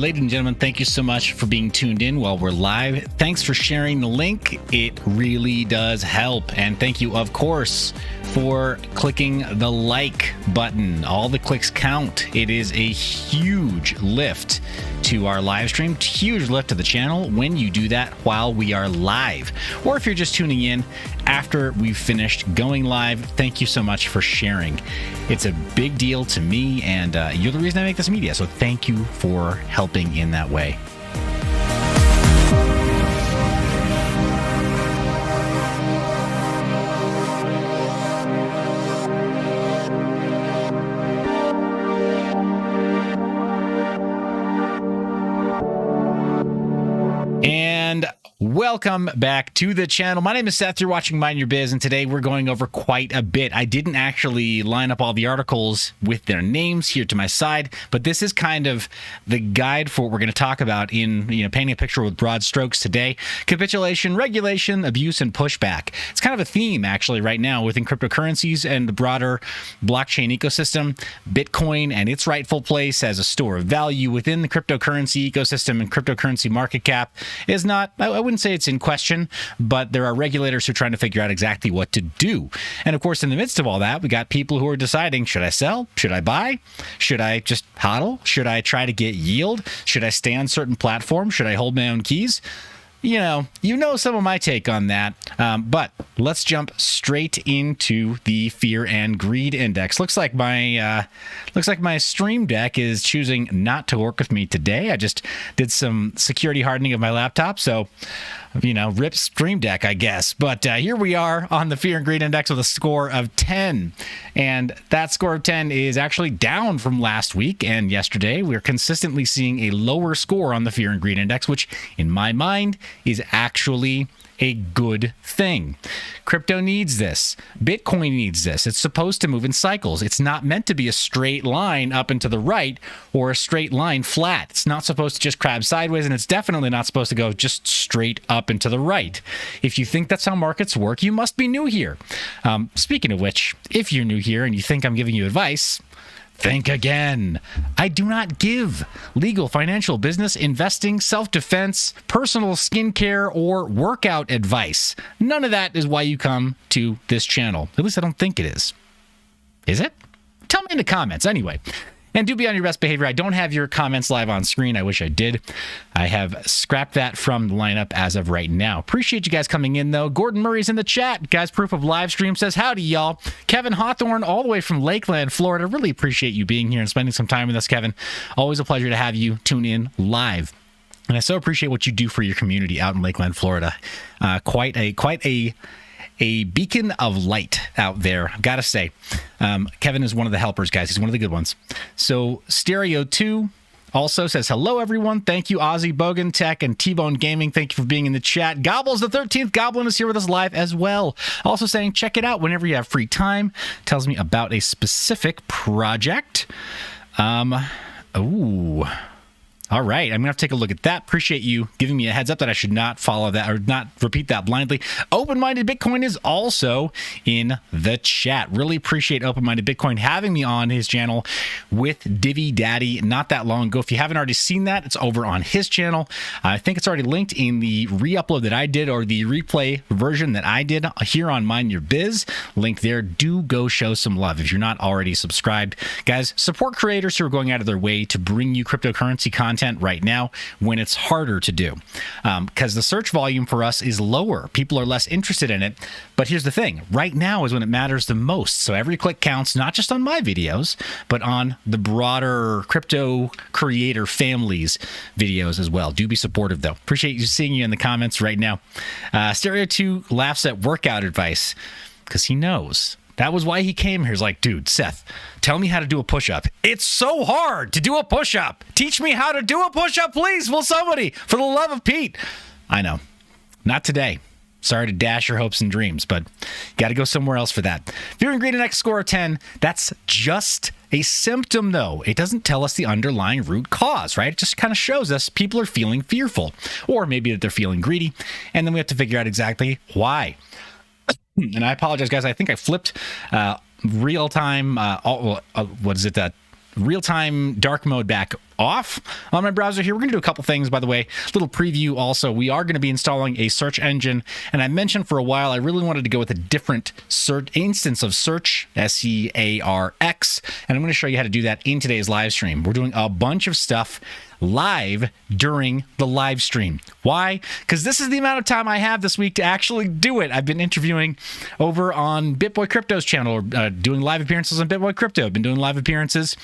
Ladies and gentlemen, thank you so much for being tuned in while we're live. Thanks for sharing the link. It really does help. And thank you, of course, for clicking the like button. All the clicks count. It is a huge lift to our live stream, huge lift to the channel when you do that while we are live. Or if you're just tuning in after we've finished going live, thank you so much for sharing. It's a big deal to me, and you're the reason I make this media, so thank you for helping in that way. And welcome back to the channel. My name is Seth. You're watching Mind Your Biz, and today we're going over quite a bit. I didn't actually line up all the articles with their names here to my side, but this is kind of the guide for what we're going to talk about in, painting a picture with broad strokes today. Capitulation, regulation, abuse, and pushback. It's kind of a theme actually right now within cryptocurrencies and the broader blockchain ecosystem. Bitcoin and its rightful place as a store of value within the cryptocurrency ecosystem and cryptocurrency market cap is not, I wouldn't say it's in question, but there are regulators who are trying to figure out exactly what to do. And of course, in the midst of all that, we got people who are deciding, should I sell? Should I buy? Should I just hodl? Should I try to get yield? Should I stay on certain platforms? Should I hold my own keys? You know some of my take on that, but let's jump straight into the fear and greed index. Looks like my Stream Deck is choosing not to work with me today. I just did some security hardening of my laptop, so rip Stream Deck, I guess. But here we are on the Fear and Greed Index with a score of 10. And that score of 10 is actually down from last week and yesterday. We're consistently seeing a lower score on the Fear and Greed Index, which in my mind is actually a good thing. Crypto needs this. Bitcoin needs this. It's supposed to move in cycles. It's not meant to be a straight line up and to the right or a straight line flat. It's not supposed to just crab sideways, and it's definitely not supposed to go just straight up and to the right. If you think that's how markets work, you must be new here. Speaking of which, if you're new here and you think I'm giving you advice, think again. I do not give legal, financial, business, investing, self-defense, personal skincare, or workout advice. None of that is why you come to this channel. At least I don't think it is. Is it? Tell me in the comments anyway. And do be on your best behavior. I don't have your comments live on screen. I wish I did. I have scrapped that from the lineup as of right now. Appreciate you guys coming in, though. Gordon Murray's in the chat. Guys, proof of live stream says, howdy, y'all. Kevin Hawthorne, all the way from Lakeland, Florida. Really appreciate you being here and spending some time with us, Kevin. Always a pleasure to have you tune in live. And I so appreciate what you do for your community out in Lakeland, Florida. Quite a beacon of light out there, I've got to say. Kevin is one of the helpers, guys. He's one of the good ones. So Stereo 2 also says, hello, everyone. Thank you, Ozzy, Bogan Tech, and T-Bone Gaming. Thank you for being in the chat. Gobbles, the 13th Goblin, is here with us live as well. Also saying, check it out whenever you have free time. Tells me about a specific project. All right, I'm going to have to take a look at that. Appreciate you giving me a heads up that I should not follow that or not repeat that blindly. Open-Minded Bitcoin is also in the chat. Really appreciate Open-Minded Bitcoin having me on his channel with Divi Daddy not that long ago. If you haven't already seen that, it's over on his channel. I think it's already linked in the re-upload that I did or the replay version that I did here on Mind Your Biz. Link there. Do go show some love if you're not already subscribed. Guys, support creators who are going out of their way to bring you cryptocurrency content right now when it's harder to do, because the search volume for us is lower. People are less interested in it. But here's the thing, right now is when it matters the most. So every click counts, not just on my videos, but on the broader crypto creator families videos as well. Do be supportive though. Appreciate you seeing you in the comments right now. Stereo 2 laughs at workout advice because he knows. That was why he came here. He's like, dude, Seth, tell me how to do a push-up. It's so hard to do a push-up. Teach me how to do a push-up, please. Will somebody? For the love of Pete. I know. Not today. Sorry to dash your hopes and dreams, but got to go somewhere else for that. Fear and Greed Index score of 10. That's just a symptom, though. It doesn't tell us the underlying root cause, right? It just kind of shows us people are feeling fearful, or maybe that they're feeling greedy, and then we have to figure out exactly why. And I apologize, guys. I think I flipped real-time, real-time dark mode back off on my browser here. We're going to do a couple things, by the way. Little preview also. We are going to be installing a search engine, and I mentioned for a while I really wanted to go with a different instance of search, SEARX, and I'm going to show you how to do that in today's live stream. We're doing a bunch of stuff live during the live stream. Why? Because this is the amount of time I have this week to actually do it. I've been interviewing over on BitBoy Crypto's channel, or doing live appearances on BitBoy Crypto. I've been doing live appearances,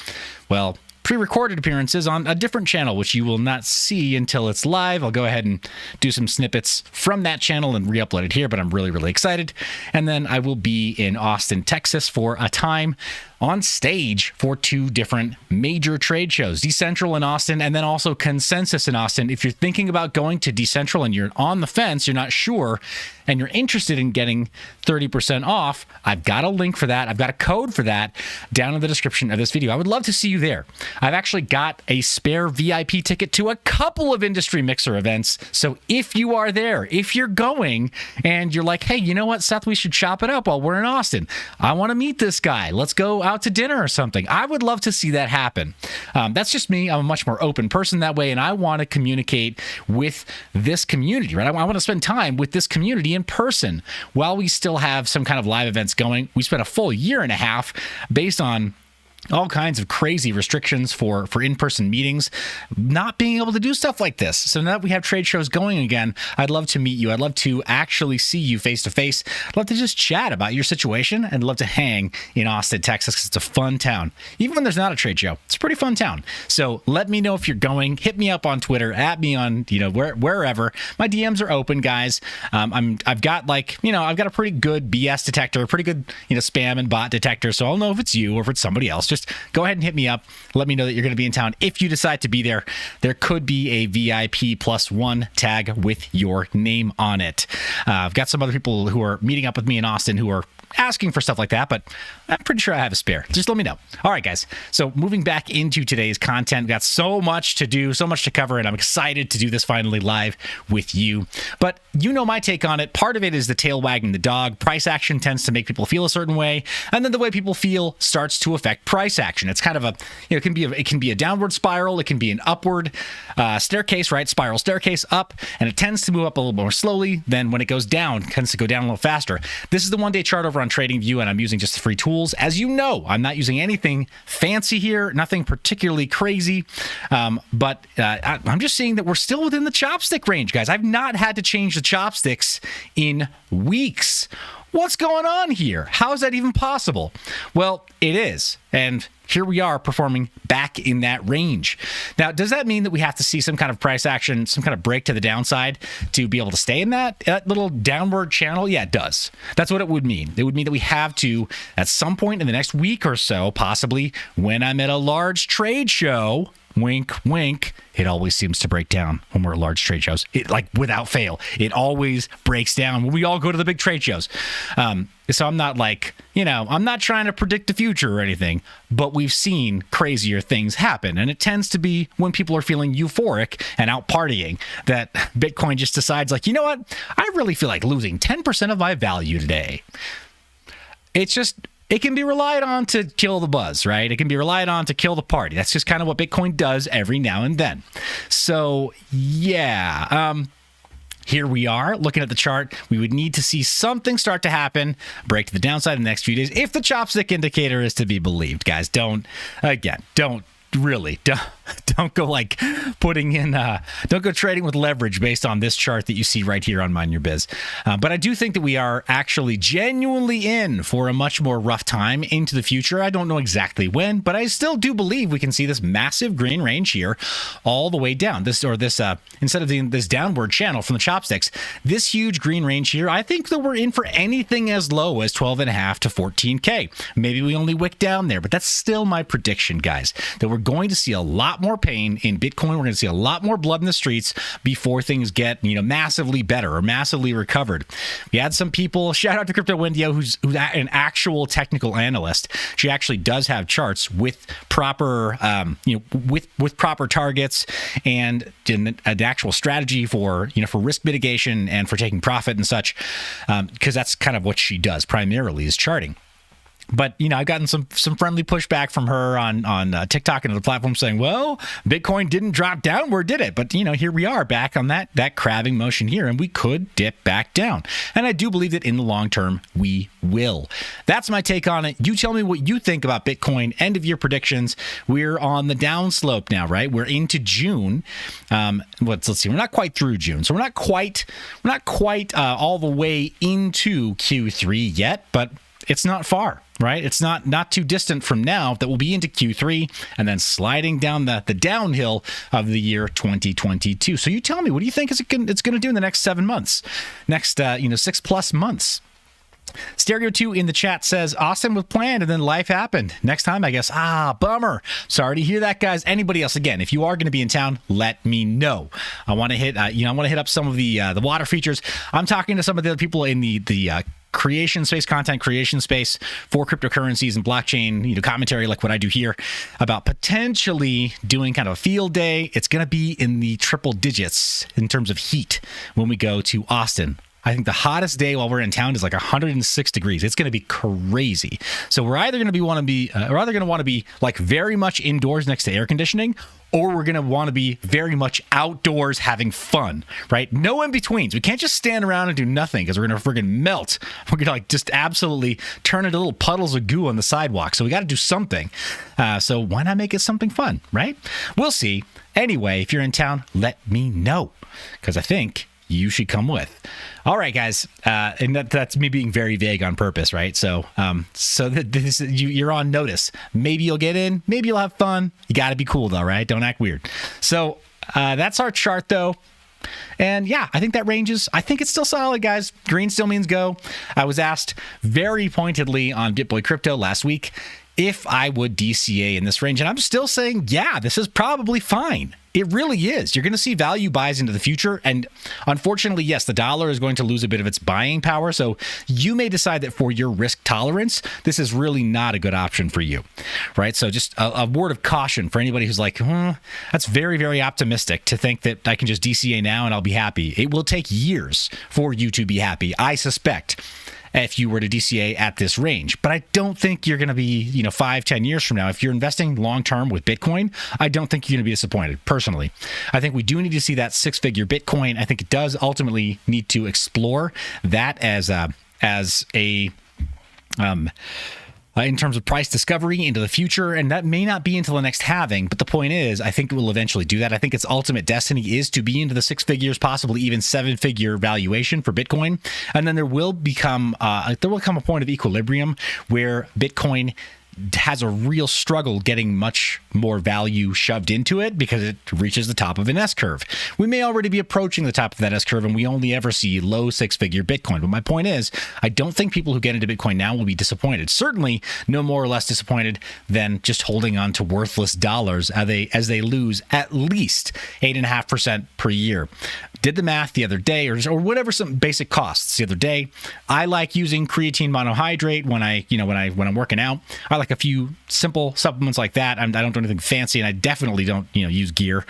well, pre-recorded appearances on a different channel, which you will not see until it's live. I'll go ahead and do some snippets from that channel and re-upload it here, but I'm really, really excited. And then I will be in Austin, Texas for a time on stage for 2 different major trade shows, Decentral in Austin and then also Consensus in Austin. If you're thinking about going to Decentral and you're on the fence, you're not sure, and you're interested in getting 30% off, I've got a link for that. I've got a code for that down in the description of this video. I would love to see you there. I've actually got a spare VIP ticket to a couple of Industry Mixer events. So if you are there, if you're going and you're like, hey, you know what, Seth, we should chop it up while we're in Austin. I want to meet this guy. Let's go out to dinner or something. I would love to see that happen. That's just me. I'm a much more open person that way, and I want to communicate with this community, right? I want to spend time with this community in person while we still have some kind of live events going. We spent a full year and a half based on all kinds of crazy restrictions for in-person meetings, not being able to do stuff like this. So now that we have trade shows going again, I'd love to meet you. I'd love to actually see you face to face. I'd love to just chat about your situation, and love to hang in Austin, Texas, because it's a fun town. Even when there's not a trade show, it's a pretty fun town. So let me know if you're going. Hit me up on Twitter, at me on, wherever. My DMs are open, guys. I've got I've got a pretty good BS detector, a pretty good, spam and bot detector. So I'll know if it's you or if it's somebody else. Just go ahead and hit me up. Let me know that you're going to be in town. If you decide to be there, there could be a VIP +1 tag with your name on it. I've got some other people who are meeting up with me in Austin who are asking for stuff like that, but I'm pretty sure I have a spare. Just let me know. All right, guys. So moving back into today's content, we've got so much to do, so much to cover, and I'm excited to do this finally live with you. But my take on it. Part of it is the tail wagging the dog. Price action tends to make people feel a certain way, and then the way people feel starts to affect price action. It's kind of it can be a downward spiral. It can be an upward staircase, right? Spiral staircase up, and it tends to move up a little more slowly. Then when it goes down, it tends to go down a little faster. This is the one-day chart over on TradingView, and I'm using just the free tools. As you know, I'm not using anything fancy here, nothing particularly crazy, but I'm just seeing that we're still within the chopstick range, guys. I've not had to change the chopsticks in weeks. What's going on here? How is that even possible? Well, it is. And here we are performing back in that range. Now, does that mean that we have to see some kind of price action, some kind of break to the downside to be able to stay in that little downward channel? Yeah, it does. That's what it would mean. It would mean that we have to, at some point in the next week or so, possibly when I'm at a large trade show, wink, wink, it always seems to break down when we're at large trade shows. Without fail, it always breaks down when we all go to the big trade shows. So I'm not I'm not trying to predict the future or anything, but we've seen crazier things happen. And it tends to be when people are feeling euphoric and out partying that Bitcoin just decides you know what? I really feel like losing 10% of my value today. It can be relied on to kill the buzz, right? It can be relied on to kill the party. That's just kind of what Bitcoin does every now and then. So, yeah. Here we are looking at the chart. We would need to see something start to happen, break to the downside in the next few days. If the chopstick indicator is to be believed, guys, don't go don't go trading with leverage based on this chart that you see right here on Mine Your Biz. But I do think that we are actually genuinely in for a much more rough time into the future. I don't know exactly when, but I still do believe we can see this massive green range here all the way down. Instead of this downward channel from the chopsticks, this huge green range here, I think that we're in for anything as low as 12.5 to 14K. Maybe we only wick down there, but that's still my prediction, guys, that we're going to see a lot more pain in Bitcoin. We're going to see a lot more blood in the streets before things get, massively better or massively recovered. We had some people, shout out to Crypto Wendio, who's an actual technical analyst. She actually does have charts with proper, with proper targets and an actual strategy for risk mitigation and for taking profit and such, because that's kind of what she does primarily, is charting. But, I've gotten some friendly pushback from her on TikTok and other platforms saying, well, Bitcoin didn't drop downward, did it? But, here we are back on that crabbing motion here, and we could dip back down. And I do believe that in the long term, we will. That's my take on it. You tell me what you think about Bitcoin. End of year predictions. We're on the downslope now, right? We're into June. Let's see. We're not quite through June. So we're not quite all the way into Q3 yet, but it's not far, right? It's not too distant from now that we'll be into Q3 and then sliding down the downhill of the year 2022. So you tell me, what do you think it's going to do in the next 7 months? Next, 6+ months? Stereo 2 in the chat says, Austin was planned and then life happened. Next time, I guess. Bummer. Sorry to hear that, guys. Anybody else, again, if you are going to be in town, let me know. I want to hit up some of the water features. I'm talking to some of the other people in the creation space, content creation space for cryptocurrencies and blockchain, commentary like what I do here about potentially doing kind of a field day. It's going to be in the triple digits in terms of heat when we go to Austin. I think the hottest day while we're in town is like 106 degrees. It's going to be crazy. So we're either going to want to be like very much indoors next to air conditioning, or we're going to want to be very much outdoors having fun, right? No in-betweens. We can't just stand around and do nothing because we're going to friggin' melt. We're going to just absolutely turn into little puddles of goo on the sidewalk. So we got to do something. So why not make it something fun, right? We'll see. Anyway, if you're in town, let me know because I think you should come with. All right, guys, and that's me being very vague on purpose, right? So, you're on notice. Maybe you'll get in, maybe you'll have fun. You got to be cool, though, right? Don't act weird. So, that's our chart, though. And yeah, I think that ranges. I think it's still solid, guys. Green still means go. I was asked very pointedly on BitBoy Crypto last week if I would DCA in this range, and I'm still saying, yeah, this is probably fine. It really is. You're going to see value buys into the future. And unfortunately, yes, the dollar is going to lose a bit of its buying power. So you may decide that for your risk tolerance, this is really not a good option for you, right? So just a word of caution for anybody who's like, that's very, very optimistic to think that I can just DCA now and I'll be happy. It will take years for you to be happy, I suspect, if you were to DCA at this range. But I don't think you're going to be, 5-10 years from now. If you're investing long-term with Bitcoin, I don't think you're going to be disappointed, personally. I think we do need to see that six-figure Bitcoin. I think it does ultimately need to explore that as a in terms of price discovery into the future, and that may not be until the next halving, but the point is, I think it will eventually do that. I think its ultimate destiny is to be into the 6 figures, possibly even 7-figure valuation for Bitcoin, and then there will come a point of equilibrium where Bitcoin has a real struggle getting much more value shoved into it because it reaches the top of an S-curve. We may already be approaching the top of that S-curve and we only ever see low 6-figure Bitcoin. But my point is, I don't think people who get into Bitcoin now will be disappointed. Certainly no more or less disappointed than just holding on to worthless dollars as they lose at least 8.5% per year. Did the math the other day, or whatever some basic costs the other day. I like using creatine monohydrate when I'm working out. I like a few simple supplements like that. I don't do anything fancy, and I definitely don't use gear.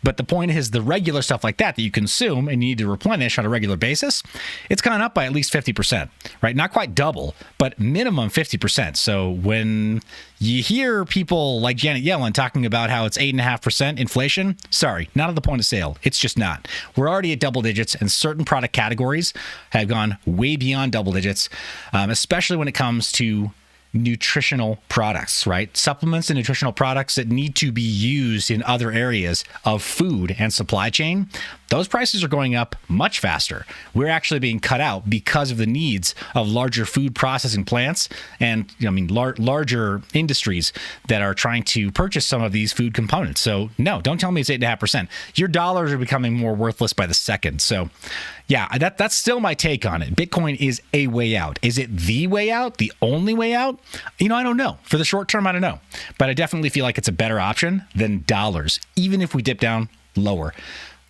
But the point is, the regular stuff like that you consume and you need to replenish on a regular basis, it's gone up by at least 50%, right? Not quite double, but minimum 50%. So when you hear people like Janet Yellen talking about how it's 8.5% inflation, sorry, not at the point of sale. It's just not. We're already at double digits, and certain product categories have gone way beyond double digits, especially when it comes to nutritional products, right? Supplements and nutritional products that need to be used in other areas of food and supply chain. Those prices are going up much faster. We're actually being cut out because of the needs of larger food processing plants and larger industries that are trying to purchase some of these food components. So no, don't tell me it's 8.5%. Your dollars are becoming more worthless by the second. So yeah, that's still my take on it. Bitcoin is a way out. Is it the way out? The only way out? I don't know. For the short term, I don't know. But I definitely feel like it's a better option than dollars, even if we dip down lower.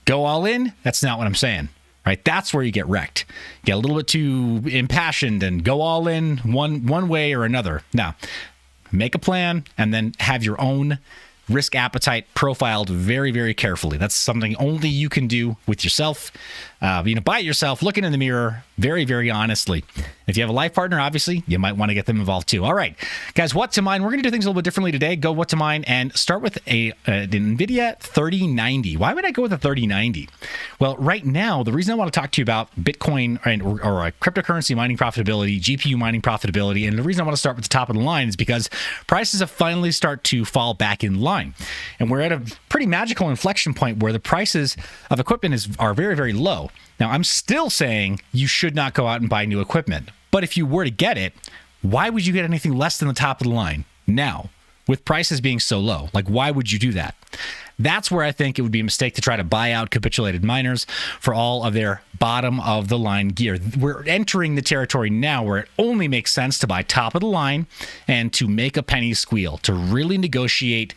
Go all in? That's not what I'm saying, right? That's where you get wrecked. Get a little bit too impassioned and go all in one way or another. Now, make a plan and then have your own risk appetite profiled very, very carefully. That's something only you can do with yourself. By yourself, looking in the mirror, very, very honestly. If you have a life partner, obviously, you might want to get them involved too. All right, guys, what to mine? We're going to do things a little bit differently today. Go what to mine and start with an NVIDIA 3090. Why would I go with a 3090? Well, right now, the reason I want to talk to you about Bitcoin or cryptocurrency mining profitability, GPU mining profitability, and the reason I want to start with the top of the line is because prices have finally start to fall back in line. And we're at a pretty magical inflection point where the prices of equipment are very, very low. Now, I'm still saying you should not go out and buy new equipment. But if you were to get it, why would you get anything less than the top of the line now with prices being so low? Like, why would you do that? That's where I think it would be a mistake to try to buy out capitulated miners for all of their bottom of the line gear. We're entering the territory now where it only makes sense to buy top of the line and to make a penny squeal, to really negotiate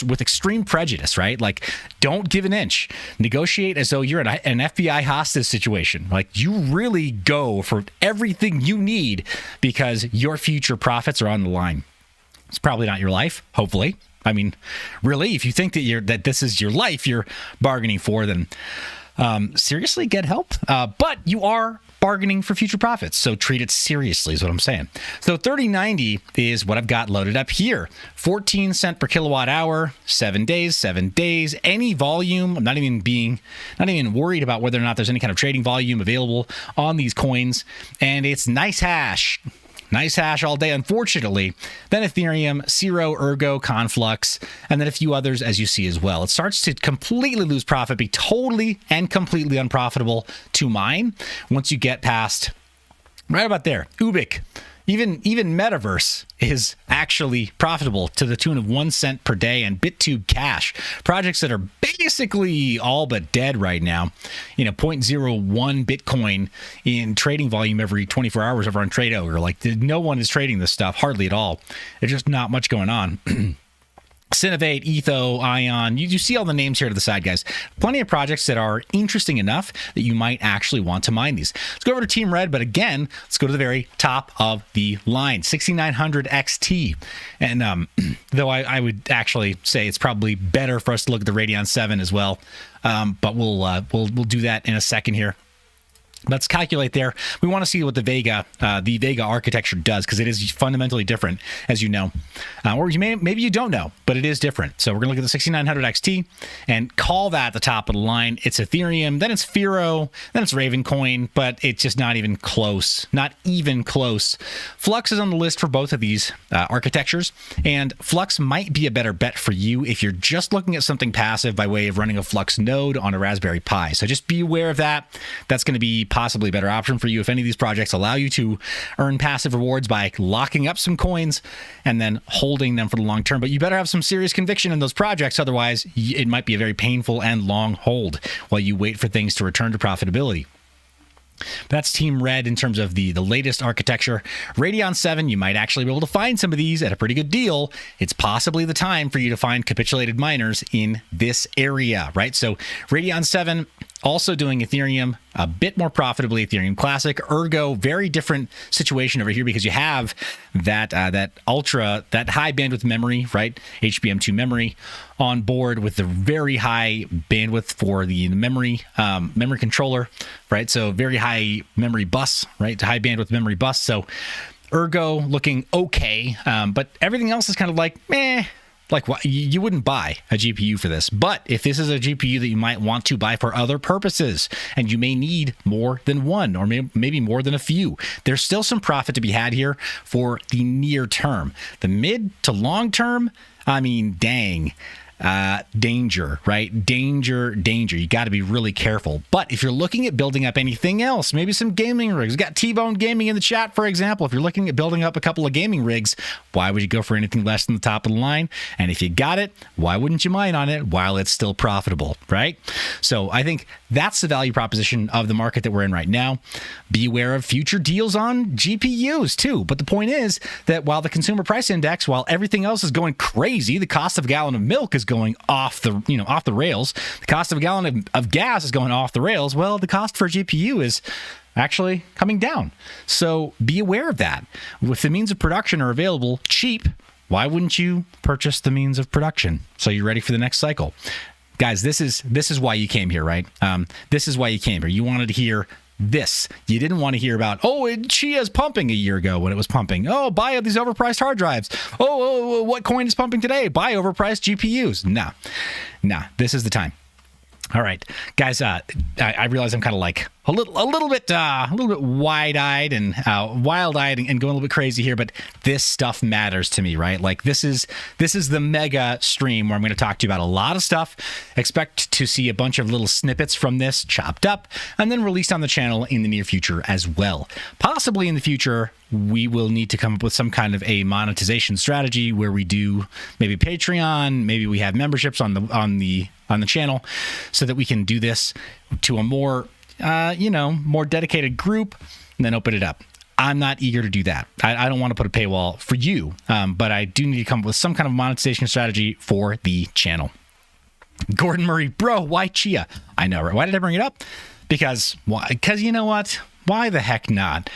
with extreme prejudice, right? Like, don't give an inch. Negotiate as though you're in an FBI hostage situation. Like, you really go for everything you need because your future profits are on the line. It's probably not your life, hopefully. I mean, really, if you think that this is your life you're bargaining for, then seriously, get help. But you are bargaining for future profits, so treat it seriously is what I'm saying. So 3090 is what I've got loaded up here. 14 cents per kilowatt hour, 7 days, any volume. I'm not even worried about whether or not there's any kind of trading volume available on these coins. And it's nice hash. Nice hash all day, unfortunately. Then Ethereum, Zero, Ergo, Conflux, and then a few others as you see as well. It starts to completely lose profit, be totally and completely unprofitable to mine once you get past right about there. Ubik. Even Metaverse is actually profitable to the tune of 1 cent per day, and BitTube Cash, projects that are basically all but dead right now. 0.01 Bitcoin in trading volume every 24 hours over on TradeOgre. Like, no one is trading this stuff, hardly at all. There's just not much going on. Synovate, Etho, Ion, you see all the names here to the side, guys. Plenty of projects that are interesting enough that you might actually want to mine these. Let's go over to Team Red, but again, let's go to the very top of the line, 6900 XT. And though I would actually say it's probably better for us to look at the Radeon 7 as well, but we'll do that in a second here. Let's calculate there. We want to see what the Vega architecture does, because it is fundamentally different, as you know. Or maybe you don't know, but it is different. So we're going to look at the 6900 XT and call that the top of the line. It's Ethereum, then it's Firo, then it's Ravencoin, but it's just not even close. Not even close. Flux is on the list for both of these architectures, and Flux might be a better bet for you if you're just looking at something passive by way of running a Flux node on a Raspberry Pi. So just be aware of that. That's going to be possibly a better option for you if any of these projects allow you to earn passive rewards by locking up some coins and then holding them for the long term. But you better have some serious conviction in those projects, otherwise it might be a very painful and long hold while you wait for things to return to profitability. That's Team Red in terms of the latest architecture. Radeon 7, you might actually be able to find some of these at a pretty good deal. It's possibly the time for you to find capitulated miners in this area, right? So Radeon 7, also doing Ethereum a bit more profitably, Ethereum Classic. Ergo, very different situation over here because you have that high bandwidth memory, right? HBM2 memory on board with the very high bandwidth for the memory controller, right? So very high memory bus, right? High bandwidth memory bus. So Ergo looking okay, but everything else is kind of like meh. Like, you wouldn't buy a GPU for this. But if this is a GPU that you might want to buy for other purposes, and you may need more than one or maybe more than a few, there's still some profit to be had here for the near term. The mid to long term, I mean, dang. Danger, right? Danger. You got to be really careful. But if you're looking at building up anything else, maybe some gaming rigs. We got T-Bone Gaming in the chat, for example. If you're looking at building up a couple of gaming rigs, why would you go for anything less than the top of the line? And if you got it, why wouldn't you mine on it while it's still profitable, right? So I think that's the value proposition of the market that we're in right now. Be aware of future deals on GPUs too. But the point is that while the consumer price index, while everything else is going crazy, the cost of a gallon of milk is going off the rails. The cost of a gallon of gas is going off the rails. Well, the cost for a GPU is actually coming down. So be aware of that. If the means of production are available cheap, why wouldn't you purchase the means of production so you're ready for the next cycle? Guys, this is why you came here, right? This is why you came here. You wanted to hear this. You didn't want to hear about, Chia's pumping a year ago when it was pumping. Oh, buy these overpriced hard drives. What coin is pumping today? Buy overpriced GPUs. Nah, this is the time. All right, guys. I realize I'm kind of like a little bit wide-eyed and wild-eyed and going a little bit crazy here, but this stuff matters to me, right? Like this is the mega stream where I'm going to talk to you about a lot of stuff. Expect to see a bunch of little snippets from this chopped up and then released on the channel in the near future as well. Possibly in the future, we will need to come up with some kind of a monetization strategy where we do maybe Patreon, maybe we have memberships on the channel so that we can do this to a more dedicated group and then open it up. I'm not eager to do that. I don't want to put a paywall for you, but I do need to come up with some kind of monetization strategy for the channel. Gordon Murray, bro, why Chia? I know, right? Why did I bring it up? Because you know what? Why the heck not?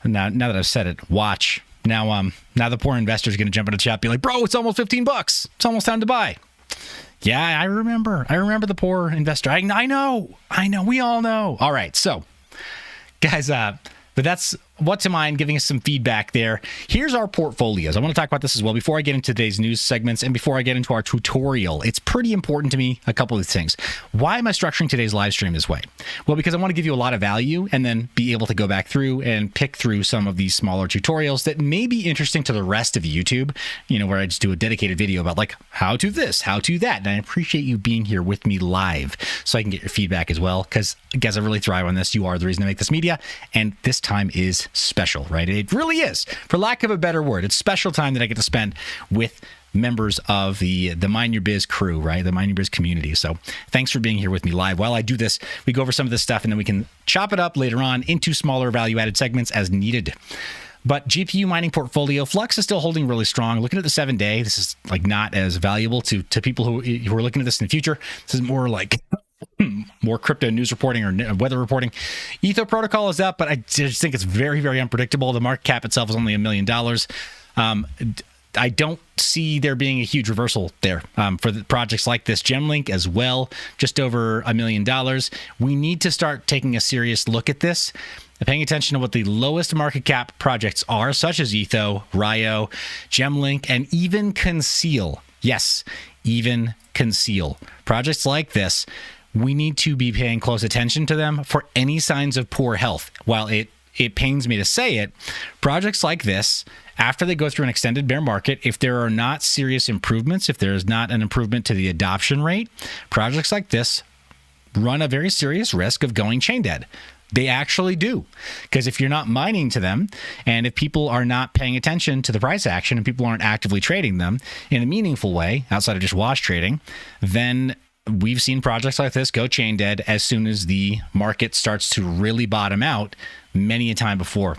Now that I've said it, watch. Now the poor investor's going to jump into the chat and be like, bro, it's almost $15. It's almost time to buy. Yeah, I remember the poor investor. I know. We all know. All right. So, guys, but that's what's in mind, giving us some feedback there. Here's our portfolios. I want to talk about this as well before I get into today's news segments and before I get into our tutorial. It's pretty important to me, a couple of things. Why am I structuring today's live stream this way? Well, because I want to give you a lot of value and then be able to go back through and pick through some of these smaller tutorials that may be interesting to the rest of YouTube, where I just do a dedicated video about like how to this, how to that. And I appreciate you being here with me live so I can get your feedback as well. Because, guys, I really thrive on this. You are the reason I make this media. And this time is special, right? It really is, for lack of a better word. It's special time that I get to spend with members of the Mind Your Biz crew, right? The Mind Your Biz community. So thanks for being here with me live. While I do this, we go over some of this stuff and then we can chop it up later on into smaller value-added segments as needed. But GPU mining portfolio, Flux is still holding really strong. Looking at the 7-day, this is like not as valuable to people who are looking at this in the future. This is more like more crypto news reporting or weather reporting. Ether protocol is up, but I just think it's very, very unpredictable. The market cap itself is only $1 million. I don't see there being a huge reversal there for the projects like this. Gemlink as well, just over $1 million. We need to start taking a serious look at this, paying attention to what the lowest market cap projects are, such as Etho, Ryo, Gemlink, and even Conceal. Yes, even Conceal. Projects like this, we need to be paying close attention to them for any signs of poor health. While it pains me to say it, projects like this, after they go through an extended bear market, if there are not serious improvements, if there is not an improvement to the adoption rate, projects like this run a very serious risk of going chain dead. They actually do. Because if you're not mining to them, and if people are not paying attention to the price action and people aren't actively trading them in a meaningful way, outside of just wash trading, then we've seen projects like this go chain dead as soon as the market starts to really bottom out many a time before.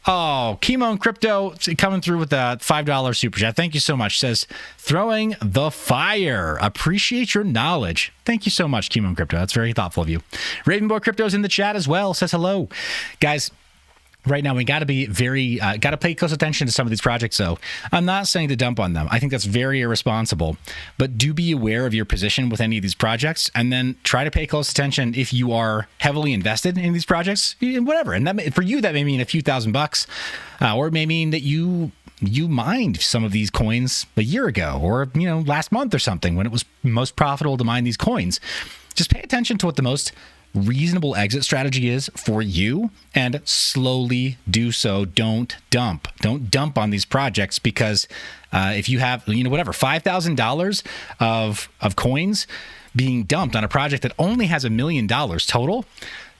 Oh, Chemo and Crypto coming through with a $5 super chat. Thank you so much. Says, throwing the fire. Appreciate your knowledge. Thank you so much, Chemo and Crypto. That's very thoughtful of you. Ravenboy Crypto's in the chat as well. Says hello. Guys, right now, we got to be got to pay close attention to some of these projects, though. I'm not saying to dump on them. I think that's very irresponsible. But do be aware of your position with any of these projects, and then try to pay close attention if you are heavily invested in these projects, whatever. And that for you, that may mean a few $1,000s, or it may mean that you mined some of these coins a year ago, or last month or something when it was most profitable to mine these coins. Just pay attention to what the most reasonable exit strategy is for you, and slowly do so. Don't dump on these projects, because if you have $5,000 of coins being dumped on a project that only has $1 million total,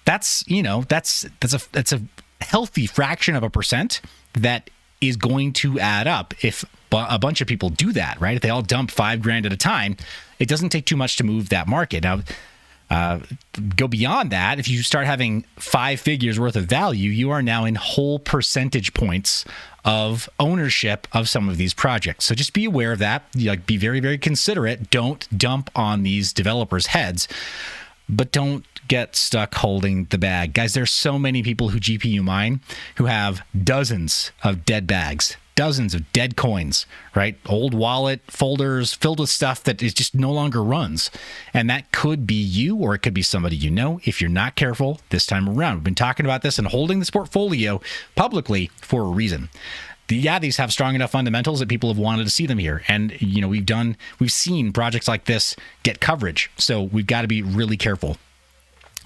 that's a healthy fraction of a percent that is going to add up if a bunch of people do that, right? If they all dump $5,000 at a time, it doesn't take too much to move that market. Now, go beyond that, if you start having 5 figures worth of value, you are now in whole percentage points of ownership of some of these projects. So just be aware of that. Be very, very considerate. Don't dump on these developers' heads, but don't get stuck holding the bag. Guys, there's so many people who GPU mine who have dozens of dead bags dozens of dead coins, right? Old wallet folders filled with stuff that is just no longer runs. And that could be you, or it could be somebody you know if you're not careful this time around. We've been talking about this and holding this portfolio publicly for a reason. These have strong enough fundamentals that people have wanted to see them here. And, we've seen projects like this get coverage. So we've got to be really careful.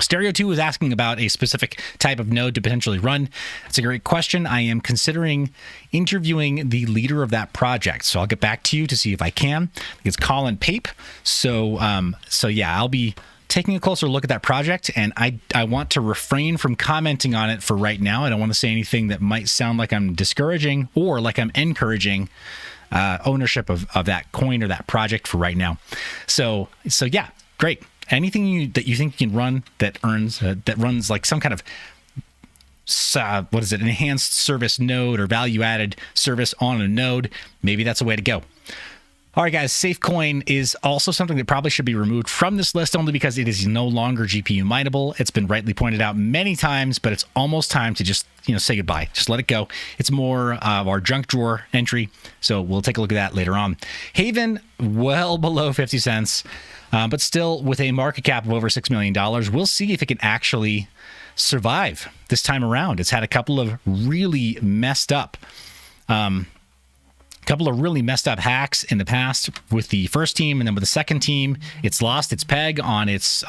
Stereo 2 is asking about a specific type of node to potentially run. That's a great question. I am considering interviewing the leader of that project. So I'll get back to you to see if I can. It's Colin Pape. So I'll be taking a closer look at that project, and I want to refrain from commenting on it for right now. I don't want to say anything that might sound like I'm discouraging or like I'm encouraging ownership of that coin or that project for right now. So yeah, great. Anything that you think you can run that runs like some kind of enhanced service node or value-added service on a node, maybe that's a way to go. All right, guys, SafeCoin is also something that probably should be removed from this list only because it is no longer GPU mineable. It's been rightly pointed out many times, but it's almost time to just say goodbye. Just let it go. It's more of our junk drawer entry, so we'll take a look at that later on. Haven, well below 50 cents, but still with a market cap of over $6 million. We'll see if it can actually survive this time around. It's had a couple of really messed up hacks in the past with the first team, and then with the second team, it's lost its peg on its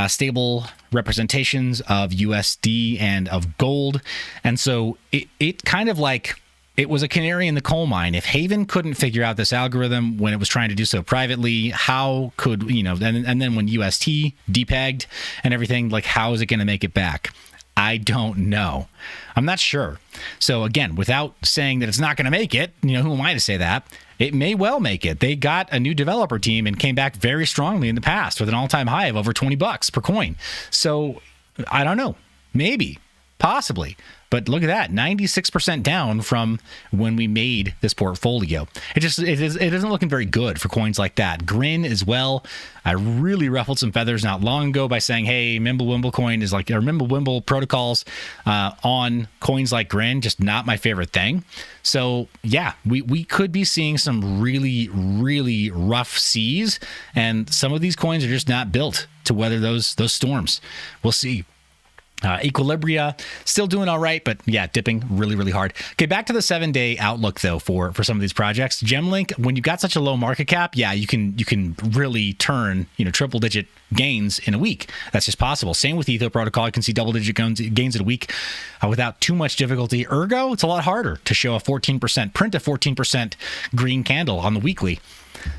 stable representations of USD and of gold, and so it kind of like it was a canary in the coal mine. If Haven couldn't figure out this algorithm when it was trying to do so privately, how could and then when UST depegged and everything, like how is it going to make it back? I don't know. I'm not sure. So again, without saying that it's not going to make it, who am I to say that? It may well make it. They got a new developer team and came back very strongly in the past with an all-time high of over $20 per coin. So I don't know. Maybe. Possibly. But look at that, 96% down from when we made this portfolio. It isn't looking very good for coins like that. Grin as well. I really ruffled some feathers not long ago by saying, hey, Mimblewimble coin is like, or Mimblewimble protocols on coins like Grin, just not my favorite thing. So yeah, we could be seeing some really, really rough seas, and some of these coins are just not built to weather those storms. We'll see. Equilibria still doing all right, but yeah, dipping really, really hard. Okay, back to the 7-day outlook though for some of these projects. Gemlink, when you've got such a low market cap, yeah, you can really turn triple digit gains in a week. That's just possible. Same with Etho Protocol. You can see double digit gains in a week without too much difficulty. Ergo, it's a lot harder to show a 14% print, a 14% green candle on the weekly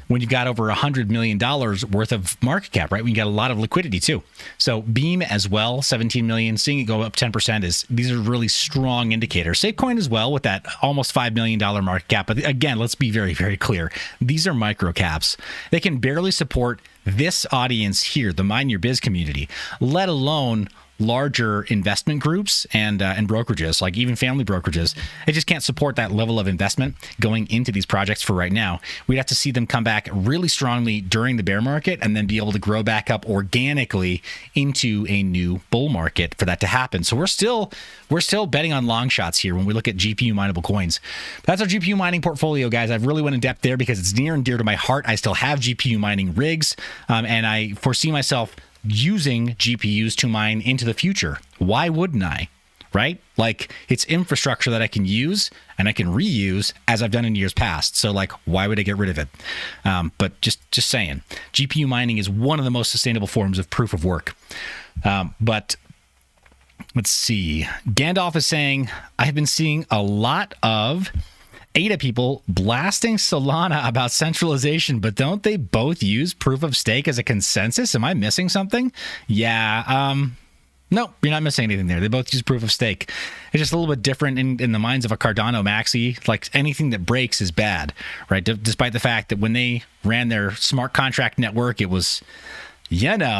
when you've got over $100 million worth of market cap, right? When you got a lot of liquidity too. So Beam as well, 17 million, seeing it go up 10% these are really strong indicators. SafeCoin as well with that almost $5 million market cap. But again, let's be very, very clear. These are micro caps. They can barely support this audience here, the Mind Your Biz community, let alone larger investment groups and brokerages, like even family brokerages. They just can't support that level of investment going into these projects for right now. We'd have to see them come back really strongly during the bear market and then be able to grow back up organically into a new bull market for that to happen. So we're still betting on long shots here when we look at GPU mineable coins. That's our GPU mining portfolio, guys. I've really went in depth there because it's near and dear to my heart. I still have GPU mining rigs, and I foresee myself using GPUs to mine into the future. Why wouldn't I? Right? Like, it's infrastructure that I can use and I can reuse as I've done in years past. So like, why would I get rid of it? But just saying, GPU mining is one of the most sustainable forms of proof of work. But let's see. Gandalf is saying, I have been seeing a lot of ADA people blasting Solana about centralization, but don't they both use proof of stake as a consensus? Am I missing something? Yeah. No, you're not missing anything there. They both use proof of stake. It's just a little bit different in the minds of a Cardano maxi. Like, anything that breaks is bad, right? Despite the fact that when they ran their smart contract network, it was, when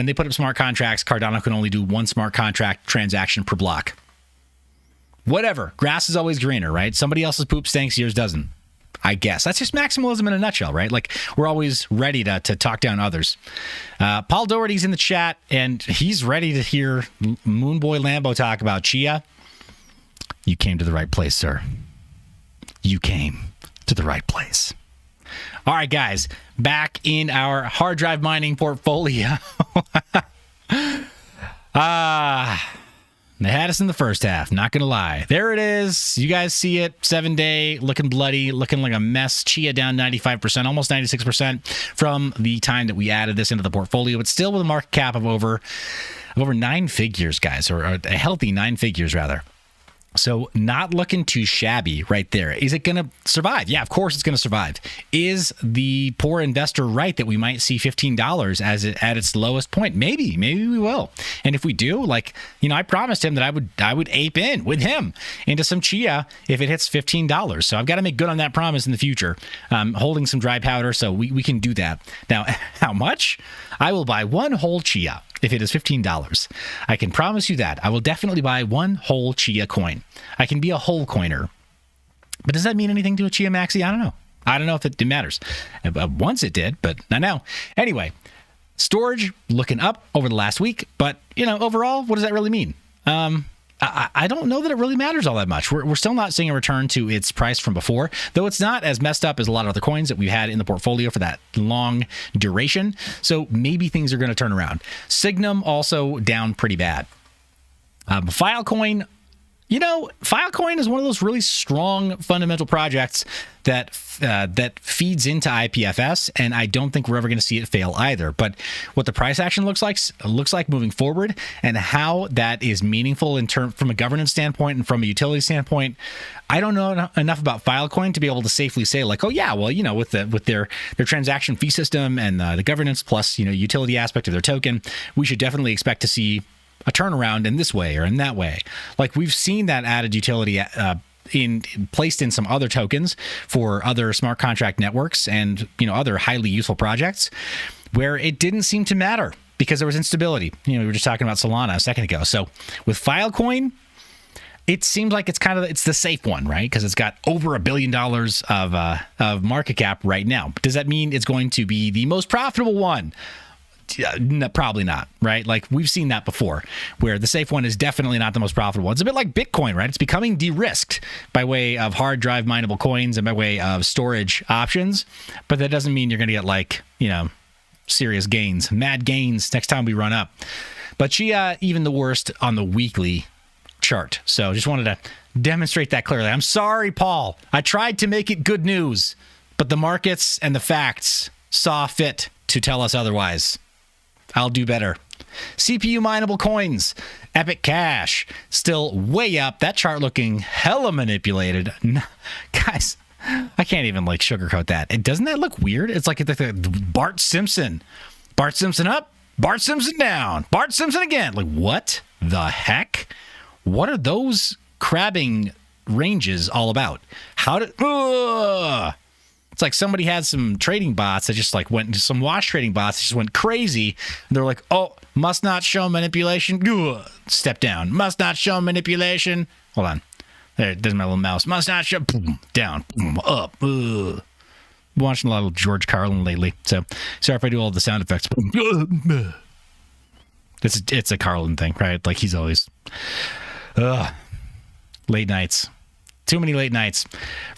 they put up smart contracts, Cardano can only do one smart contract transaction per block. Whatever. Grass is always greener, right? Somebody else's poop stinks, yours doesn't. I guess that's just maximalism in a nutshell, right? Like, we're always ready to talk down others. Paul Doherty's in the chat, and he's ready to hear Moonboy Lambo talk about Chia. You came to the right place, sir. You came to the right place. All right, guys, back in our hard drive mining portfolio. They had us in the first half, not going to lie. There it is. You guys see it. 7-day, looking bloody, looking like a mess. Chia down 95%, almost 96% from the time that we added this into the portfolio, but still with a market cap of over 9 figures, guys, or a healthy 9 figures, rather. So not looking too shabby right there. Is it going to survive? Yeah, of course it's going to survive. Is the poor investor right that we might see $15 at its lowest point? Maybe we will. And if we do, I promised him that I would ape in with him into some Chia if it hits $15. So I've got to make good on that promise in the future. Holding some dry powder, so we can do that. Now, how much? I will buy one whole Chia if it is $15. I can promise you that. I will definitely buy one whole Chia coin. I can be a whole coiner. But does that mean anything to a Chia Maxi? I don't know. I don't know if it matters. Once it did, but not now. Anyway, storage looking up over the last week. But, overall, what does that really mean? I don't know that it really matters all that much. We're still not seeing a return to its price from before, though it's not as messed up as a lot of other coins that we've had in the portfolio for that long duration. So maybe things are going to turn around. Signum also down pretty bad. Filecoin. Filecoin is one of those really strong fundamental projects that feeds into IPFS, and I don't think we're ever going to see it fail either. But what the price action looks like moving forward, and how that is meaningful from a governance standpoint and from a utility standpoint, I don't know enough about Filecoin to be able to safely say with their transaction fee system and the governance plus utility aspect of their token, we should definitely expect to see a turnaround in this way or in that way. Like, we've seen that added utility placed in some other tokens for other smart contract networks and other highly useful projects where it didn't seem to matter because there was instability. We were just talking about Solana a second ago. So with Filecoin, it seems like it's the safe one, right? Because it's got over $1 billion of market cap right now. But does that mean it's going to be the most profitable one? No, probably not, right? Like, we've seen that before, where the safe one is definitely not the most profitable. It's a bit like Bitcoin, right? It's becoming de-risked by way of hard drive mineable coins and by way of storage options, but that doesn't mean you're going to get serious gains, mad gains next time we run up. But Chia, even the worst on the weekly chart. So just wanted to demonstrate that clearly. I'm sorry, Paul. I tried to make it good news, but the markets and the facts saw fit to tell us otherwise. I'll do better. CPU mineable coins. Epic Cash. Still way up. That chart looking hella manipulated. Guys, I can't even sugarcoat that. Doesn't that look weird? It's like Bart Simpson. Bart Simpson up. Bart Simpson down. Bart Simpson again. Like, what the heck? What are those crabbing ranges all about? It's like somebody had some trading bots that just went into some wash trading bots that just went crazy. And they're like, oh, must not show manipulation. Step down. Must not show manipulation. Hold on. There's my little mouse. Must not show. Boom, down. Boom, up. Watching a lot of George Carlin lately. So sorry if I do all the sound effects. It's a Carlin thing, right? Like, he's always late nights. Too many late nights.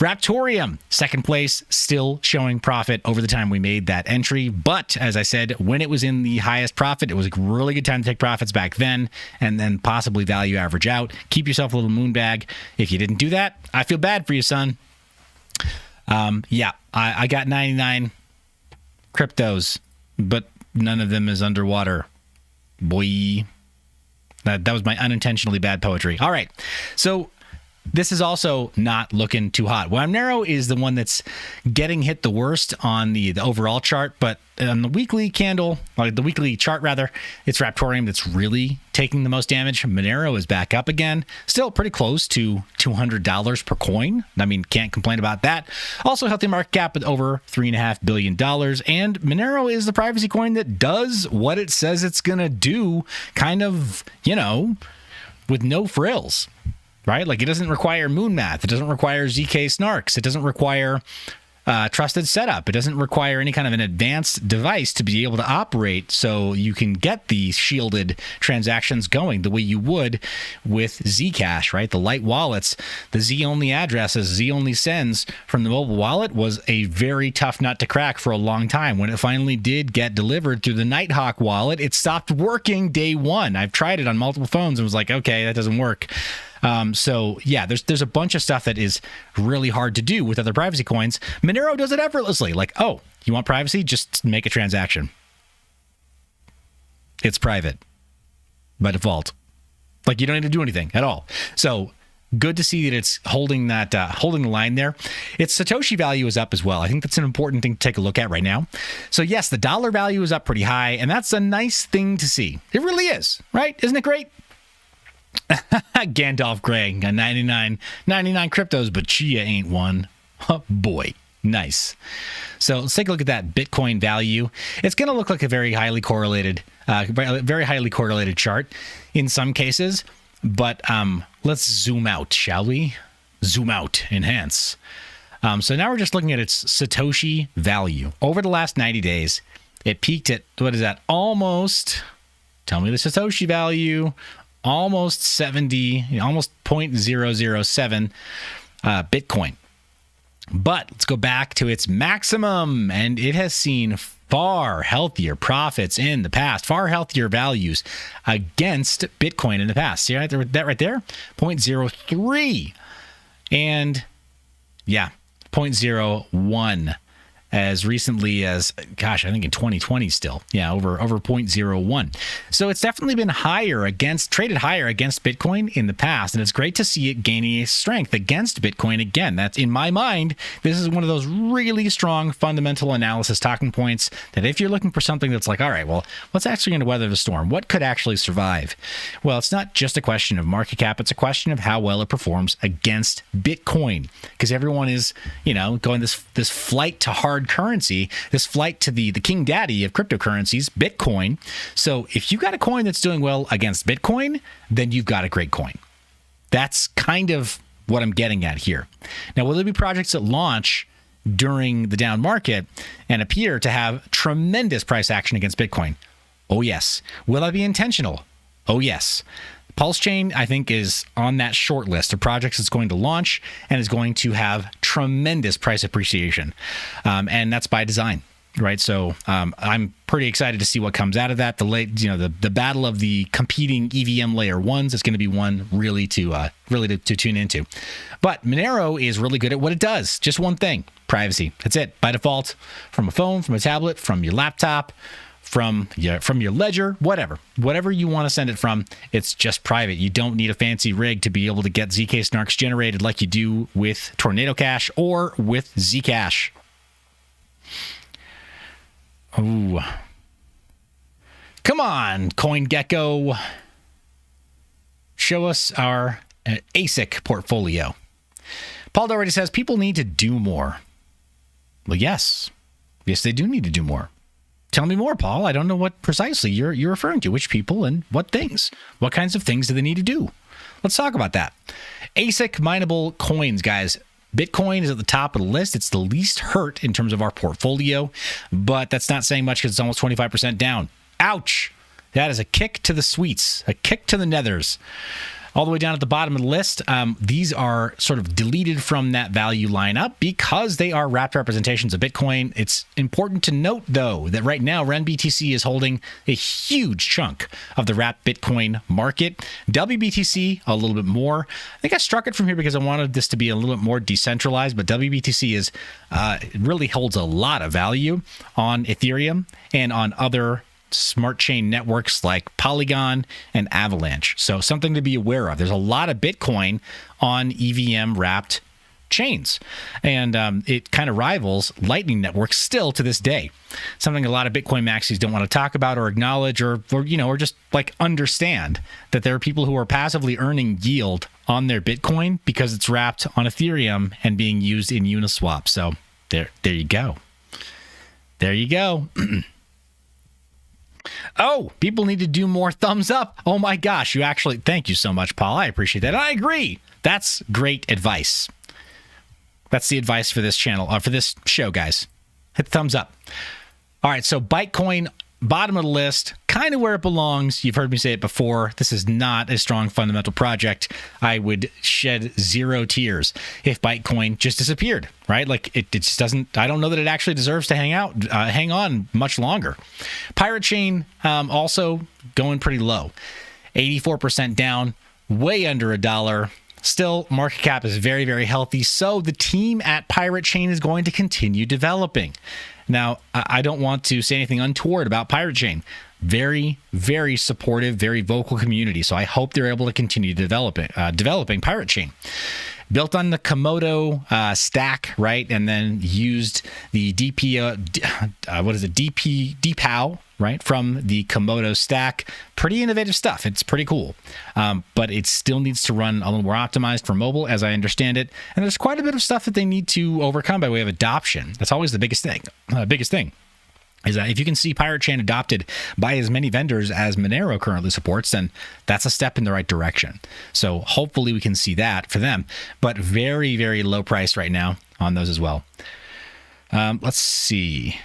Raptorium, second place, still showing profit over the time we made that entry. But as I said, when it was in the highest profit, it was a really good time to take profits back then and then possibly value average out. Keep yourself a little moon bag. If you didn't do that, I feel bad for you, son. I got 99 cryptos, but none of them is underwater. Boy. That was my unintentionally bad poetry. All right. So this is also not looking too hot. Monero is the one that's getting hit the worst on the overall chart, but on the weekly candle, or the weekly chart rather, it's Raptorium that's really taking the most damage. Monero is back up again, still pretty close to $200 per coin. I mean, can't complain about that. Also healthy market cap with over $3.5 billion, and Monero is the privacy coin that does what it says it's gonna do, kind of, with no frills. right? Like it doesn't require moon math. It doesn't require ZK snarks. It doesn't require trusted setup. It doesn't require any kind of an advanced device to be able to operate, so you can get the shielded transactions going the way you would with Zcash, right? The light wallets, the Z-only addresses, Z-only sends from the mobile wallet was a very tough nut to crack for a long time. When it finally did get delivered through the Nighthawk wallet, it stopped working day one. I've tried it on multiple phones and was like, okay, that doesn't work. So yeah, there's a bunch of stuff that is really hard to do with other privacy coins. Monero does it effortlessly. Like, oh, you want privacy? Just make a transaction. It's private by default. Like you don't need to do anything at all. So good to see that it's holding the line there. Its Satoshi value is up as well. I think that's an important thing to take a look at right now. So yes, the dollar value is up pretty high, and that's a nice thing to see. It really is, right? Isn't it great? Gandalf Grey, 99 cryptos, but Chia ain't one. Oh, boy, nice. So let's take a look at that Bitcoin value. It's going to look like a very highly correlated chart in some cases, but let's zoom out, shall we? Zoom out, enhance. So now we're just looking at its Satoshi value. Over the last 90 days, it peaked at, what is that? Almost, tell me the Satoshi value, almost 70, almost 0.007 Bitcoin. But let's go back to its maximum, and it has seen far healthier profits in the past, far healthier values against Bitcoin in the past. See that right there? 0.03. And yeah, 0.01 as recently as, gosh, I think in 2020 still. Yeah, over 0.01. So it's definitely been traded higher against Bitcoin in the past, and it's great to see it gaining strength against Bitcoin again. That's, in my mind, this is one of those really strong fundamental analysis talking points that if you're looking for something that's like, all right, well, what's actually going to weather the storm? What could actually survive? Well, it's not just a question of market cap. It's a question of how well it performs against Bitcoin, because everyone is, going this flight to hard currency, this flight to the king daddy of cryptocurrencies, Bitcoin. So if you got a coin that's doing well against Bitcoin, then you've got a great coin. That's kind of what I'm getting at here. Now, will there be projects that launch during the down market and appear to have tremendous price action against Bitcoin? Oh, yes. Will that be intentional? Oh, yes. Pulse Chain, I think, is on that short list of projects that's going to launch and is going to have tremendous price appreciation. And that's by design, right? So I'm pretty excited to see what comes out of that. The battle of the competing EVM layer ones is going to be one really to tune into. But Monero is really good at what it does. Just one thing: privacy. That's it. By default, from a phone, from a tablet, from your laptop, from your ledger, whatever you want to send it from, it's just private. You don't need a fancy rig to be able to get ZK snarks generated like you do with Tornado Cash or with Zcash. Ooh. Come on, CoinGecko. Show us our ASIC portfolio. Paul already says people need to do more. Well, yes. Yes, they do need to do more. Tell me more, Paul. I don't know what precisely you're referring to. Which people and what things? What kinds of things do they need to do? Let's talk about that. ASIC mineable coins, guys. Bitcoin is at the top of the list. It's the least hurt in terms of our portfolio, but that's not saying much because it's almost 25% down. Ouch. That is a kick to the sweets, a kick to the nethers. All the way down at the bottom of the list, these are sort of deleted from that value lineup because they are wrapped representations of Bitcoin. It's important to note, though, that right now RenBTC is holding a huge chunk of the wrapped Bitcoin market. WBTC, a little bit more. I think I struck it from here because I wanted this to be a little bit more decentralized, but WBTC really holds a lot of value on Ethereum and on other smart chain networks like Polygon and Avalanche. So something to be aware of. There's a lot of Bitcoin on EVM wrapped chains, and it kind of rivals Lightning networks still to this day. Something a lot of Bitcoin maxis don't want to talk about or acknowledge or just like understand that there are people who are passively earning yield on their Bitcoin because it's wrapped on Ethereum and being used in Uniswap. So there you go. There you go. Oh, people need to do more thumbs up. Oh my gosh, you actually, thank you so much, Paul. I appreciate that. I agree. That's great advice. That's the advice for this channel, for this show, guys. Hit the thumbs up. All right, so Bytecoin, bottom of the list, kind of where it belongs. You've heard me say it before. This is not a strong fundamental project. I would shed 0 tears if Bytecoin just disappeared, right? Like it just doesn't, I don't know that it actually deserves to hang on much longer. Pirate Chain also going pretty low. 84% down, way under $1. Still, market cap is very, very healthy. So the team at Pirate Chain is going to continue developing. Now, I don't want to say anything untoward about Pirate Chain. Very, very supportive, very vocal community. So I hope they're able to continue developing Pirate Chain. Built on the Komodo stack, right? And then used the DPoW, right? From the Komodo stack. Pretty innovative stuff. It's pretty cool. But it still needs to run a little more optimized for mobile, as I understand it. And there's quite a bit of stuff that they need to overcome by way of adoption. That's always the biggest thing. Is that if you can see Pirate Chain adopted by as many vendors as Monero currently supports, then that's a step in the right direction. So hopefully we can see that for them, but very, very low price right now on those as well. Let's see.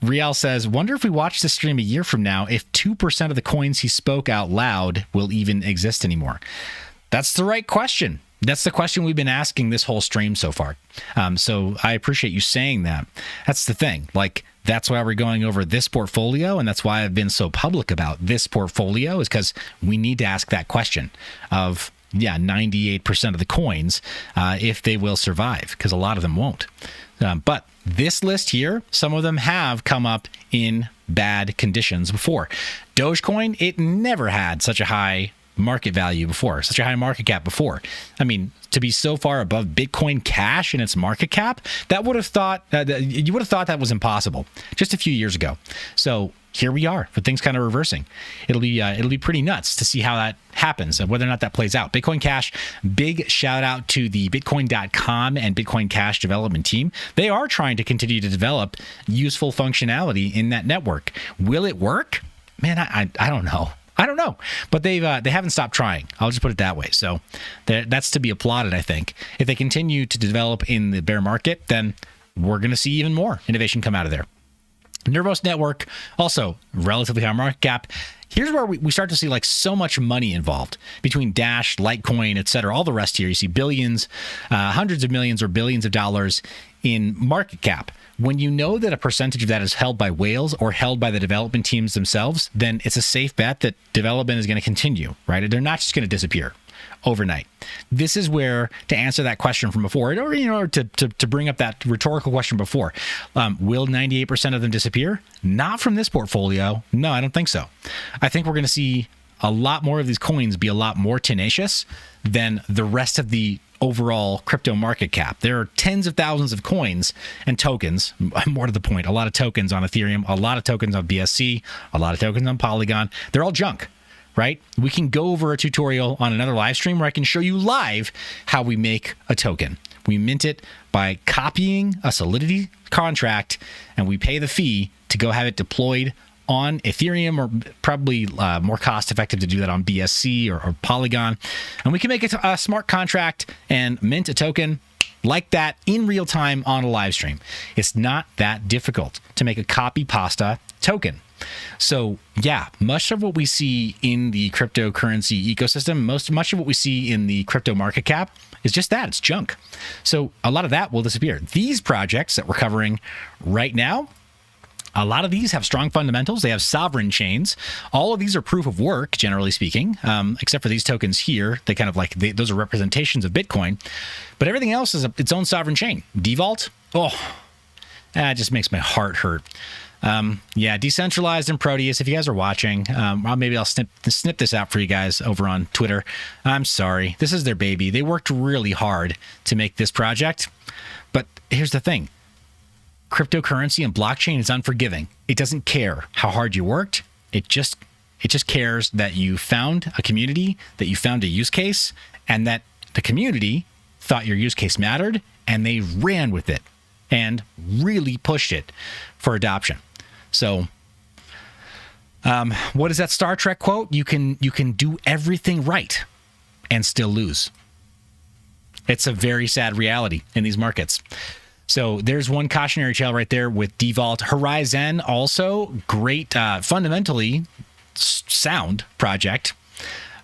Rial says, wonder if we watch this stream a year from now, if 2% of the coins he spoke out loud will even exist anymore. That's the right question. That's the question we've been asking this whole stream so far. So I appreciate you saying that. That's the thing. Like, that's why we're going over this portfolio, and that's why I've been so public about this portfolio, is because we need to ask that question of, 98% of the coins, if they will survive, because a lot of them won't. But this list here, some of them have come up in bad conditions before. Dogecoin, it never had such a high market value before, such a high market cap before. I mean, to be so far above Bitcoin Cash in its market cap, that would have thought you would have thought that was impossible just a few years ago. So here we are, with things kind of reversing. It'll be pretty nuts to see how that happens and whether or not that plays out. Bitcoin Cash, big shout out to the Bitcoin.com and Bitcoin Cash development team. They are trying to continue to develop useful functionality in that network. Will it work? Man, I don't know. I don't know, but they haven't stopped trying. I'll just put it that way. So that's to be applauded, I think. If they continue to develop in the bear market, then we're going to see even more innovation come out of there. Nervos Network, also relatively high market cap. Here's where we start to see like so much money involved between Dash, Litecoin, etc. All the rest here, you see billions, hundreds of millions or billions of dollars in market cap. When you know that a percentage of that is held by whales or held by the development teams themselves, then it's a safe bet that development is going to continue, right? They're not just going to disappear overnight. This is where, to answer that question from before, or to bring up that rhetorical question before, will 98% of them disappear? Not from this portfolio. No, I don't think so. I think we're going to see a lot more of these coins be a lot more tenacious than the rest of the overall crypto market cap. There are tens of thousands of coins and tokens, more to the point, a lot of tokens on Ethereum, a lot of tokens on BSC, a lot of tokens on Polygon. They're all junk, right? We can go over a tutorial on another live stream where I can show you live how we make a token. We mint it by copying a Solidity contract, and we pay the fee to go have it deployed on Ethereum, or probably more cost effective to do that on BSC or Polygon. And we can make a smart contract and mint a token like that in real time on a live stream. It's not that difficult to make a copy pasta token. So yeah, much of what we see in the cryptocurrency ecosystem, much of what we see in the crypto market cap is just that, it's junk. So a lot of that will disappear. These projects that we're covering right now, a lot of these have strong fundamentals. They have sovereign chains. All of these are proof of work, generally speaking, except for these tokens here. They kind of like, those are representations of Bitcoin. But everything else is its own sovereign chain. Devault, it just makes my heart hurt. Yeah, Decentralized and Proteus, if you guys are watching, maybe I'll snip this out for you guys over on Twitter. I'm sorry. This is their baby. They worked really hard to make this project. But here's the thing. Cryptocurrency and blockchain is unforgiving. It doesn't care how hard you worked. It just cares that you found a community, that you found a use case, and that the community thought your use case mattered, and they ran with it and really pushed it for adoption. So What is that Star Trek quote? You can do everything right and still lose. It's a very sad reality in these markets. So there's one cautionary tale right there with Devault. Horizon, also great, fundamentally sound project,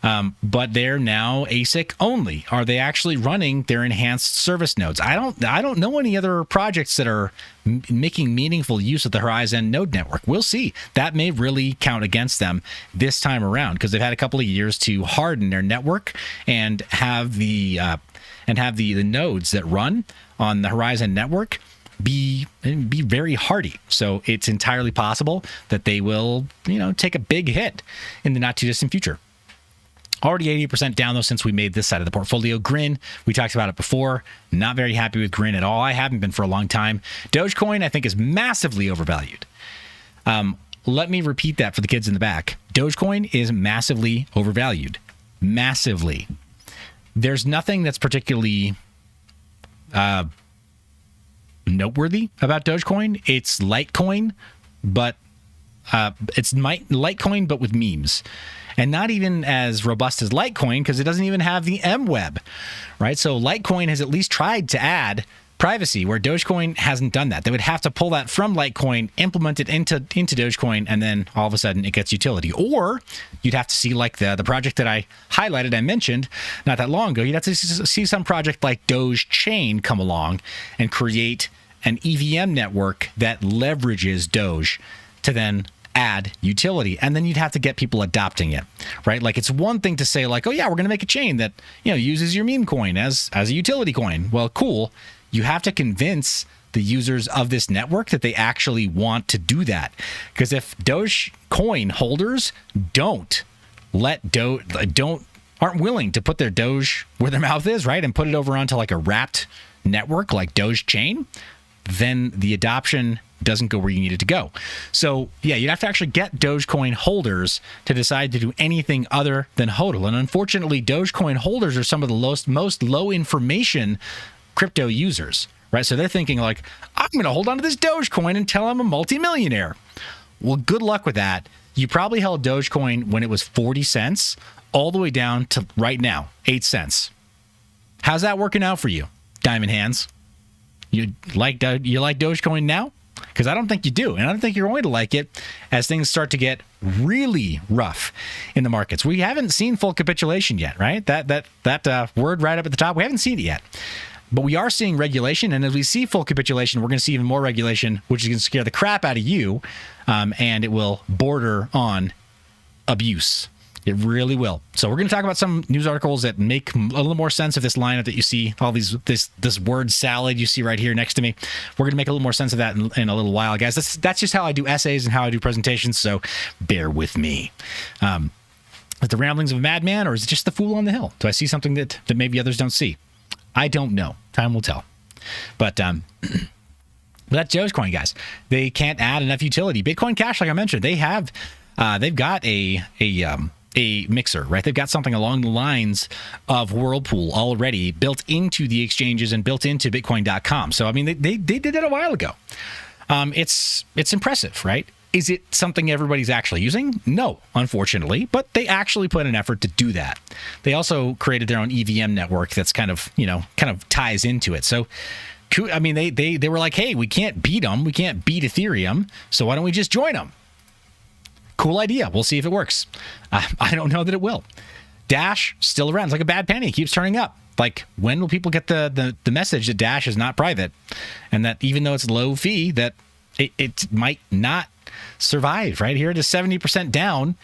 but they're now ASIC only. Are they actually running their enhanced service nodes? I don't know any other projects that are making meaningful use of the Horizon node network. We'll see. That may really count against them this time around because they've had a couple of years to harden their network and have the nodes that run on the Horizon network be very hardy. So it's entirely possible that they will, take a big hit in the not too distant future. Already 80% down, though, since we made this side of the portfolio. Grin, we talked about it before. Not very happy with Grin at all. I haven't been for a long time. Dogecoin, I think, is massively overvalued. Let me repeat that for the kids in the back. Dogecoin is massively overvalued. Massively. There's nothing that's particularly noteworthy about Dogecoin. It's Litecoin, but it's Litecoin, but with memes. And not even as robust as Litecoin because it doesn't even have the MWeb, right? So Litecoin has at least tried to add privacy where Dogecoin hasn't done that. They would have to pull that from Litecoin, implement it into Dogecoin, and then all of a sudden it gets utility. Or you'd have to see like the project that I highlighted, I mentioned not that long ago. You'd have to see some project like Doge Chain come along and create an EVM network that leverages Doge to then add utility, and then you'd have to get people adopting it, right? Like it's one thing to say like, oh yeah, we're going to make a chain that uses your meme coin as a utility coin. Well, cool. You have to convince the users of this network that they actually want to do that, because if Dogecoin holders aren't willing to put their Doge where their mouth is, right, and put it over onto like a wrapped network like Doge Chain, then the adoption doesn't go where you need it to go. So yeah, you'd have to actually get Dogecoin holders to decide to do anything other than HODL. And unfortunately, Dogecoin holders are some of the most low information crypto users, right? So they're thinking like, I'm going to hold on to this Dogecoin until I'm a multimillionaire. Well, good luck with that. You probably held Dogecoin when it was 40 cents all the way down to right now, 8 cents. How's that working out for you, Diamond Hands? You like Dogecoin now? Because I don't think you do, and I don't think you're going to like it as things start to get really rough in the markets. We haven't seen full capitulation yet, right? That word right up at the top, we haven't seen it yet. But we are seeing regulation, and as we see full capitulation, we're going to see even more regulation, which is going to scare the crap out of you, and it will border on abuse. It really will. So we're going to talk about some news articles that make a little more sense of this lineup that you see, all this word salad you see right here next to me. We're going to make a little more sense of that in a little while, guys. That's just how I do essays and how I do presentations, so bear with me. Is it the ramblings of a madman, or is it just the fool on the hill? Do I see something that maybe others don't see? I don't know. Time will tell. But that's Dogecoin, guys. They can't add enough utility. Bitcoin Cash, like I mentioned, they've got a mixer, right? They've got something along the lines of Whirlpool already built into the exchanges and built into Bitcoin.com. So, I mean, they did it a while ago. It's impressive, right? Is it something everybody's actually using? No, unfortunately, but they actually put an effort to do that. They also created their own EVM network that's kind of ties into it. So, I mean, they were like, hey, we can't beat them. We can't beat Ethereum. So why don't we just join them? Cool idea. We'll see if it works. I don't know that it will. Dash, still around. It's like a bad penny. It keeps turning up. Like, when will people get the message that Dash is not private, and that even though it's low fee, that it might not survive? Right here, it is 70% down,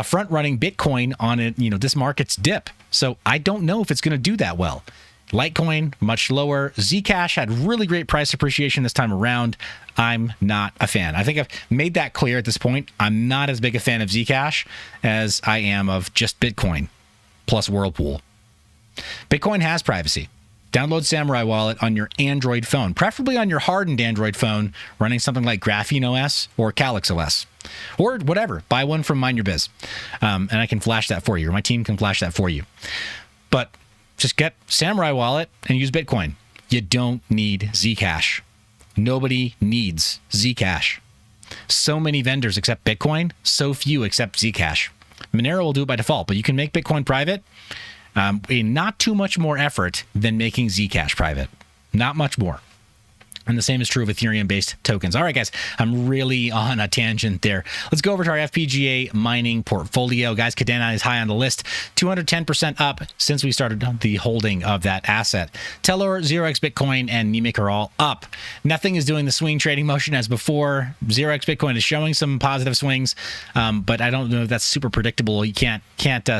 front running Bitcoin on it. This market's dip. So I don't know if it's going to do that well. Litecoin, much lower. Zcash had really great price appreciation this time around. I'm not a fan. I think I've made that clear at this point. I'm not as big a fan of Zcash as I am of just Bitcoin plus Whirlpool. Bitcoin has privacy. Download Samurai Wallet on your Android phone, preferably on your hardened Android phone running something like Graphene OS or Calyx OS or whatever. Buy one from mineyourbiz, and I can flash that for you, or my team can flash that for you. But just get Samurai Wallet and use Bitcoin. You don't need Zcash. Nobody needs Zcash. So many vendors accept Bitcoin, so few accept Zcash. Monero will do it by default, but you can make Bitcoin private in not too much more effort than making Zcash private. Not much more. And the same is true of Ethereum-based tokens. All right, guys, I'm really on a tangent there. Let's go over to our FPGA mining portfolio. Guys, Cadena is high on the list, 210% up since we started the holding of that asset. Telor, 0x Bitcoin, and Nemic are all up. Nothing is doing the swing trading motion as before. 0x Bitcoin is showing some positive swings, but I don't know if that's super predictable. You can't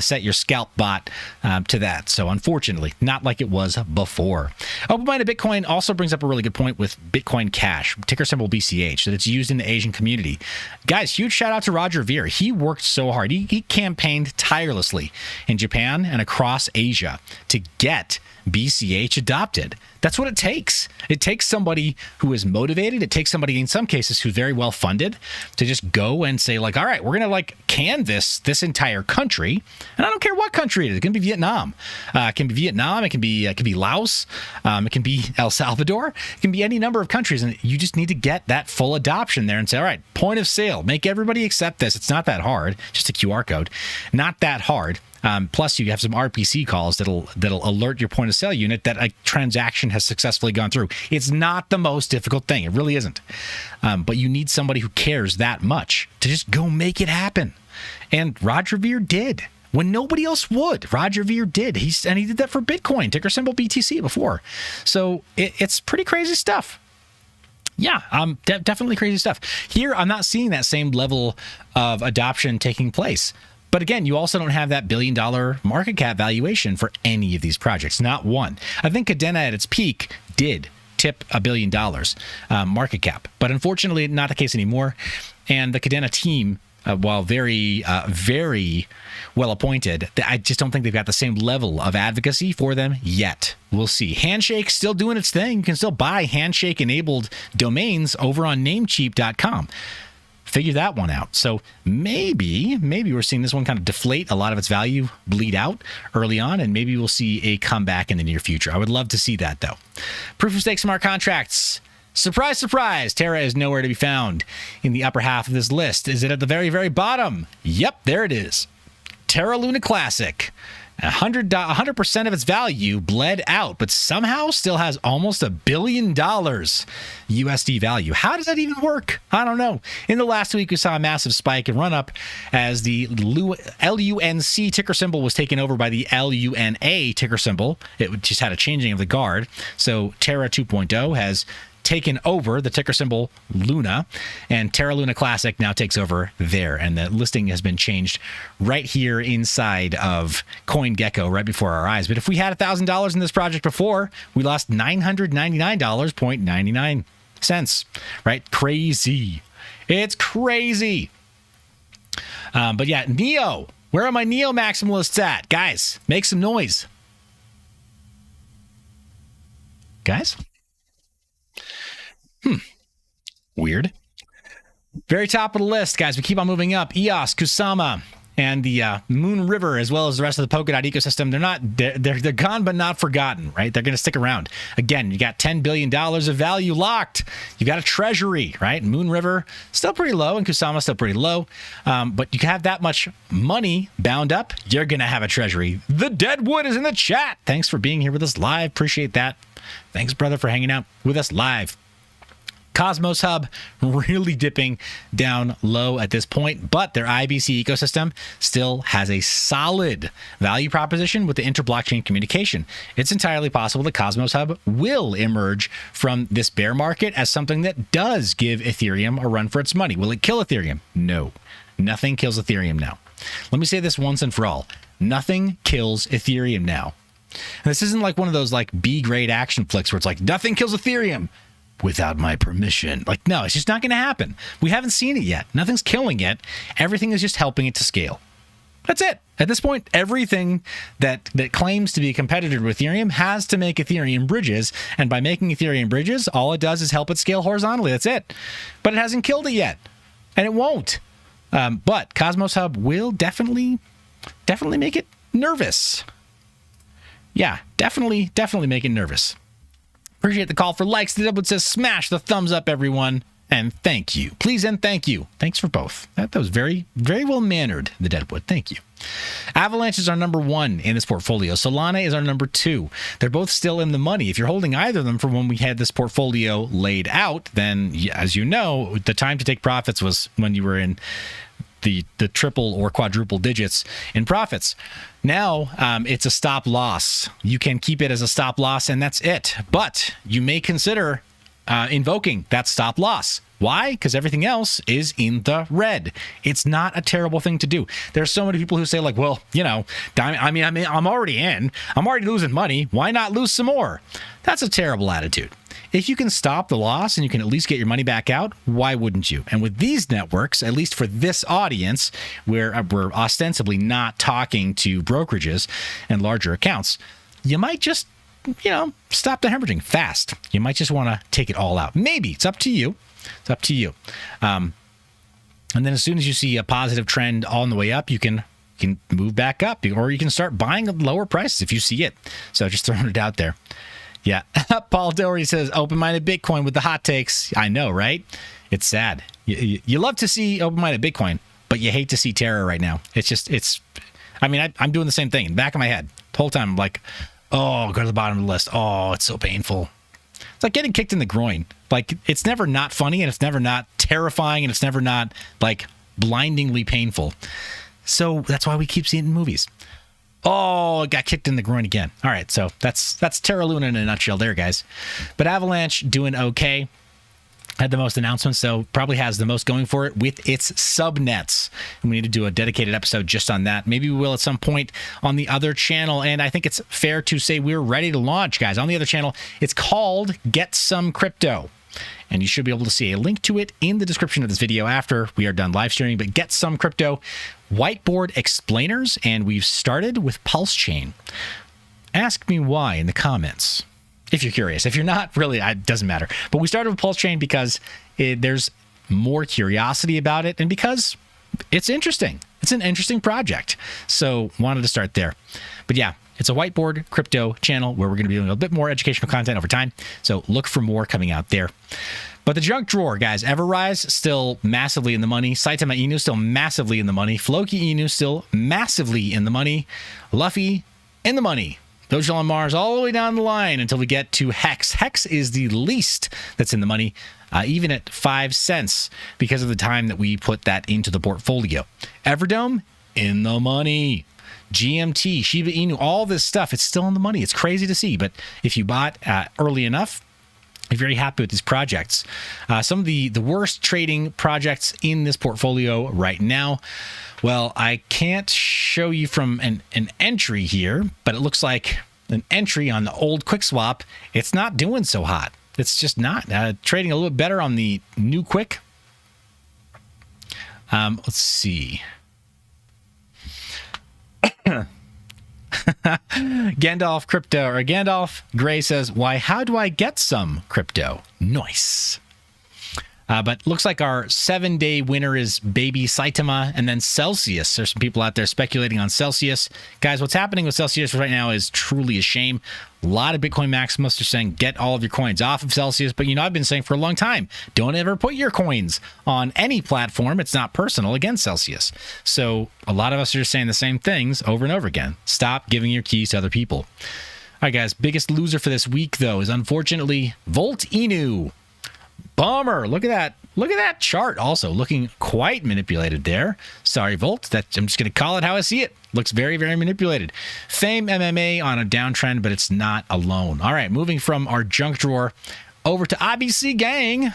set your scalp bot to that. So unfortunately, not like it was before. Open-minded Bitcoin also brings up a really good point with Bitcoin Cash, ticker symbol BCH, that it's used in the Asian community. Guys, huge shout out to Roger Ver. He worked so hard. He campaigned tirelessly in Japan and across Asia to get BCH adopted. That's what it takes. It takes somebody who is motivated. It takes somebody, in some cases, who's very well funded to just go and say, like, all right, we're going to like canvas this entire country. And I don't care what country it is. It can be Vietnam. It can be Vietnam. It can be Laos. It can be El Salvador. It can be any number of countries. And you just need to get that full adoption there and say, all right, point of sale. Make everybody accept this. It's not that hard. Just a QR code. Not that hard. Plus, you have some RPC calls that'll alert your point of sale unit that a transaction has successfully gone through. It's not the most difficult thing. It really isn't. But you need somebody who cares that much to just go make it happen. And Roger Ver did when nobody else would. Roger Ver did. He did that for Bitcoin, ticker symbol BTC before. So it's pretty crazy stuff. Yeah, definitely crazy stuff. Here, I'm not seeing that same level of adoption taking place. But again, you also don't have that $1 billion market cap valuation for any of these projects. Not one. I think Cadena at its peak did tip $1 billion market cap. But unfortunately, not the case anymore. And the Cadena team, while very well appointed, I just don't think they've got the same level of advocacy for them yet. We'll see. Handshake still doing its thing. You can still buy Handshake-enabled domains over on Namecheap.com. Figure that one out. So maybe we're seeing this one kind of deflate, a lot of its value bleed out early on, and maybe we'll see a comeback in the near future. I would love to see that, though. Proof of stake smart contracts. Surprise, surprise, Terra is nowhere to be found in the upper half of this list. Is it at the very, very bottom? Yep, there it is. Terra Luna Classic. 100% of its value bled out, but somehow still has almost $1 billion USD value. How does that even work? I don't know. In the last week, we saw a massive spike and run up as the LUNC ticker symbol was taken over by the LUNA ticker symbol. It just had a changing of the guard. So Terra 2.0 has taken over the ticker symbol Luna, and Terra Luna Classic now takes over there, and the listing has been changed right here inside of CoinGecko right before our eyes. But if we had $1,000 in this project before, we lost $999.99, right? Crazy. It's crazy. But yeah, Neo, where are my Neo maximalists at? Guys, make some noise. Guys? Weird. Very top of the list, guys. We keep on moving up. EOS, Kusama, and the Moon River, as well as the rest of the Polkadot ecosystem. They're gone, but not forgotten, right? They're going to stick around. Again, you got $10 billion of value locked. You got a treasury, right? Moon River still pretty low, and Kusama still pretty low. But you can have that much money bound up, you're going to have a treasury. The Deadwood is in the chat. Thanks for being here with us live. Appreciate that. Thanks, brother, for hanging out with us live. Cosmos Hub really dipping down low at this point, but their IBC ecosystem still has a solid value proposition with the inter-blockchain communication. It's entirely possible that Cosmos Hub will emerge from this bear market as something that does give Ethereum a run for its money. Will it kill Ethereum? No. Nothing kills Ethereum now. Let me say this once and for all. Nothing kills Ethereum now. And this isn't like one of those like B-grade action flicks where it's like, nothing kills Ethereum without my permission. Like, no, it's just not going to happen. We haven't seen it yet. Nothing's killing it. Everything is just helping it to scale. That's it. At this point, everything that claims to be a competitor with Ethereum has to make Ethereum bridges. And by making Ethereum bridges, all it does is help it scale horizontally. That's it. But it hasn't killed it yet. And it won't. But Cosmos Hub will definitely make it nervous. Yeah, definitely make it nervous. Appreciate the call for likes. The Deadwood says, smash the thumbs up, everyone. and thank you. Please and thank you. Thanks for both. That was very, very well mannered, the Deadwood. Thank you. Avalanche is our number 1 in this portfolio. Solana is our number 2. They're both still in the money. If you're holding either of them from when we had this portfolio laid out, then as you know, the time to take profits was when you were in the triple or quadruple digits in profits. Now it's a stop loss. You can keep it as a stop loss and that's it. But you may consider invoking that stop loss. Why? Because everything else is in the red. It's not a terrible thing to do. There's so many people who say like, well, you know, I'm already in. I'm already losing money. Why not lose some more? That's a terrible attitude. If you can stop the loss and you can at least get your money back out, why wouldn't you? And with these networks, at least for this audience, where we're ostensibly not talking to brokerages and larger accounts, you might just, you know, stop the hemorrhaging fast. You might just want to take it all out. Maybe. It's up to you. It's up to you. And then as soon as you see a positive trend on the way up, you can move back up, or you can start buying at lower prices if you see it. So just throwing it out there. Yeah. Paul Doherty says, open-minded Bitcoin with the hot takes. I know, right? It's sad. You love to see open-minded Bitcoin, but you hate to see Terra right now. I'm doing the same thing in the back of my head. The whole time I'm like, oh, go to the bottom of the list. Oh, it's so painful. It's like getting kicked in the groin. Like, it's never not funny, and it's never not terrifying, and it's never not, like, blindingly painful. So that's why we keep seeing it in movies. Oh, got kicked in the groin again. All right, so that's Terra Luna in a nutshell there, guys. But Avalanche doing okay. Had the most announcements, so probably has the most going for it with its subnets. And we need to do a dedicated episode just on that. Maybe we will at some point on the other channel. And I think it's fair to say we're ready to launch, guys. On the other channel, it's called Get Some Crypto. And you should be able to see a link to it in the description of this video after we are done live streaming. But Get Some Crypto, whiteboard explainers, and we've started with Pulse Chain. Ask me why in the comments. If you're curious. If you're not, really, it doesn't matter. But we started with Pulse Chain because there's more curiosity about it and because it's interesting. It's an interesting project. So wanted to start there. But yeah, it's a whiteboard crypto channel where we're going to be doing a bit more educational content over time. So look for more coming out there. But the junk drawer, guys, Everrise still massively in the money. Saitama Inu still massively in the money. Floki Inu still massively in the money. Luffy in the money. Dojo on Mars all the way down the line until we get to Hex. Hex is the least that's in the money, even at 5 cents because of the time that we put that into the portfolio. Everdome, in the money. GMT, Shiba Inu, all this stuff, it's still in the money. It's crazy to see, but if you bought early enough, I'm very happy with these projects. Some of the worst trading projects in this portfolio right now. Well, I can't show you from an entry here, but it looks like an entry on the old QuickSwap. It's not doing so hot. It's just not. Trading a little bit better on the new Quick. Let's see. Gandalf Crypto, or Gandalf Gray says, why, how do I get some crypto? Nice. But looks like our 7-day winner is Baby Saitama and then Celsius. There's some people out there speculating on Celsius. Guys, what's happening with Celsius right now is truly a shame. A lot of Bitcoin maximalists are saying get all of your coins off of Celsius. But, you know, I've been saying for a long time, don't ever put your coins on any platform. It's not personal against Celsius. So a lot of us are just saying the same things over and over again. Stop giving your keys to other people. All right, guys, biggest loser for this week, though, is unfortunately Volt Inu. Bummer. Look at that. Look at that chart also looking quite manipulated there. Sorry, Volt. I'm just going to call it how I see it. Looks very, very manipulated. Fame MMA on a downtrend, but it's not alone. All right, moving from our junk drawer over to IBC Gang.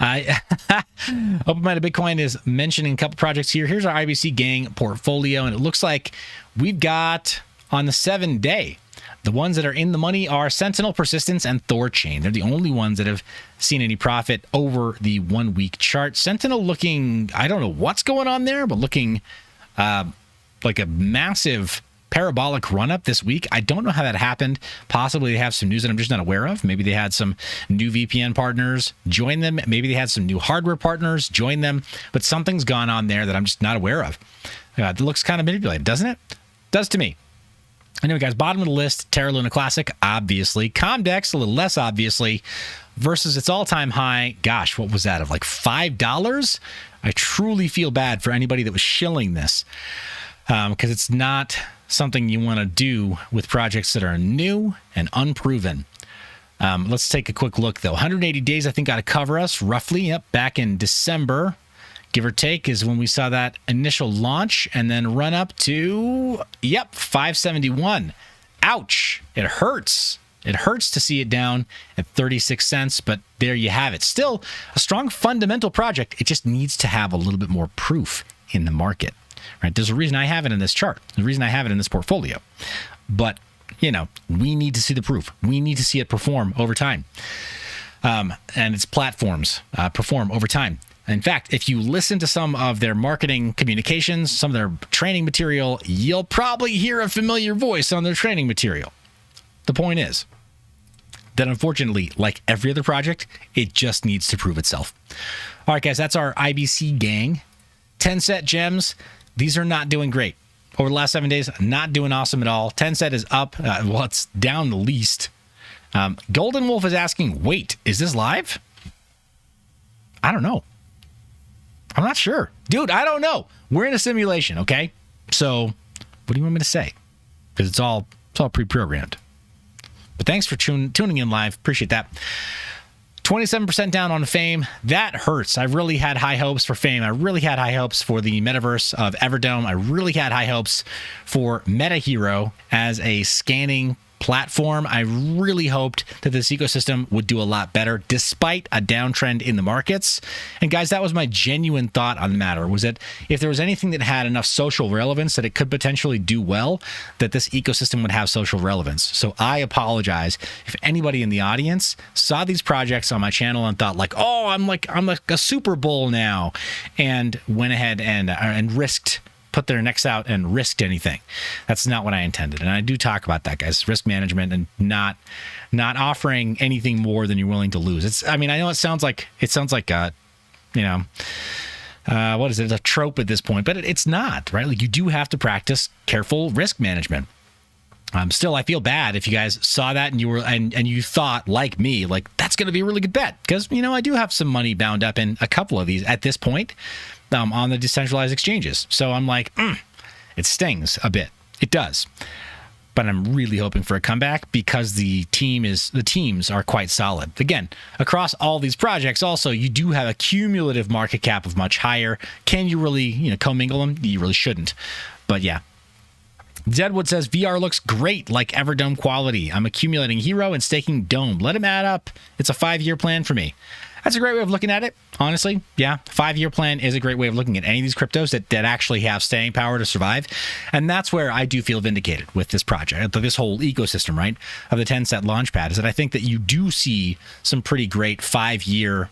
Open-minded Bitcoin is mentioning a couple projects here. Here's our IBC Gang portfolio, and it looks like we've got on the 7-day. The ones that are in the money are Sentinel, Persistence, and Thorchain. They're the only ones that have seen any profit over the 1-week chart. Sentinel looking, I don't know what's going on there, but looking like a massive parabolic run-up this week. I don't know how that happened. Possibly they have some news that I'm just not aware of. Maybe they had some new VPN partners join them. Maybe they had some new hardware partners join them. But something's gone on there that I'm just not aware of. It looks kind of manipulated, doesn't it? Does to me. Anyway, guys, bottom of the list, Terra Luna Classic, obviously. Comdex, a little less obviously. versus its all-time high. Gosh, what was that, of like $5? I truly feel bad for anybody that was shilling this, because it's not something you want to do with projects that are new and unproven. Let's take a quick look, though. 180 days, I think, ought to cover us roughly. Yep, back in December, give or take, is when we saw that initial launch and then run up to, 571. Ouch. It hurts. It hurts to see it down at 36 cents, but there you have it. Still a strong fundamental project. It just needs to have a little bit more proof in the market, right? There's a reason I have it in this chart. There's a reason I have it in this portfolio. But, we need to see the proof. We need to see it perform over time. And its platforms perform over time. In fact, if you listen to some of their marketing communications, some of their training material, you'll probably hear a familiar voice on their training material. The point is that, unfortunately, like every other project, it just needs to prove itself. All right, guys, that's our IBC gang. 10 set gems. These are not doing great. Over the last 7 days, not doing awesome at all. 10 set is up. It's down the least. Golden Wolf is asking, wait, is this live? I don't know. I'm not sure. Dude, I don't know. We're in a simulation, okay? So what do you want me to say? Because it's all pre-programmed. But thanks for tuning in live. Appreciate that. 27% down on Fame. That hurts. I really had high hopes for Fame. I really had high hopes for the metaverse of Everdome. I really had high hopes for MetaHero as a scanning platform. I really hoped that this ecosystem would do a lot better despite a downtrend in the markets. And guys, that was my genuine thought on the matter, was that if there was anything that had enough social relevance that it could potentially do well, that this ecosystem would have social relevance. So I apologize if anybody in the audience saw these projects on my channel and thought like, oh, I'm like a Super Bowl now, and went ahead and put their necks out and risked anything. That's not what I intended. And I do talk about that, guys. Risk management and not offering anything more than you're willing to lose. I know it sounds like what is it? A trope at this point, but it's not, right? Like, you do have to practice careful risk management. Still, I feel bad if you guys saw that and you thought, like me, like, that's going to be a really good bet, because I do have some money bound up in a couple of these at this point on the decentralized exchanges. So I'm like, it stings a bit. It does. But I'm really hoping for a comeback because the teams are quite solid. Again, across all these projects, also, you do have a cumulative market cap of much higher. Can you really, commingle them? You really shouldn't. But yeah. Deadwood says, VR looks great, like Everdome quality. I'm accumulating Hero and staking Dome. Let him add up. It's a 5-year plan for me. That's a great way of looking at it, honestly. Yeah, 5-year plan is a great way of looking at any of these cryptos that actually have staying power to survive. And that's where I do feel vindicated with this project, this whole ecosystem, right, of the 10-set launchpad, is that I think that you do see some pretty great 5-year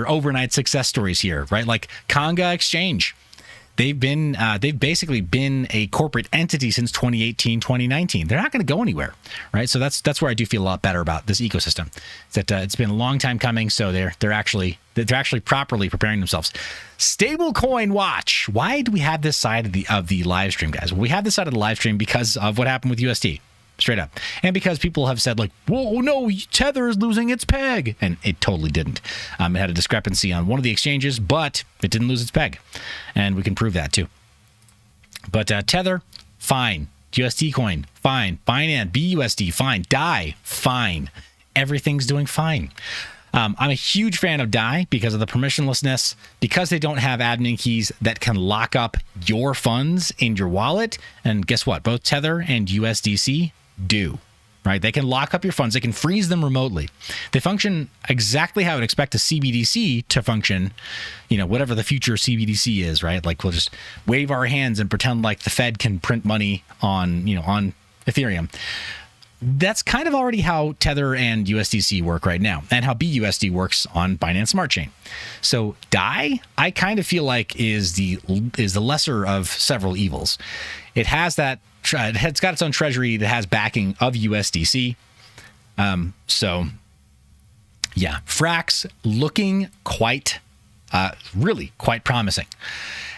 overnight success stories here, right? Like Conga Exchange. They've basically been a corporate entity since 2018, 2019. They're not going to go anywhere, right? So that's where I do feel a lot better about this ecosystem. That it's been a long time coming, so they're actually properly preparing themselves. Stablecoin watch. Why do we have this side of the live stream, guys? We have this side of the live stream because of what happened with USD. Straight up. And because people have said, like, whoa, no, Tether is losing its peg. And it totally didn't. It had a discrepancy on one of the exchanges, but it didn't lose its peg. And we can prove that, too. But Tether, fine. USD coin, fine. Binance, BUSD, fine. DAI, fine. Everything's doing fine. I'm a huge fan of DAI because of the permissionlessness, because they don't have admin keys that can lock up your funds in your wallet. And guess what? Both Tether and USDC do, right? They can lock up your funds. They can freeze them remotely. They function exactly how I would expect a CBDC to function, whatever the future CBDC is, right? Like, we'll just wave our hands and pretend like the Fed can print money on Ethereum. That's kind of already how Tether and USDC work right now, and how BUSD works on Binance Smart Chain. So DAI, I kind of feel like is the lesser of several evils. It's got its own treasury that has backing of USDC. So yeah, Frax looking really quite promising.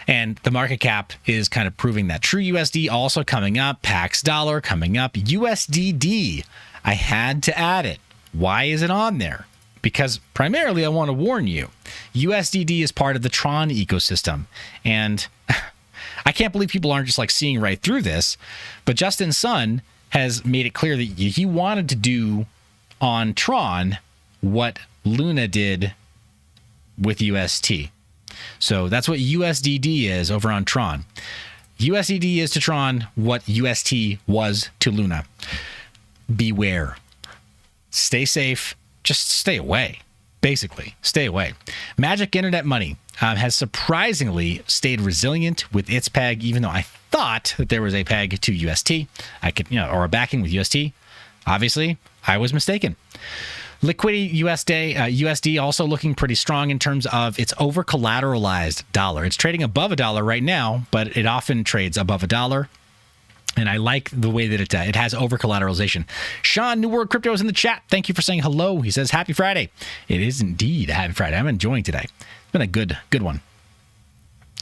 And the market cap is kind of proving that. True USD also coming up. Pax Dollar coming up. USDD, I had to add it. Why is it on there? because primarily I want to warn you. USDD is part of the Tron ecosystem. And I can't believe people aren't just like seeing right through this. But Justin Sun has made it clear that he wanted to do on Tron what Luna did with UST. So that's what USDD is over on Tron. USDD is to Tron what UST was to Luna. Beware. Stay safe. Just stay away. Basically, stay away. Magic Internet Money has surprisingly stayed resilient with its peg, even though I thought that there was a peg to UST. Or a backing with UST. Obviously, I was mistaken. Liquidity USD also looking pretty strong in terms of its over collateralized dollar. It's trading above $1 right now, but it often trades above $1. And I like the way that it has over collateralization. Sean, New World Crypto is in the chat. Thank you for saying hello. He says, happy Friday. It is indeed a happy Friday. I'm enjoying today. It's been a good one.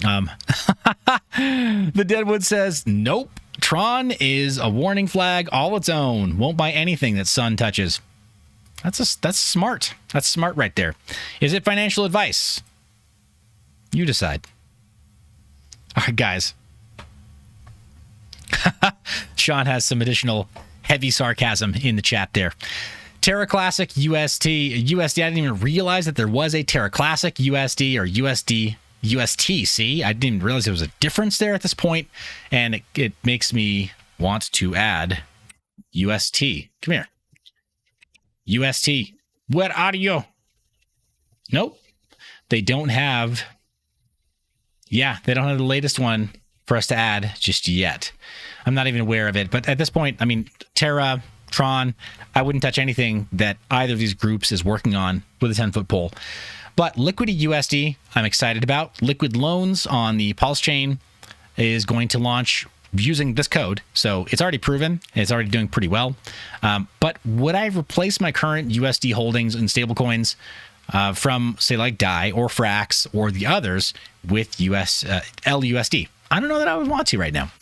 The Deadwood says, nope. Tron is a warning flag all its own. Won't buy anything that Sun touches. That's smart. That's smart right there. Is it financial advice? You decide. All right, guys. Sean has some additional heavy sarcasm in the chat there. Terra Classic USD. I didn't even realize that there was a Terra Classic USD or UST. See, I didn't even realize there was a difference there at this point, and it makes me want to add UST. Come here. UST. Where are you? Nope. They don't have... Yeah, they don't have the latest one for us to add just yet. I'm not even aware of it. But at this point, I mean, Terra, Tron, I wouldn't touch anything that either of these groups is working on with a 10-foot pole. But Liquidity USD, I'm excited about. Liquid Loans on the Pulse chain is going to launch using this code. So it's already proven. It's already doing pretty well. But would I replace my current USD holdings in stablecoins from, say, like DAI or Frax or the others with LUSD? I don't know that I would want to right now,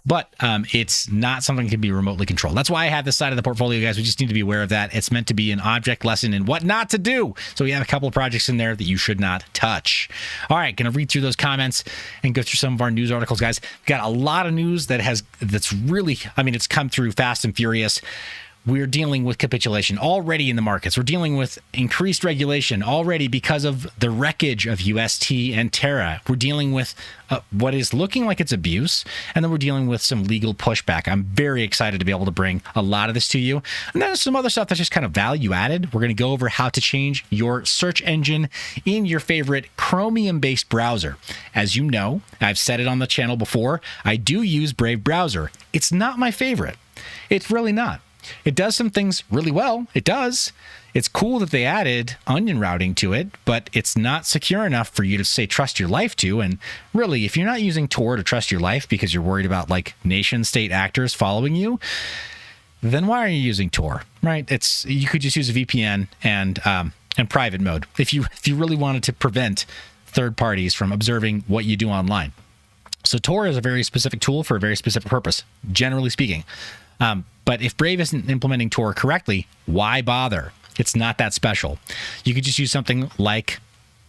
but it's not something that can be remotely controlled. That's why I have this side of the portfolio, guys. We just need to be aware of that. It's meant to be an object lesson in what not to do. So we have a couple of projects in there that you should not touch. All right, going to read through those comments and go through some of our news articles, guys. We've got a lot of news that's really, I mean, it's come through fast and furious. We're dealing with capitulation already in the markets. We're dealing with increased regulation already because of the wreckage of UST and Terra. We're dealing with what is looking like it's abuse, and then we're dealing with some legal pushback. I'm very excited to be able to bring a lot of this to you. And then there's some other stuff that's just kind of value added. We're going to go over how to change your search engine in your favorite Chromium-based browser. As you know, I've said it on the channel before, I do use Brave browser. It's not my favorite. It's really not. It does some things really well. It does. It's cool that they added onion routing to it, but it's not secure enough for you to say trust your life to. And really, if you're not using Tor to trust your life because you're worried about like nation state actors following you, then why are you using Tor? Right? You could just use a VPN and private mode if you really wanted to prevent third parties from observing what you do online. So Tor is a very specific tool for a very specific purpose, generally speaking. But if Brave isn't implementing Tor correctly, why bother? It's not that special. You could just use something like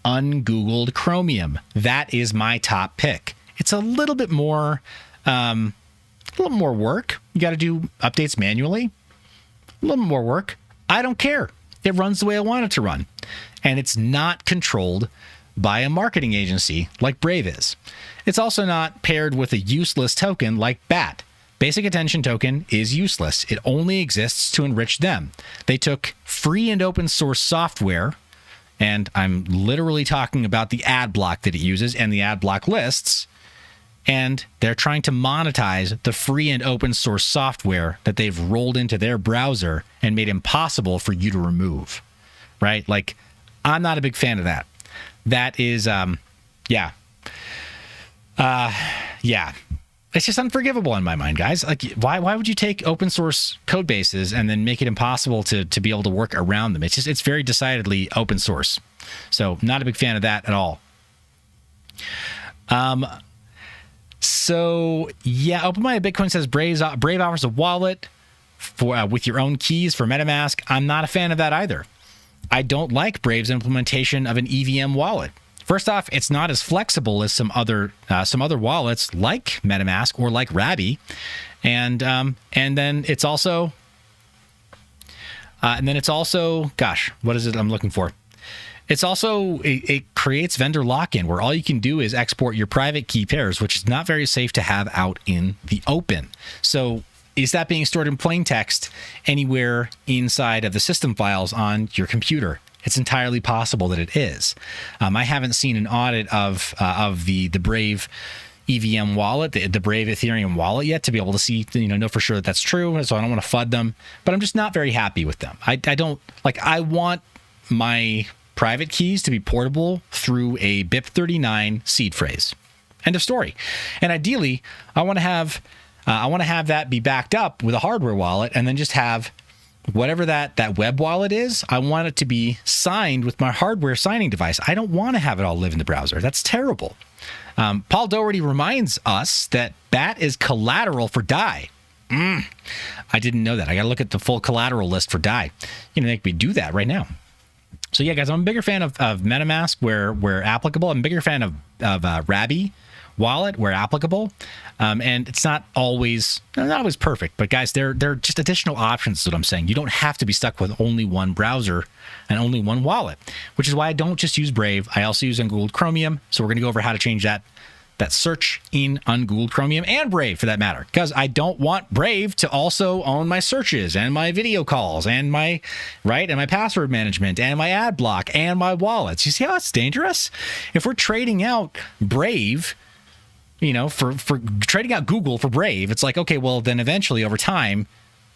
ungoogled Chromium. That is my top pick. It's a little bit more, work. You got to do updates manually. A little more work. I don't care. It runs the way I want it to run. And it's not controlled by a marketing agency like Brave is. It's also not paired with a useless token like BAT. Basic Attention Token is useless. It only exists to enrich them. They took free and open source software, and I'm literally talking about the ad block that it uses and the ad block lists, and they're trying to monetize the free and open source software that they've rolled into their browser and made impossible for you to remove, right? Like, I'm not a big fan of that. That is, yeah. It's just unforgivable in my mind, guys. Like, why would you take open source code bases and then make it impossible to be able to work around them? It's very decidedly open source. So not a big fan of that at all. So yeah, OpenMinded Bitcoin says Brave offers a wallet with your own keys for MetaMask. I'm not a fan of that either. I don't like Brave's implementation of an EVM wallet. First off, it's not as flexible as some other wallets like MetaMask or like Rabby, and then it's also gosh, what is it I'm looking for? It's also it creates vendor lock-in where all you can do is export your private key pairs, which is not very safe to have out in the open. So is that being stored in plain text anywhere inside of the system files on your computer? It's entirely possible that it is. I haven't seen an audit of the Brave EVM wallet, the Brave Ethereum wallet yet to be able to see, know for sure that that's true. So I don't want to FUD them, but I'm just not very happy with them. I don't like. I want my private keys to be portable through a BIP39 seed phrase. End of story. And ideally, I want to have that be backed up with a hardware wallet, and then just have whatever that web wallet is, I want it to be signed with my hardware signing device. I don't want to have it all live in the browser. That's terrible. Paul Doherty reminds us that BAT is collateral for DAI. I didn't know that. I got to look at the full collateral list for DAI. Make me do that right now. So yeah, guys, I'm a bigger fan of MetaMask where applicable. I'm a bigger fan of Rabby wallet where applicable, and it's not always perfect, but guys, they're just additional options is what I'm saying. You don't have to be stuck with only one browser and only one wallet, which is why I don't just use Brave. I also use Ungoogled Chromium. So we're going to go over how to change that search in Ungoogled Chromium and Brave for that matter, because I don't want Brave to also own my searches and my video calls and my password management and my ad block and my wallets. You see how it's dangerous? If we're trading out Brave, for trading out Google for Brave, it's like, okay, well, then eventually over time,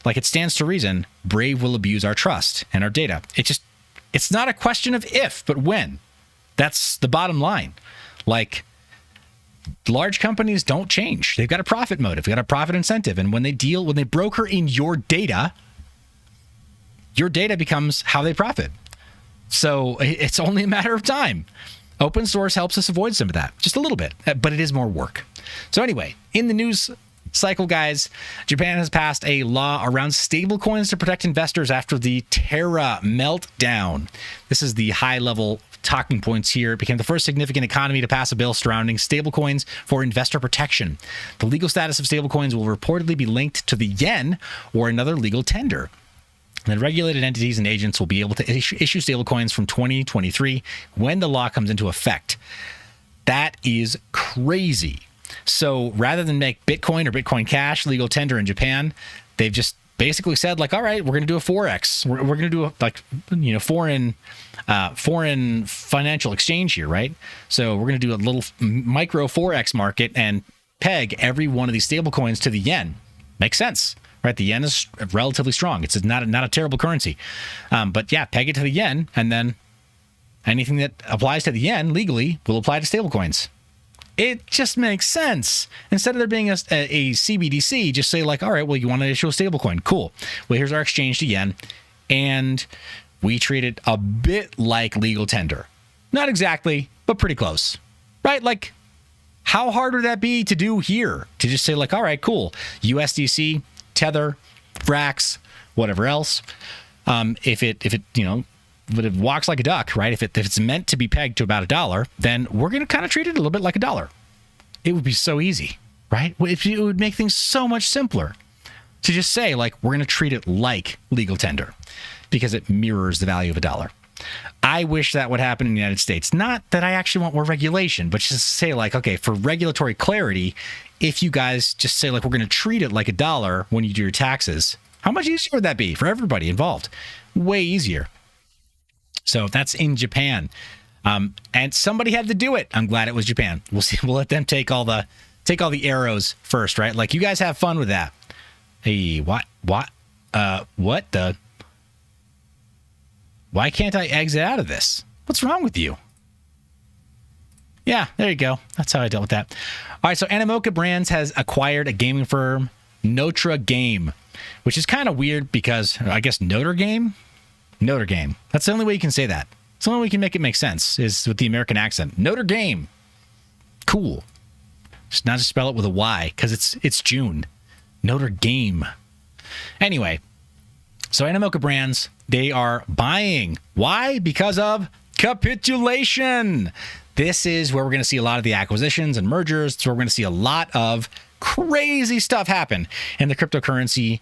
like it stands to reason, Brave will abuse our trust and our data. It's not a question of if, but when. That's the bottom line. Like, large companies don't change. They've got a profit motive. They've got a profit incentive. And when they broker in your data becomes how they profit. So it's only a matter of time. Open source helps us avoid some of that, just a little bit, but it is more work. So anyway, in the news cycle, guys, Japan has passed a law around stablecoins to protect investors after the Terra meltdown. This is the high-level talking points here. It became the first significant economy to pass a bill surrounding stablecoins for investor protection. The legal status of stablecoins will reportedly be linked to the yen or another legal tender. Then regulated entities and agents will be able to issue stablecoins from 2023 when the law comes into effect. That is crazy. So rather than make Bitcoin or Bitcoin Cash legal tender in Japan, they've just basically said, like, all right, we're going to do a Forex. We're going to do foreign financial exchange here, right? So we're going to do a little micro Forex market and peg every one of these stablecoins to the yen. Makes sense. Right, the yen is relatively strong. It's not a terrible currency, but yeah, peg it to the yen, and then anything that applies to the yen legally will apply to stablecoins. It just makes sense. Instead of there being a CBDC, just say like, all right, well, you want to issue a stablecoin, cool. Well, here's our exchange to yen, and we treat it a bit like legal tender. Not exactly, but pretty close, right? Like, how hard would that be to do here? To just say like, all right, cool, USDC. Tether, Frax, whatever else. If it walks like a duck, right? If it's meant to be pegged to about $1, then we're going to kind of treat it a little bit like $1. It would be so easy, right? It would make things so much simpler to just say like we're going to treat it like legal tender because it mirrors the value of $1. I wish that would happen in the United States. Not that I actually want more regulation, but just say like, okay, for regulatory clarity, if you guys just say like, we're going to treat it like $1 when you do your taxes, how much easier would that be for everybody involved? Way easier. So that's in Japan. And somebody had to do it. I'm glad it was Japan. We'll see. We'll let them take all the arrows first, right? Like, you guys have fun with that. Hey, what the? Why can't I exit out of this? What's wrong with you? Yeah, there you go. That's how I dealt with that. All right, so Animoca Brands has acquired a gaming firm, Notre Game, which is kind of weird because I guess Notre Game? Notre Game. That's the only way you can say that. It's the only way you can make it make sense is with the American accent. Notre Game. Cool. Just not to spell it with a Y because it's June. Notre Game. Anyway. So Animoca Brands, they are buying. Why? Because of capitulation. This is where we're going to see a lot of the acquisitions and mergers. It's where we're going to see a lot of crazy stuff happen in the cryptocurrency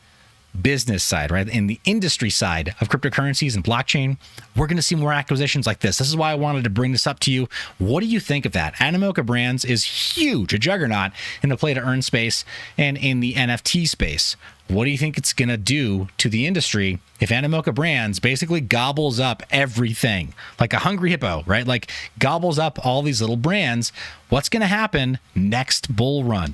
business side, right? In the industry side of cryptocurrencies and blockchain, we're going to see more acquisitions like this. This is why I wanted to bring this up to you. What do you think of that? Animoca Brands is huge, a juggernaut in the play to earn space and in the NFT space. What do you think it's going to do to the industry if Animoca Brands basically gobbles up everything like a hungry hippo, right? Like gobbles up all these little brands. What's going to happen next bull run?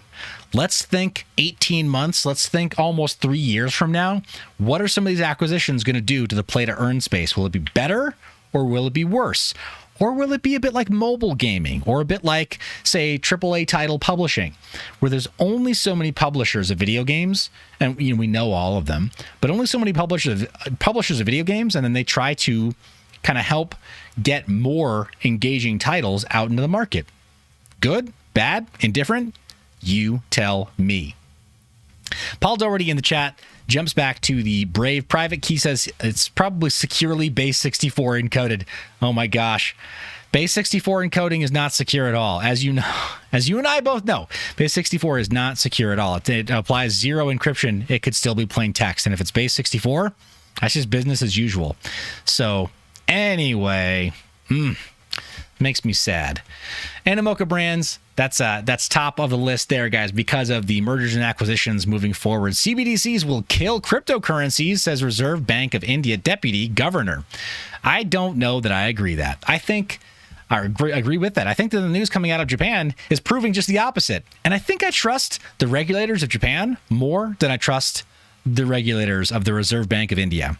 Let's think 18 months. Let's think almost 3 years from now. What are some of these acquisitions going to do to the play to earn space? Will it be better or will it be worse? Or will it be a bit like mobile gaming or a bit like, say, AAA title publishing, where there's only so many publishers of video games, and we know all of them, but only so many publishers of video games, and then they try to kind of help get more engaging titles out into the market. Good? Bad? Indifferent? You tell me. Paul Doherty in the chat jumps back to the Brave private key, says it's probably securely base 64 encoded. Oh my gosh. Base 64 encoding is not secure at all. As you know, as you and I both know, base 64 is not secure at all. It applies zero encryption. It could still be plain text. And if it's base 64, that's just business as usual. So anyway, makes me sad. Animoca Brands, that's top of the list there, guys, because of the mergers and acquisitions moving forward. CBDCs will kill cryptocurrencies, says Reserve Bank of India Deputy Governor. I don't know that I agree with that. I think that the news coming out of Japan is proving just the opposite. And I think I trust the regulators of Japan more than I trust the regulators of the Reserve Bank of India.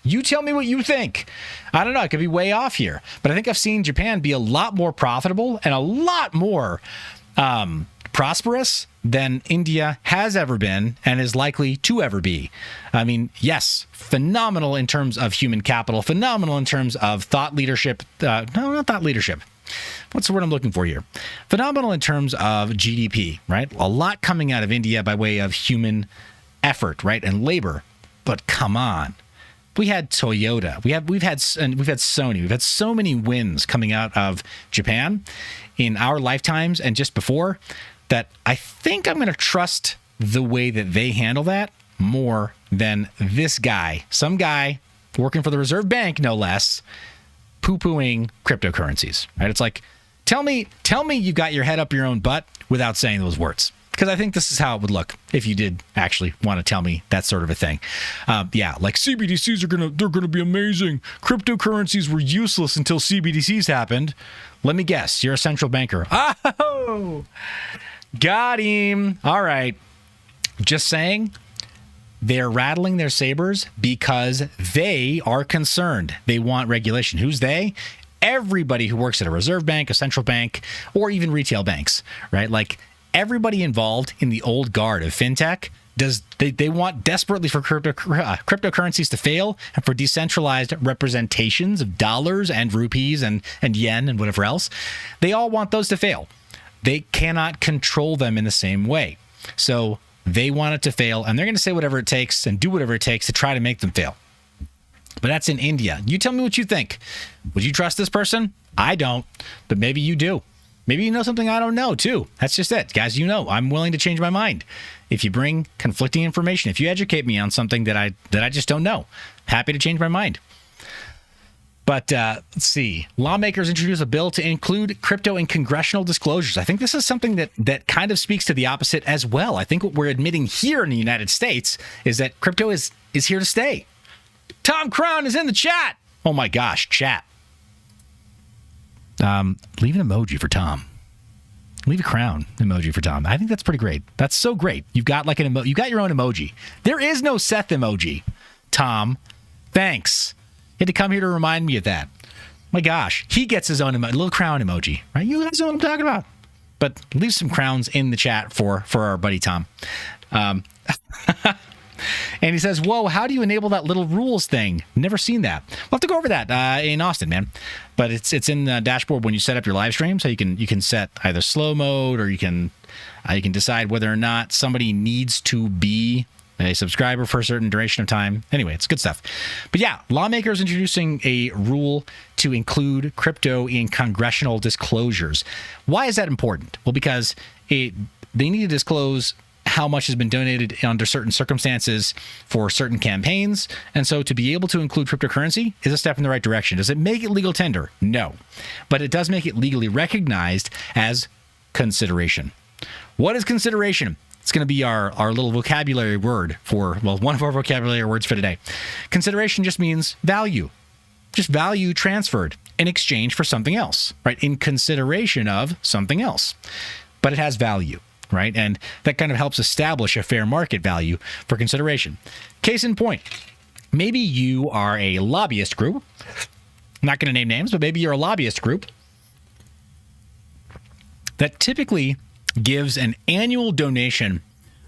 You tell me what you think. I don't know. I could be way off here. But I think I've seen Japan be a lot more profitable and a lot more prosperous than India has ever been and is likely to ever be. I mean, yes, phenomenal in terms of human capital, phenomenal in terms of thought leadership. No, not thought leadership. What's the word I'm looking for here? Phenomenal in terms of GDP, right? A lot coming out of India by way of human effort, right? And labor. But come on. We had Toyota. We've had Sony. We've had so many wins coming out of Japan in our lifetimes and just before that I think I'm going to trust the way that they handle that more than this guy, some guy working for the Reserve Bank, no less, poo-pooing cryptocurrencies. Right? It's like, tell me you've got your head up your own butt without saying those words. Because I think this is how it would look if you did actually want to tell me that sort of a thing. Yeah, like CBDCs they're gonna be amazing. Cryptocurrencies were useless until CBDCs happened. Let me guess, you're a central banker. Oh, got him. All right. Just saying, they're rattling their sabers because they are concerned. They want regulation. Who's they? Everybody who works at a reserve bank, a central bank, or even retail banks, right? Like, everybody involved in the old guard of fintech they want desperately for cryptocurrencies to fail and for decentralized representations of dollars and rupees and yen and whatever else. They all want those to fail. They cannot control them in the same way. So they want it to fail, and they're going to say whatever it takes and do whatever it takes to try to make them fail. But that's in India. You tell me what you think. Would you trust this person? I don't, but maybe you do. Maybe you know something I don't know, too. That's just it. Guys, you know, I'm willing to change my mind. If you bring conflicting information, if you educate me on something that I just don't know, happy to change my mind. But let's see. Lawmakers introduce a bill to include crypto in congressional disclosures. I think this is something that kind of speaks to the opposite as well. I think what we're admitting here in the United States is that crypto is here to stay. Tom Crown is in the chat. Oh, my gosh, chat. Leave an emoji for Tom. Leave a crown emoji for Tom. I think that's pretty great. That's so great. You've got like you got your own emoji. There is no Seth emoji. Tom, thanks. You had to come here to remind me of that. My gosh, he gets his own little crown emoji, right? You guys know what I'm talking about. But leave some crowns in the chat for our buddy Tom. And he says, whoa, how do you enable that little rules thing? Never seen that. We'll have to go over that in Austin, man. But it's in the dashboard when you set up your live stream. So you can set either slow mode or you can decide whether or not somebody needs to be a subscriber for a certain duration of time. Anyway, it's good stuff. But yeah, lawmakers introducing a rule to include crypto in congressional disclosures. Why is that important? Well, because they need to disclose how much has been donated under certain circumstances for certain campaigns. And so to be able to include cryptocurrency is a step in the right direction. Does it make it legal tender? No. But it does make it legally recognized as consideration. What is consideration? It's going to be our little vocabulary word for, well, one of our vocabulary words for today. Consideration just means value. Just value transferred in exchange for something else, right? In consideration of something else. But it has value, right? And that kind of helps establish a fair market value for consideration. Case in point, maybe you are a lobbyist group. I'm not going to name names, but maybe you're a lobbyist group that typically gives an annual donation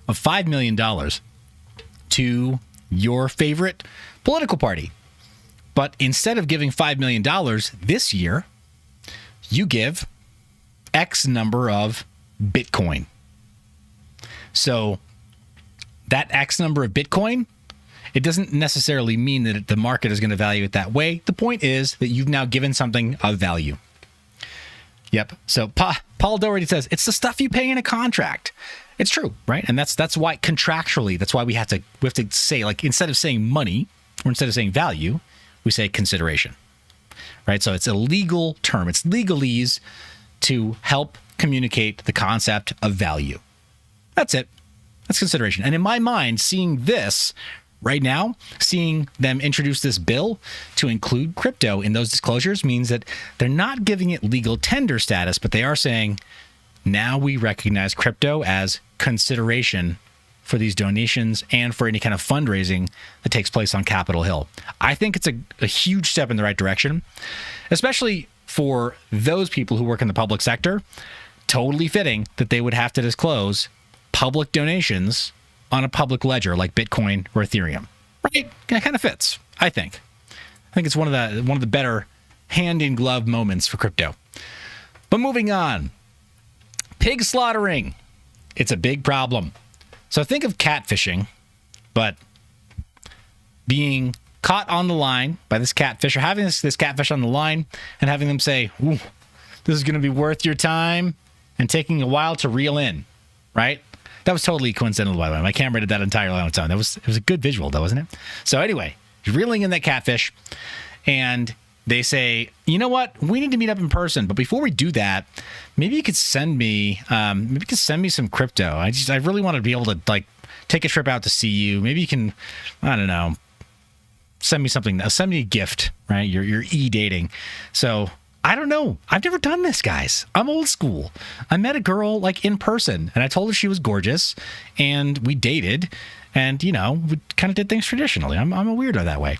of $5 million to your favorite political party. But instead of giving $5 million this year, you give X number of Bitcoin. So that X number of Bitcoin, it doesn't necessarily mean that the market is going to value it that way. The point is that you've now given something of value. Yep. So Paul Doherty says it's the stuff you pay in a contract. It's true, right? And that's why contractually, that's why we have to say, like, instead of saying money or instead of saying value, we say consideration, right? So it's a legal term. It's legalese to help communicate the concept of value. That's it. That's consideration. And in my mind, seeing this right now, seeing them introduce this bill to include crypto in those disclosures means that they're not giving it legal tender status, but they are saying, now we recognize crypto as consideration for these donations and for any kind of fundraising that takes place on Capitol Hill. I think it's a huge step in the right direction, especially for those people who work in the public sector. Totally fitting that they would have to disclose public donations on a public ledger like Bitcoin or Ethereum, right? That kind of fits, I think. I think it's one of the better hand-in-glove moments for crypto. But moving on, pig slaughtering. It's a big problem. So think of catfishing, but being caught on the line by this catfish, or having this catfish on the line and having them say, "Ooh, this is going to be worth your time," and taking a while to reel in, right? That was totally coincidental, by the way. My camera did that entirely on its own. It was a good visual, though, wasn't it? So anyway, you're reeling in that catfish, and they say, you know what? We need to meet up in person. But before we do that, maybe you could send me some crypto. I really want to be able to, like, take a trip out to see you. Maybe you can, I don't know, send me something. Send me a gift, right? You're e-dating. So I don't know. I've never done this, guys. I'm old school. I met a girl, like, in person, and I told her she was gorgeous, and we dated, and, you know, we kind of did things traditionally. I'm a weirdo that way.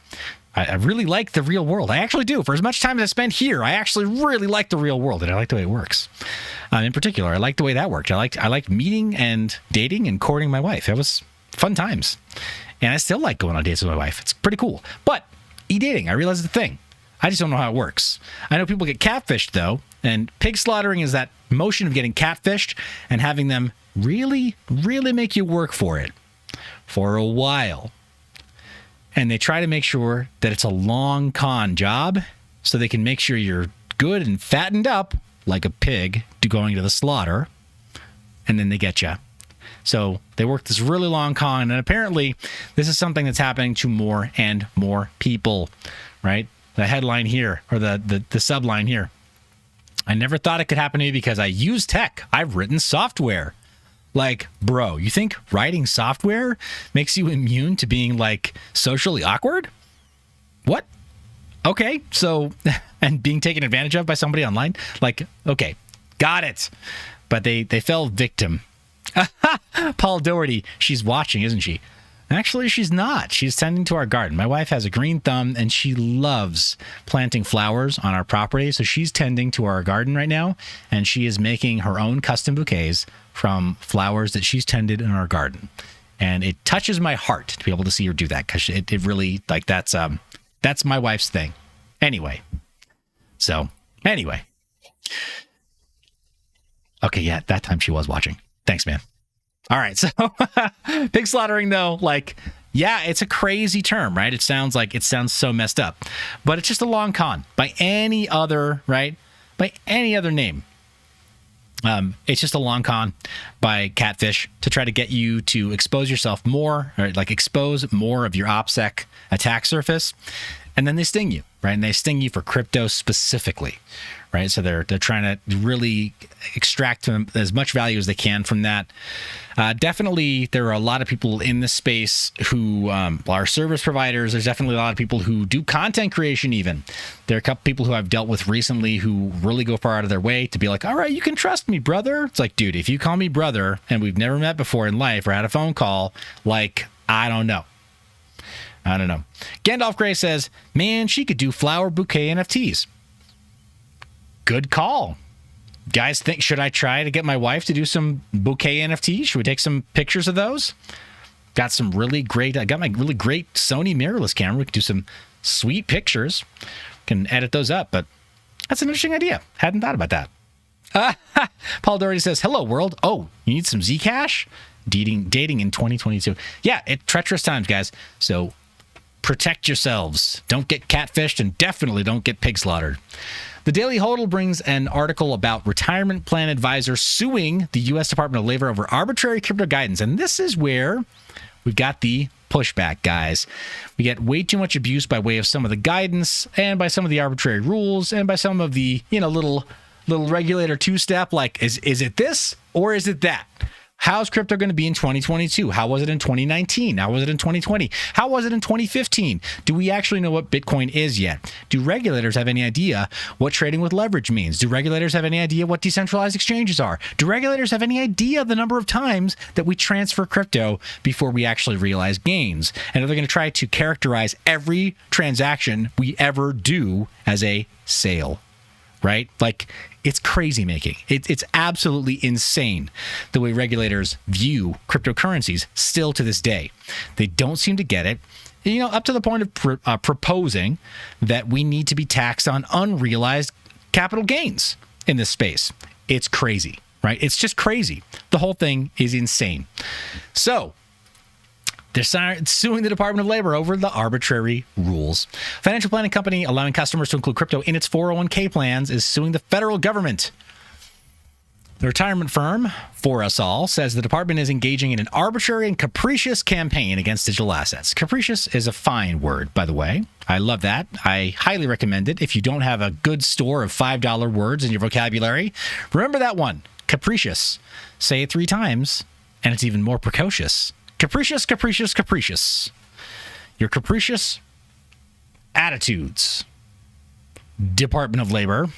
I really like the real world. I actually do. For as much time as I spent here, I actually really like the real world, and I like the way it works. In particular, I like the way that worked. I liked meeting and dating and courting my wife. It was fun times. And I still like going on dates with my wife. It's pretty cool. But e-dating, I realize it's a thing. I just don't know how it works. I know people get catfished, though, and pig slaughtering is that motion of getting catfished and having them really, really make you work for it for a while. And they try to make sure that it's a long con job so they can make sure you're good and fattened up like a pig going to the slaughter, and then they get you. So they work this really long con, and apparently this is something that's happening to more and more people, right? The headline here, or the subline here. I never thought it could happen to me because I use tech. I've written software. Like, bro, you think writing software makes you immune to being, like, socially awkward? What? Okay, so, and being taken advantage of by somebody online? Like, okay, got it. But they fell victim. Paul Doherty, she's watching, isn't she? Actually, she's not. She's tending to our garden. My wife has a green thumb, and she loves planting flowers on our property. So she's tending to our garden right now, and she is making her own custom bouquets from flowers that she's tended in our garden. And it touches my heart to be able to see her do that, because it really, like, that's my wife's thing. Anyway. Okay, yeah, that time she was watching. Thanks, man. All right. So pig slaughtering, though, like, yeah, it's a crazy term, right? It sounds so messed up, but it's just a long con by any other, right? By any other name. It's just a long con by catfish to try to get you to expose yourself more, or like expose more of your OPSEC attack surface. And then they sting you, right? And they sting you for crypto specifically, right? So they're trying to really extract as much value as they can from that. Definitely, there are a lot of people in this space who are service providers. There's definitely a lot of people who do content creation even. There are a couple people who I've dealt with recently who really go far out of their way to be like, all right, you can trust me, brother. It's like, dude, if you call me brother and we've never met before in life or had a phone call, like, I don't know. Gandalf Gray says, man, she could do flower bouquet NFTs. Good call. Guys, should I try to get my wife to do some bouquet NFTs? Should we take some pictures of those? I got my really great Sony mirrorless camera. We can do some sweet pictures. Can edit those up, but that's an interesting idea. Hadn't thought about that. Paul Doherty says, hello, world. Oh, you need some Zcash? Dating in 2022. Yeah, treacherous times, guys. So protect yourselves. Don't get catfished and definitely don't get pig slaughtered. The Daily Hodl brings an article about retirement plan advisors suing the U.S. Department of Labor over arbitrary crypto guidance. And this is where we've got the pushback, guys. We get way too much abuse by way of some of the guidance and by some of the arbitrary rules and by some of the, little regulator two-step, like, is it this or is it that? How's crypto going to be in 2022? How was it in 2019? How was it in 2020? How was it in 2015? Do we actually know what Bitcoin is yet? Do regulators have any idea what trading with leverage means? Do regulators have any idea what decentralized exchanges are? Do regulators have any idea the number of times that we transfer crypto before we actually realize gains? And are they going to try to characterize every transaction we ever do as a sale? Right? Like, it's crazy making. It's absolutely insane the way regulators view cryptocurrencies still to this day. They don't seem to get it, up to the point of proposing that we need to be taxed on unrealized capital gains in this space. It's crazy, right? It's just crazy. The whole thing is insane. So, they're suing the Department of Labor over the arbitrary rules. Financial planning company allowing customers to include crypto in its 401k plans is suing the federal government. The retirement firm, For Us All, says the department is engaging in an arbitrary and capricious campaign against digital assets. Capricious is a fine word, by the way. I love that. I highly recommend it. If you don't have a good store of $5 words in your vocabulary, remember that one, capricious. Say it 3 times, and it's even more precocious. Capricious, capricious, capricious. Your capricious attitudes, Department of Labor,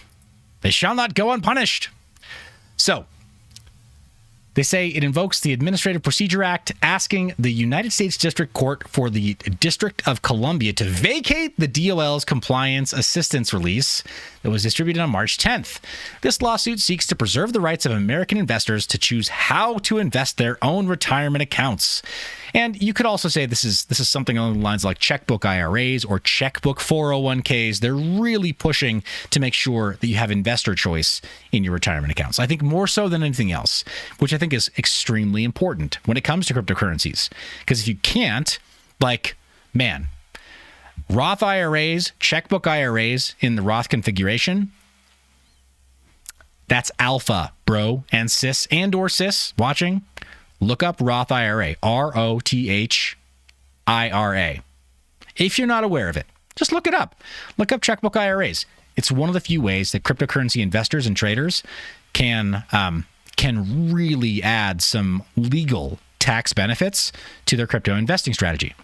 they shall not go unpunished. So, they say it invokes the Administrative Procedure Act, asking the United States District Court for the District of Columbia to vacate the DOL's compliance assistance release that was distributed on March 10th. This lawsuit seeks to preserve the rights of American investors to choose how to invest their own retirement accounts. And you could also say this is something along the lines like checkbook IRAs or checkbook 401ks. They're really pushing to make sure that you have investor choice in your retirement accounts. I think more so than anything else, which I think is extremely important when it comes to cryptocurrencies. Because if you can't, Roth IRAs, checkbook IRAs in the Roth configuration, that's alpha, bro, and sis or sis watching. Look up Roth IRA, ROTHIRA. If you're not aware of it, just look it up. Look up checkbook IRAs. It's one of the few ways that cryptocurrency investors and traders can really add some legal tax benefits to their crypto investing strategy.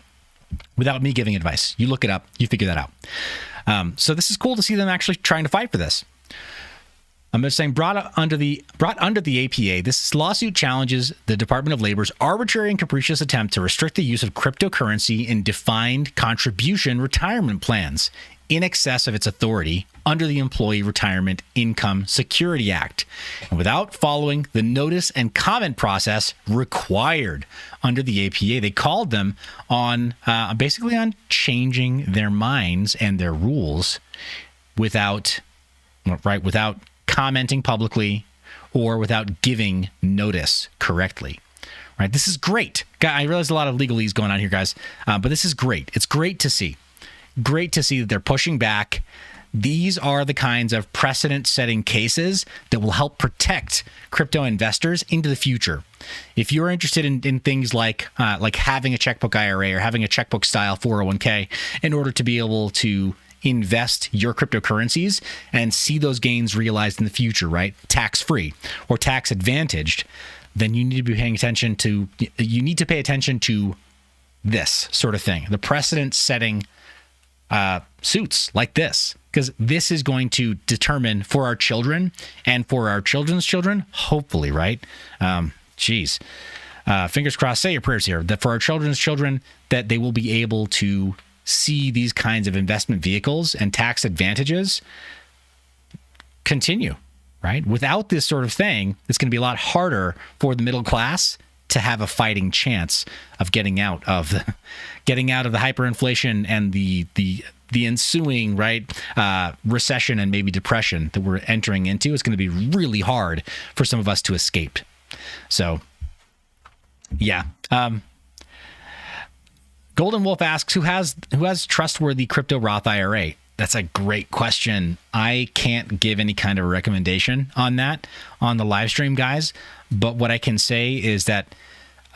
Without me giving advice, you look it up, you figure that out. So this is cool to see them actually trying to fight for this. I'm just saying, brought under the APA, this lawsuit challenges the Department of Labor's arbitrary and capricious attempt to restrict the use of cryptocurrency in defined contribution retirement plans in excess of its authority under the Employee Retirement Income Security Act, and without following the notice and comment process required under the APA. They called them on basically on changing their minds and their rules without commenting publicly or without giving notice correctly. right? This is great. I realize a lot of legalese going on here, guys, but this is great. It's great to see. Great to see that they're pushing back. These are the kinds of precedent-setting cases that will help protect crypto investors into the future. If you're interested in things like having a checkbook IRA or having a checkbook-style 401k in order to be able to invest your cryptocurrencies and see those gains realized in the future, right? Tax-free or tax-advantaged, then you need to be paying attention to, pay attention to this sort of thing, the precedent-setting suits like this, because this is going to determine for our children and for our children's children, hopefully, right? Fingers crossed, say your prayers here, that for our children's children, that they will be able to see these kinds of investment vehicles and tax advantages continue, right? Without this sort of thing, it's going to be a lot harder for the middle class to have a fighting chance of getting out of the hyperinflation and the ensuing recession and maybe depression that we're entering into. It's going to be really hard for some of us to escape. So, yeah. Golden Wolf asks, who has trustworthy crypto Roth IRA? That's a great question. I can't give any kind of recommendation on that on the live stream, guys. But what I can say is that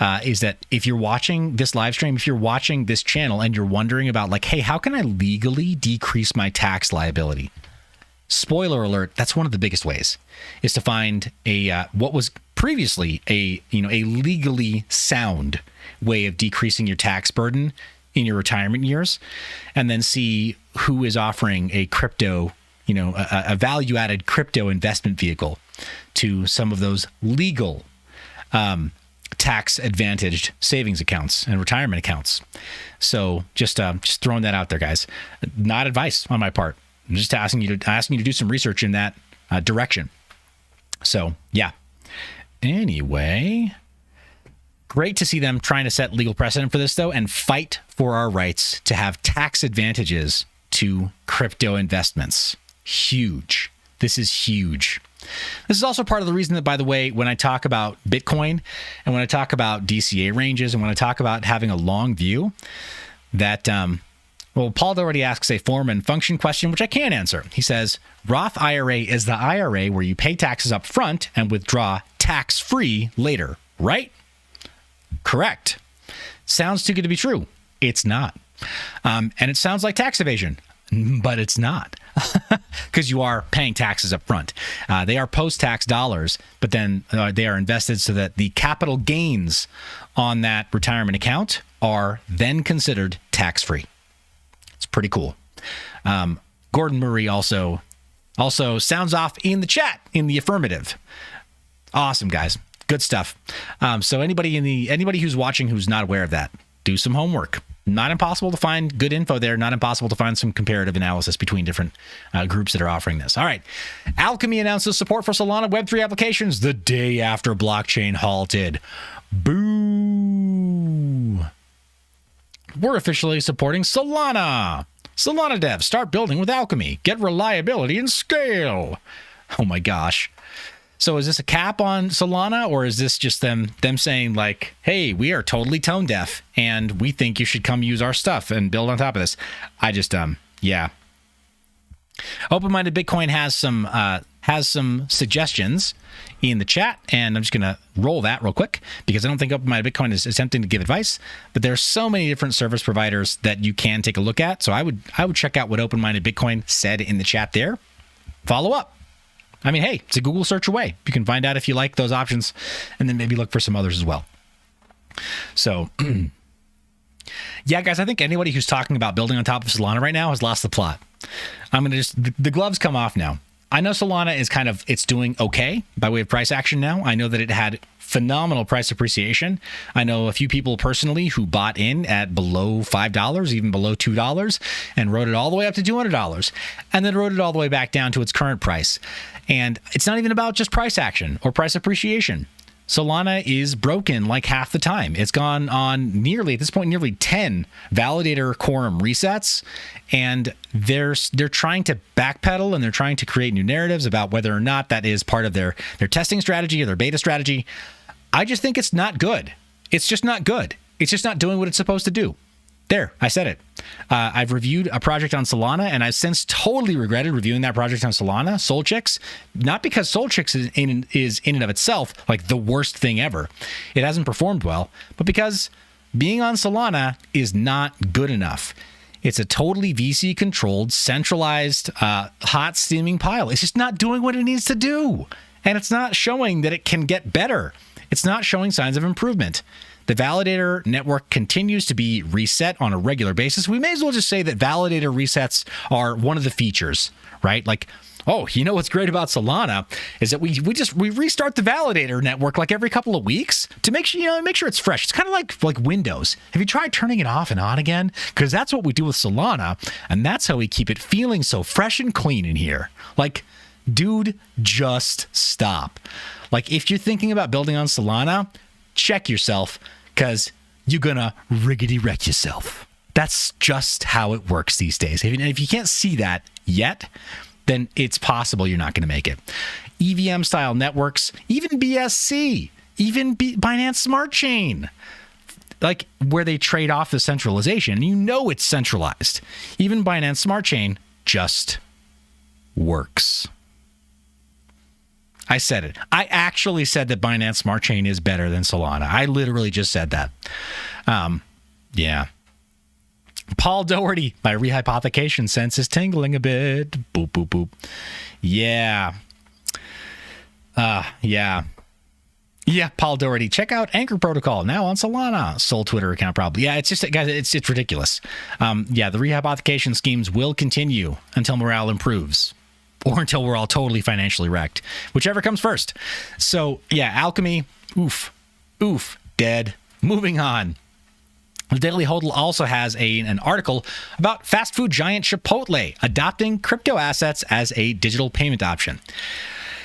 if you're watching this live stream, if you're watching this channel and you're wondering about like, hey, how can I legally decrease my tax liability? Spoiler alert, that's one of the biggest ways, is to find what was previously a legally sound way of decreasing your tax burden in your retirement years, and then see who is offering a crypto, a value-added crypto investment vehicle to some of those legal tax-advantaged savings accounts and retirement accounts. So just throwing that out there, guys. Not advice on my part. I'm just asking you to do some research in that direction. So yeah. Anyway, great to see them trying to set legal precedent for this, though, and fight for our rights to have tax advantages to crypto investments. Huge. This is huge. This is also part of the reason that, by the way, when I talk about Bitcoin and when I talk about DCA ranges and when I talk about having a long view, that, Paul already asks a form and function question, which I can't answer. He says, Roth IRA is the IRA where you pay taxes up front and withdraw tax-free later, right? Correct. Sounds too good to be true. It's not. And it sounds like tax evasion, but it's not, because you are paying taxes up front. They are post-tax dollars, but then they are invested so that the capital gains on that retirement account are then considered tax-free. It's pretty cool. Gordon Murray also sounds off in the chat in the affirmative. Awesome, guys. Good stuff. So anybody who's watching who's not aware of that, do some homework. Not impossible to find good info there. Not impossible to find some comparative analysis between different groups that are offering this. All right. Alchemy announces support for Solana Web3 applications the day after blockchain halted. Boo. We're officially supporting Solana. Solana devs, start building with Alchemy. Get reliability and scale. Oh my gosh. So is this a cap on Solana, or is this just them saying like, hey, we are totally tone deaf and we think you should come use our stuff and build on top of this? I just, yeah. Open-minded Bitcoin has some suggestions in the chat, and I'm just going to roll that real quick because I don't think Open-minded Bitcoin is attempting to give advice, but there's so many different service providers that you can take a look at. So I would check out what Open-minded Bitcoin said in the chat there. Follow up. I mean, hey, it's a Google search away. You can find out if you like those options and then maybe look for some others as well. So, yeah, guys, I think anybody who's talking about building on top of Solana right now has lost the plot. I'm going to the gloves come off now. I know Solana is it's doing okay by way of price action now. I know that it had phenomenal price appreciation. I know a few people personally who bought in at below $5, even below $2, and rode it all the way up to $200, and then rode it all the way back down to its current price. And it's not even about just price action or price appreciation. Solana is broken like half the time. It's gone on nearly 10 validator quorum resets, and they're trying to backpedal and they're trying to create new narratives about whether or not that is part of their testing strategy or their beta strategy. I just think it's not good. It's just not good. It's just not doing what it's supposed to do. There, I said it. I've reviewed a project on Solana, and I've since totally regretted reviewing that project on Solana, SolChicks, not because SolChicks is in and of itself like the worst thing ever. It hasn't performed well, but because being on Solana is not good enough. It's a totally VC-controlled, centralized, hot steaming pile. It's just not doing what it needs to do. And it's not showing that it can get better. It's not showing signs of improvement. The validator network continues to be reset on a regular basis. We may as well just say that validator resets are one of the features, right? Like, oh, you know what's great about Solana is that we restart the validator network like every couple of weeks to make sure it's fresh. It's kind of like Windows. Have you tried turning it off and on again? Because that's what we do with Solana, and that's how we keep it feeling so fresh and clean in here. Like, dude, just stop. Like, if you're thinking about building on Solana, check yourself, because you're gonna riggedy wreck yourself. That's just how it works these days. If you can't see that yet, then it's possible you're not going to make it. EVM style networks, even BSC, even Binance Smart Chain, like where they trade off the centralization. You know it's centralized. Even Binance Smart Chain just works. I said it. I actually said that Binance Smart Chain is better than Solana. I literally just said that. Yeah. Paul Doherty, my rehypothecation sense is tingling a bit. Boop, boop, boop. Yeah. Yeah. Yeah, Paul Doherty. Check out Anchor Protocol now on Solana. Sol Twitter account probably. Yeah, it's just, guys, it's ridiculous. Yeah, the rehypothecation schemes will continue until morale improves. Or until we're all totally financially wrecked. Whichever comes first. So, yeah, Alchemy, oof, dead. Moving on. The Daily Hodl also has an article about fast food giant Chipotle adopting crypto assets as a digital payment option.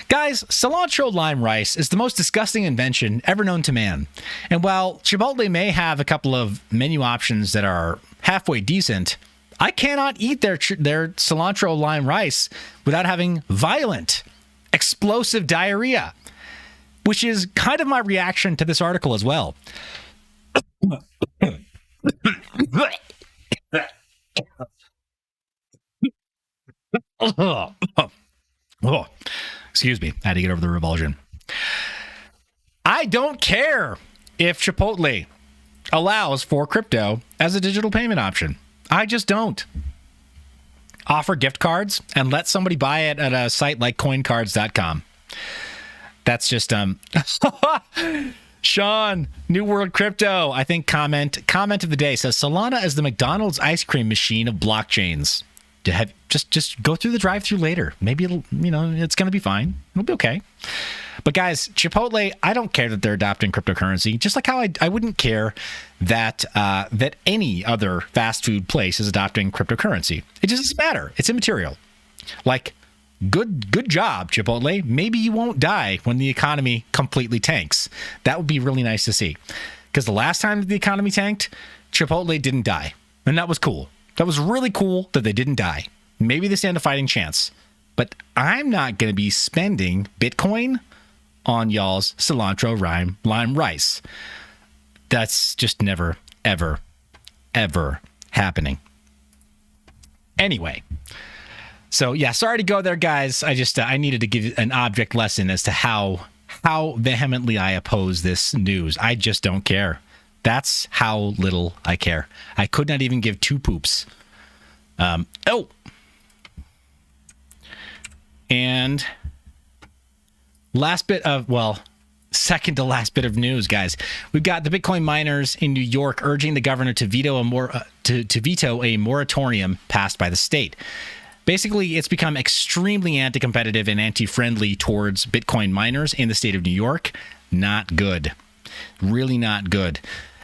Guys, cilantro lime rice is the most disgusting invention ever known to man. And while Chipotle may have a couple of menu options that are halfway decent, I cannot eat their cilantro lime rice without having violent, explosive diarrhea, which is kind of my reaction to this article as well. Oh, excuse me. I had to get over the revulsion. I don't care if Chipotle allows for crypto as a digital payment option. I just don't. Offer gift cards and let somebody buy it at a site like coincards.com. That's just Sean, New World Crypto, I think comment of the day says Solana is the McDonald's ice cream machine of blockchains. Just go through the drive-through later. Maybe it'll, it's going to be fine. It'll be okay. But guys, Chipotle, I don't care that they're adopting cryptocurrency. Just like how I wouldn't care that that any other fast food place is adopting cryptocurrency. It just doesn't matter. It's immaterial. Like, good job, Chipotle. Maybe you won't die when the economy completely tanks. That would be really nice to see. Because the last time the economy tanked, Chipotle didn't die. And that was cool. That was really cool that they didn't die. Maybe they stand a fighting chance. But I'm not going to be spending Bitcoin on y'all's cilantro lime rice. That's just never, ever, ever happening. Anyway. So, yeah, sorry to go there, guys. I needed to give an object lesson as to how vehemently I oppose this news. I just don't care. That's how little I care. I could not even give two poops. And second to last bit of news, guys. We've got the Bitcoin miners in New York urging the governor to veto a moratorium passed by the state. Basically, it's become extremely anti-competitive and anti-friendly towards Bitcoin miners in the state of New York. Not good. Really not good.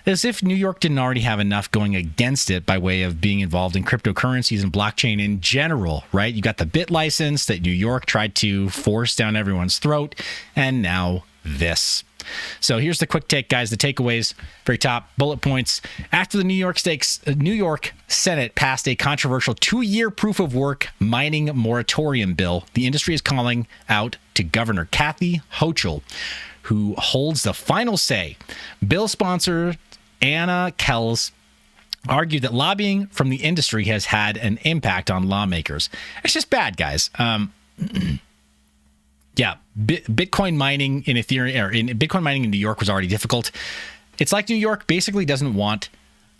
As if New York didn't already have enough going against it by way of being involved in cryptocurrencies and blockchain in general, right? You got the Bit license that New York tried to force down everyone's throat, and now this. So here's the quick take, guys. The takeaways, very top bullet points. After the New York Senate passed a controversial 2-year proof of work mining moratorium bill, the industry is calling out to Governor Kathy Hochul, who holds the final say. Bill sponsor Anna Kells argued that lobbying from the industry has had an impact on lawmakers. It's just bad, guys. Yeah, Bitcoin mining in Ethereum or in Bitcoin mining in New York was already difficult. It's like New York basically doesn't want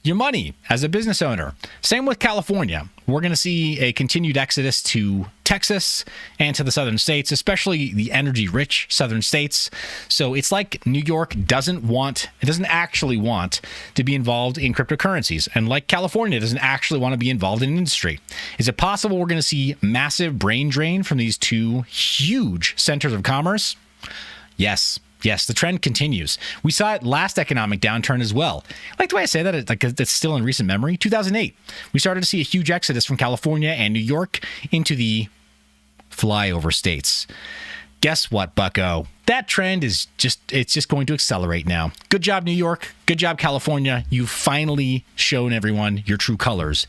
your money as a business owner. Same with California. We're going to see a continued exodus to Texas and to the southern states, especially the energy-rich southern states. So it's like New York doesn't actually want to be involved in cryptocurrencies. And like California doesn't actually want to be involved in industry. Is it possible we're going to see massive brain drain from these two huge centers of commerce? Yes. Yes, the trend continues. We saw it last economic downturn as well. Like the way I say that, it's still in recent memory. 2008, we started to see a huge exodus from California and New York into the flyover states. Guess what, bucko? That trend is just going to accelerate now. Good job, New York. Good job, California. You've finally shown everyone your true colors.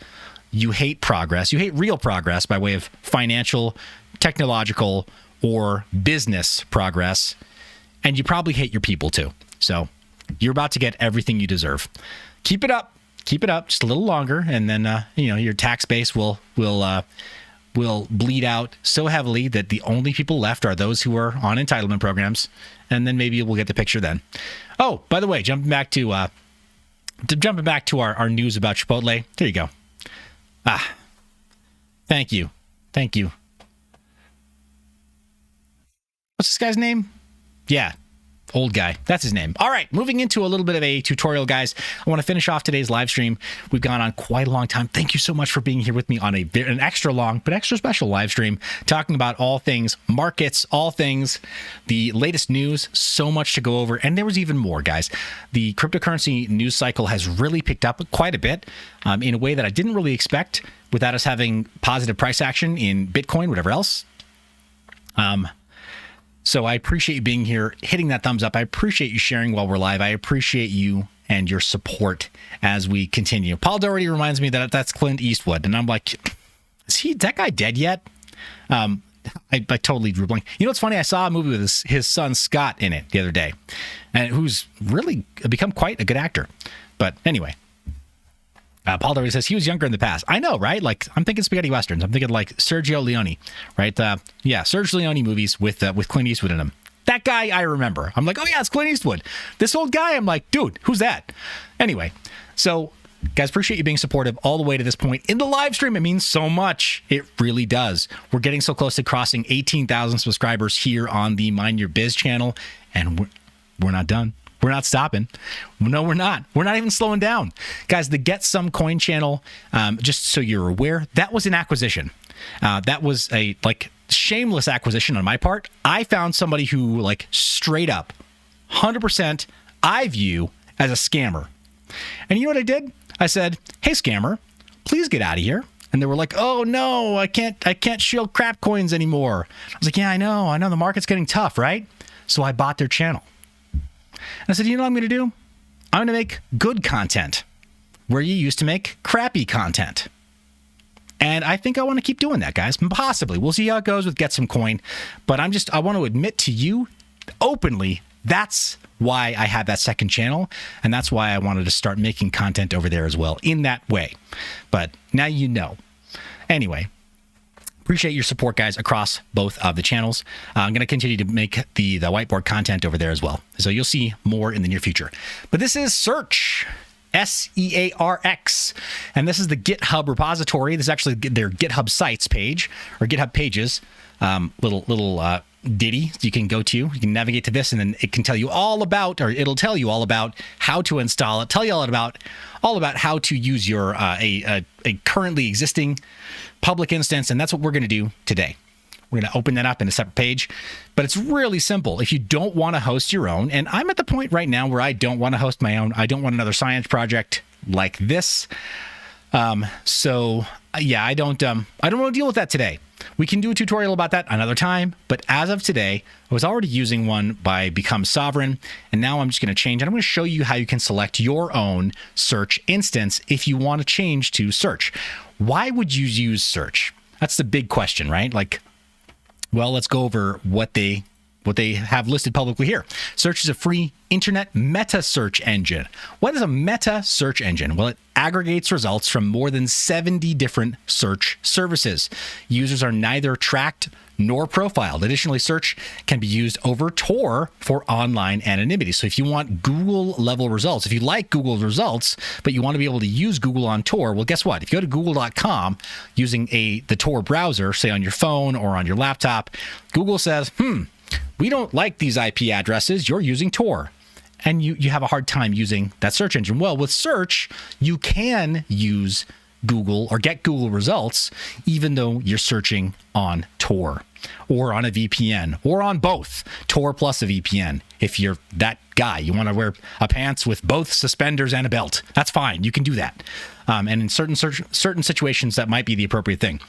You hate progress. You hate real progress by way of financial, technological, or business progress. And you probably hate your people too. So you're about to get everything you deserve. Keep it up. Keep it up just a little longer. And then, your tax base will bleed out so heavily that the only people left are those who are on entitlement programs. And then maybe we'll get the picture then. Oh, by the way, jumping back to our news about Chipotle. There you go. Thank you. Thank you. What's this guy's name? Yeah, old guy. That's his name. All right, moving into a little bit of a tutorial, guys. I want to finish off today's live stream. We've gone on quite a long time. Thank you so much for being here with me on an extra long but extra special live stream, talking about all things markets, all things, the latest news, so much to go over. And there was even more, guys. The cryptocurrency news cycle has really picked up quite a bit in a way that I didn't really expect without us having positive price action in Bitcoin, whatever else. So I appreciate you being here, hitting that thumbs up. I appreciate you sharing while we're live. I appreciate you and your support as we continue. Paul Doherty reminds me that that's Clint Eastwood. And I'm like, is that guy dead yet? I totally drew a blank. You know what's funny? I saw a movie with his son Scott in it the other day, and who's really become quite a good actor. But anyway, Paul Doherty says he was younger in the past. I know, right? Like, I'm thinking spaghetti westerns. I'm thinking like Sergio Leone, right? Sergio Leone movies with Clint Eastwood in them. That guy I remember. I'm like, oh yeah, it's Clint Eastwood. This old guy, I'm like, dude, who's that? Anyway, so guys, appreciate you being supportive all the way to this point in the live stream. It means so much. It really does. We're getting so close to crossing 18,000 subscribers here on the Mind Your Biz channel, and we're not done. We're not stopping. No, we're not. We're not even slowing down. Guys, the Get Some Coin channel, just so you're aware, that was an acquisition. That was a shameless acquisition on my part. I found somebody who straight up 100% I view as a scammer. And you know what I did? I said, hey, scammer, please get out of here. And they were like, oh no, I can't shield crap coins anymore. I was like, yeah, I know the market's getting tough, right? So I bought their channel. And I said, you know what I'm going to do? I'm going to make good content where you used to make crappy content. And I think I want to keep doing that, guys. Possibly. We'll see how it goes with Get Some Coin. But I want to admit to you openly, that's why I have that second channel. And that's why I wanted to start making content over there as well in that way. But now you know. Anyway. Appreciate your support, guys, across both of the channels. I'm going to continue to make the whiteboard content over there as well. So you'll see more in the near future. But this is Search, SEARX. And this is the GitHub repository. This is actually their GitHub sites page, or GitHub pages, little ditty you can go to. You can navigate to this, and then it can tell you all about, or it'll tell you all about how to install it, tell you all about how to use your a currently existing public instance, and that's what we're going to do today. We're going to open that up in a separate page, but it's really simple. If you don't want to host your own, and I'm at the point right now where I don't want to host my own, I don't want another science project like this. So yeah, I don't want to deal with that today. We can do a tutorial about that another time, but as of today, I was already using one by Become Sovereign, and now I'm just going to change, and I'm going to show you how you can select your own search instance if you want to change to search. Why would you use search? That's the big question, right? Well, let's go over what they what they have listed publicly here. Search is a free internet meta search engine. What is a meta search engine? Well, it aggregates results from more than 70 different search services. Users are neither tracked nor profiled. Additionally, search can be used over Tor for online anonymity. So if you want Google level results, if you like Google results, but you want to be able to use Google on Tor, well, guess what? If you go to google.com using the Tor browser, say on your phone or on your laptop, Google says, we don't like these IP addresses. You're using Tor. And you have a hard time using that search engine. Well, with search, you can use Google or get Google results, even though you're searching on Tor or on a VPN or on both, Tor plus a VPN. If you're that guy, you want to wear a pants with both suspenders and a belt, that's fine. You can do that. And in certain situations, that might be the appropriate thing.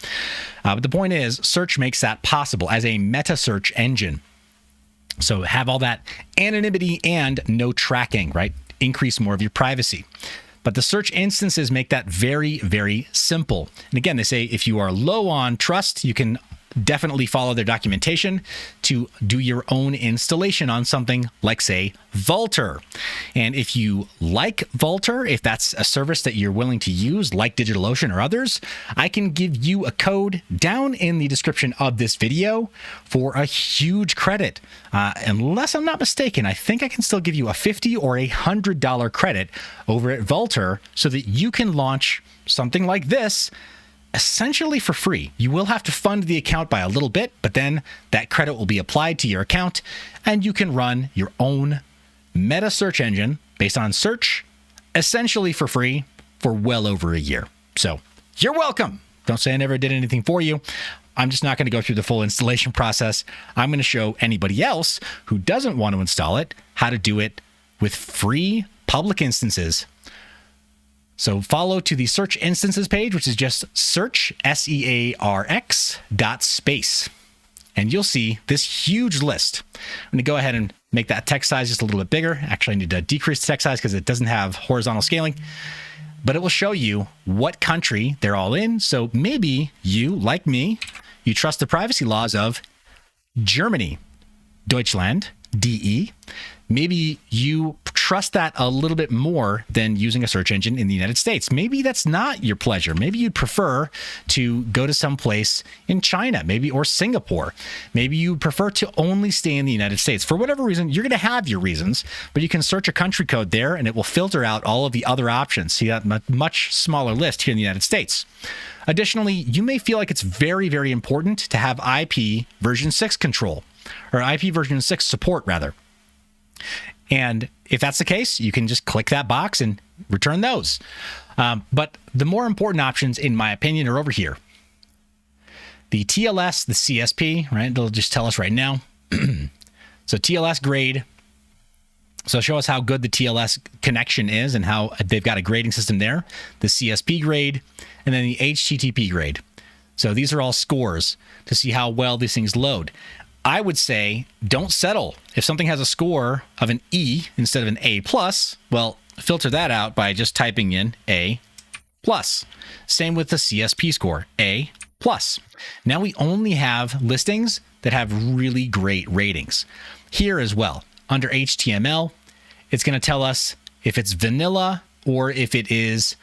But the point is, search makes that possible as a meta search engine. So have all that anonymity and no tracking, right? Increase more of your privacy. But the search instances make that very, very simple. And again, they say if you are low on trust, you can definitely follow their documentation to do your own installation on something like, say, Vultr. And if you like Vultr, if that's a service that you're willing to use, like DigitalOcean or others, I can give you a code down in the description of this video for a huge credit. Unless I'm not mistaken, I think I can still give you a $50 or $100 credit over at Vultr so that you can launch something like this essentially for free. You will have to fund the account by a little bit, but then that credit will be applied to your account and you can run your own meta search engine based on search essentially for free for well over a year. So you're welcome. Don't say I never did anything for you. I'm just not going to go through the full installation process. I'm going to show anybody else who doesn't want to install it how to do it with free public instances. So follow to the search instances page, which is just search, SEARX.space. And you'll see this huge list. I'm going to go ahead and make that text size just a little bit bigger. Actually, I need to decrease the text size because it doesn't have horizontal scaling. But it will show you what country they're all in. So maybe you, like me, you trust the privacy laws of Germany, Deutschland, DE. Maybe you trust that a little bit more than using a search engine in the United States. Maybe that's not your pleasure. Maybe you'd prefer to go to some place in China, maybe, or Singapore. Maybe you prefer to only stay in the United States. For whatever reason, you're going to have your reasons, but you can search a country code there and it will filter out all of the other options. See that much smaller list here in the United States. Additionally, you may feel like it's very, very important to have IP version 6 control, or IP version 6 support, rather. And if that's the case, you can just click that box and return those. But the more important options, in my opinion, are over here. The TLS, the CSP, right? They'll just tell us right now. So TLS grade. So show us how good the TLS connection is and how they've got a grading system there. The CSP grade, and then the HTTP grade. So these are all scores to see how well these things load. I would say don't settle. If something has a score of an E instead of an A+, well, filter that out by just typing in A+. Same with the CSP score, A+. Now we only have listings that have really great ratings. Here as well, under HTML, it's going to tell us if it's vanilla or if it is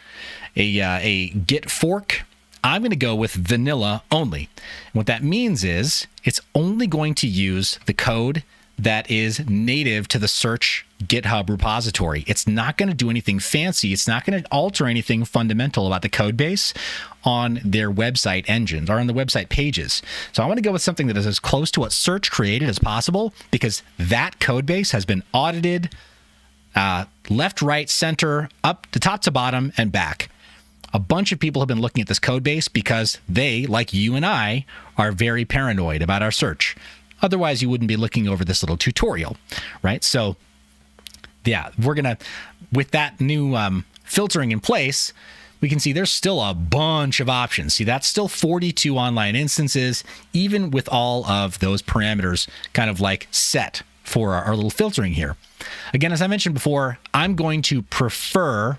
a git fork. I'm going to go with vanilla only. And what that means is it's only going to use the code that is native to the search GitHub repository. It's not going to do anything fancy. It's not going to alter anything fundamental about the code base on their website engines or on the website pages. So I want to go with something that is as close to what search created as possible because that code base has been audited left, right, center, up to top to bottom and back. A bunch of people have been looking at this code base because they, like you and I, are very paranoid about our search. Otherwise, you wouldn't be looking over this little tutorial, right? So, yeah, we're going to, with that new filtering in place, we can see there's still a bunch of options. See, that's still 42 online instances, even with all of those parameters kind of like set for our little filtering here. Again, as I mentioned before, I'm going to prefer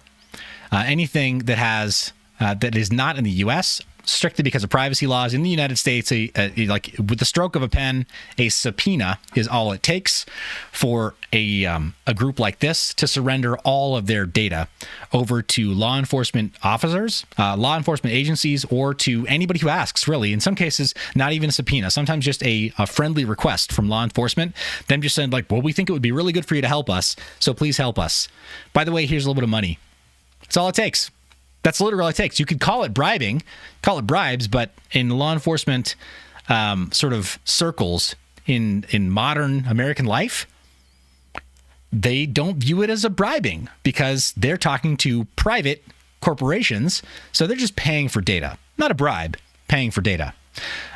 anything that has that is not in the US strictly because of privacy laws in the United States. Like with the stroke of a pen, a subpoena is all it takes for a group like this to surrender all of their data over to law enforcement officers, law enforcement agencies, or to anybody who asks, really. In some cases, not even a subpoena, sometimes just a friendly request from law enforcement, them just saying like, well, we think it would be really good for you to help us, so please help us. By the way, here's a little bit of money. That's all it takes. That's literally all it takes. You could call it bribing, call it bribes, but in law enforcement sort of circles in modern American life, they don't view it as a bribing because they're talking to private corporations, so they're just paying for data. Not a bribe, paying for data.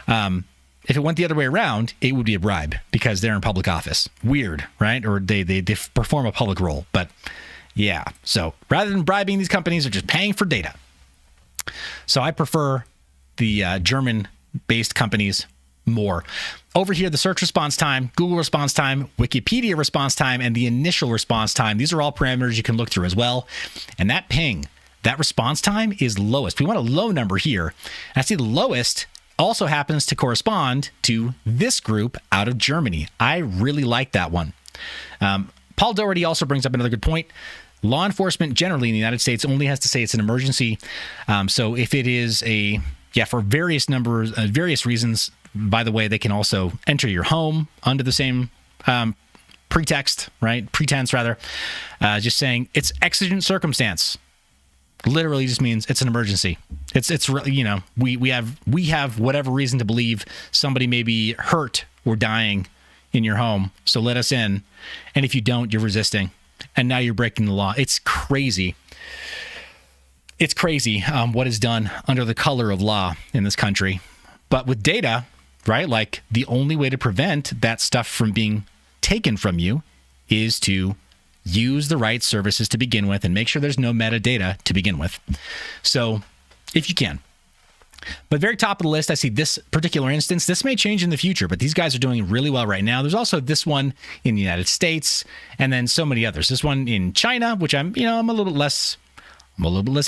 If it went the other way around, it would be a bribe because they're in public office. Weird, right? Or they perform a public role, but yeah. So rather than bribing, these companies are just paying for data. So I prefer the German-based companies more. Over here, the search response time, Google response time, Wikipedia response time, and the initial response time. These are all parameters you can look through as well. And that ping, that response time is lowest. We want a low number here. And I see the lowest also happens to correspond to this group out of Germany. I really like that one. Paul Doherty also brings up another good point. Law enforcement generally in the United States only has to say it's an emergency. So if it is for various reasons, by the way, they can also enter your home under the same pretense, rather. Just saying it's exigent circumstance. Literally just means it's an emergency. It's really, we have whatever reason to believe somebody may be hurt or dying in your home, so let us in. And if you don't, you're resisting, and now you're breaking the law. It's crazy. It's crazy what is done under the color of law in this country. But with data, right, like the only way to prevent that stuff from being taken from you is to use the right services to begin with and make sure there's no metadata to begin with. So if you can. But very top of the list, I see this particular instance. This may change in the future, but these guys are doing really well right now. There's also this one in the United States, and then so many others. This one in China, which I'm a little bit less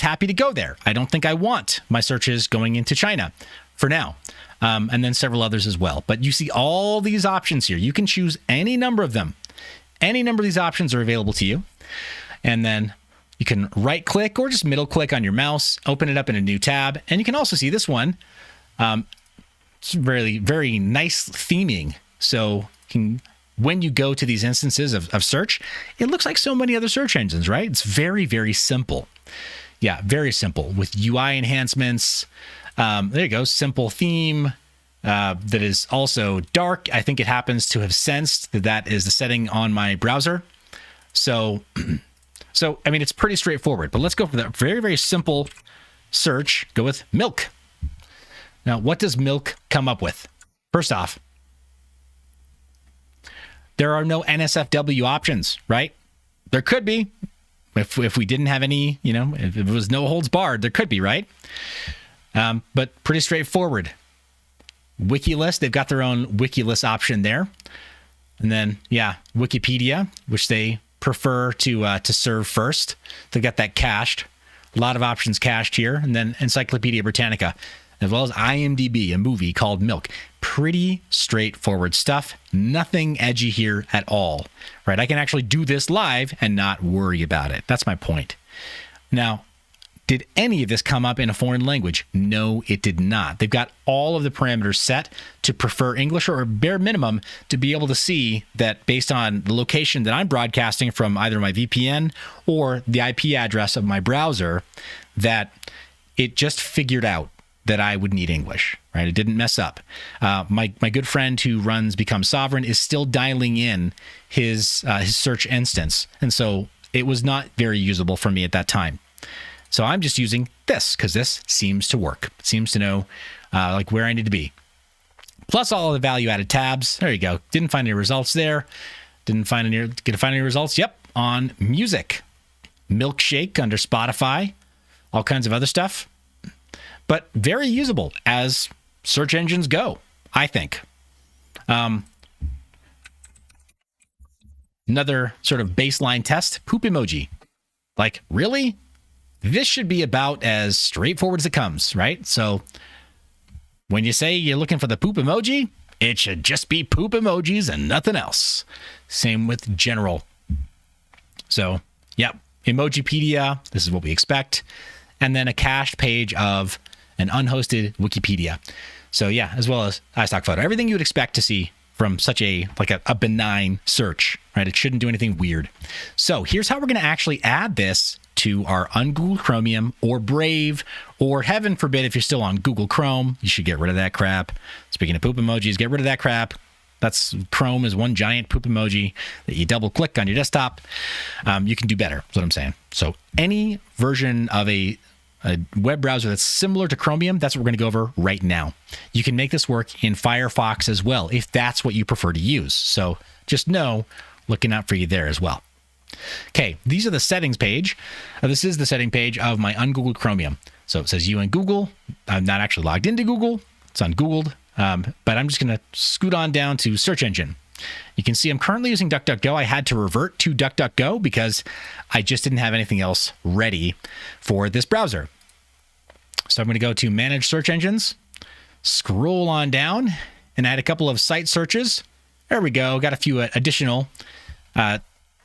happy to go there. I don't think I want my searches going into China for now. And then several others as well. But you see all these options here. You can choose any number of them. Any number of these options are available to you. And then you can right click or just middle click on your mouse, open it up in a new tab. And you can also see this one. It's very, very nice theming. So when you go to these instances of search, it looks like so many other search engines, right? It's very, very simple. Yeah, very simple with UI enhancements. There you go. Simple theme. That is also dark. I think it happens to have sensed that is the setting on my browser. So I mean, it's pretty straightforward, but let's go for that very, very simple search. Go with milk. Now, what does milk come up with? First off, there are no NSFW options, right? There could be. If we didn't have any, if it was no holds barred, there could be, right? But pretty straightforward. WikiList, they've got their own WikiList option there. And then, Wikipedia, which they prefer to serve first. They've got that cached. A lot of options cached here. And then Encyclopedia Britannica, as well as IMDb, a movie called Milk. Pretty straightforward stuff. Nothing edgy here at all, right? I can actually do this live and not worry about it. That's my point. Now, did any of this come up in a foreign language? No, it did not. They've got all of the parameters set to prefer English, or bare minimum to be able to see that based on the location that I'm broadcasting from, either my VPN or the IP address of my browser, that it just figured out that I would need English, right? It didn't mess up. My good friend who runs Become Sovereign is still dialing in his search instance. And so it was not very usable for me at that time. So I'm just using this because this seems to work. It seems to know like where I need to be. Plus all of the value-added tabs. There you go. Didn't find any results there. Gonna find any results? Yep, on music. Milkshake under Spotify. All kinds of other stuff. But very usable as search engines go, I think. Another sort of baseline test, poop emoji. Like, really? this should be about as straightforward as it comes, right? So when you say you're looking for the poop emoji, it should just be poop emojis and nothing else. Same with general. So, yep, Emojipedia, this is what we expect. And then a cached page of an unhosted Wikipedia. So yeah, as well as iStock photo. Everything you would expect to see from such a benign search, right? It shouldn't do anything weird. So here's how we're going to actually add this to our ungoogled Chromium or Brave, or heaven forbid, if you're still on Google Chrome, you should get rid of that crap. Speaking of poop emojis, get rid of that crap. That's Chrome is one giant poop emoji that you double click on your desktop. You can do better, is what I'm saying. So any version of a web browser that's similar to Chromium, that's what we're going to go over right now. You can make this work in Firefox as well, if that's what you prefer to use. So just know, looking out for you there as well. Okay, these are the settings page. This is the setting page of my ungoogled Chromium. So it says you and Google. I'm not actually logged into Google. It's ungoogled. But I'm just going to scoot on down to search engine. You can see I'm currently using DuckDuckGo. I had to revert to DuckDuckGo because I just didn't have anything else ready for this browser. So I'm going to go to manage search engines, scroll on down, and add a couple of site searches. There we go. Got a few additional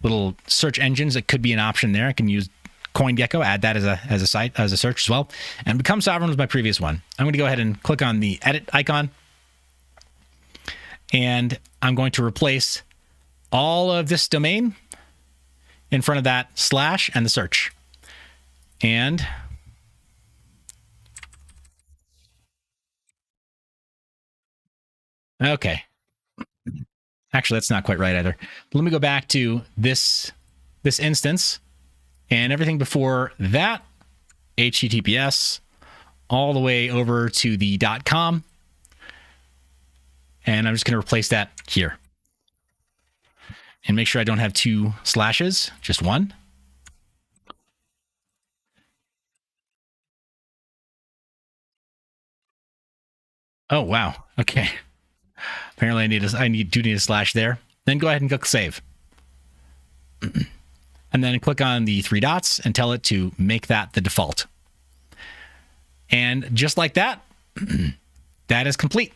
little search engines that could be an option there. I can use CoinGecko, add that as a site, as a search as well. And Become Sovereign was my previous one. I'm going to go ahead and click on the edit icon. And I'm going to replace all of this domain in front of that slash and the search. And okay. Actually, that's not quite right either. Let me go back to this instance and everything before that, HTTPS, all the way over to the .com. And I'm just going to replace that here. And make sure I don't have two slashes, just one. Oh, wow. Okay. Apparently I do need a slash there. Then go ahead and click save. And then click on the three dots and tell it to make that the default. And just like that, that is complete.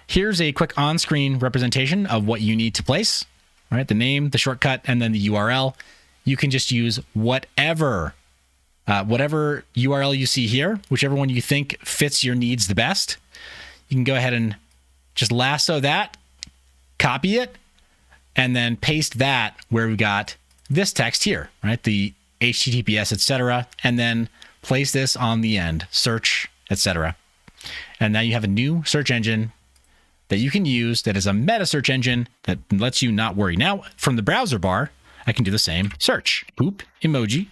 Here's a quick on-screen representation of what you need to place. All right, the name, the shortcut, and then the URL. You can just use whatever URL you see here, whichever one you think fits your needs the best. You can go ahead and just lasso that, copy it, and then paste that where we got this text here, right? The HTTPS, etc., and then place this on the end, search, etc. And now you have a new search engine that you can use that is a meta search engine that lets you not worry. Now, from the browser bar, I can do the same search. Poop emoji.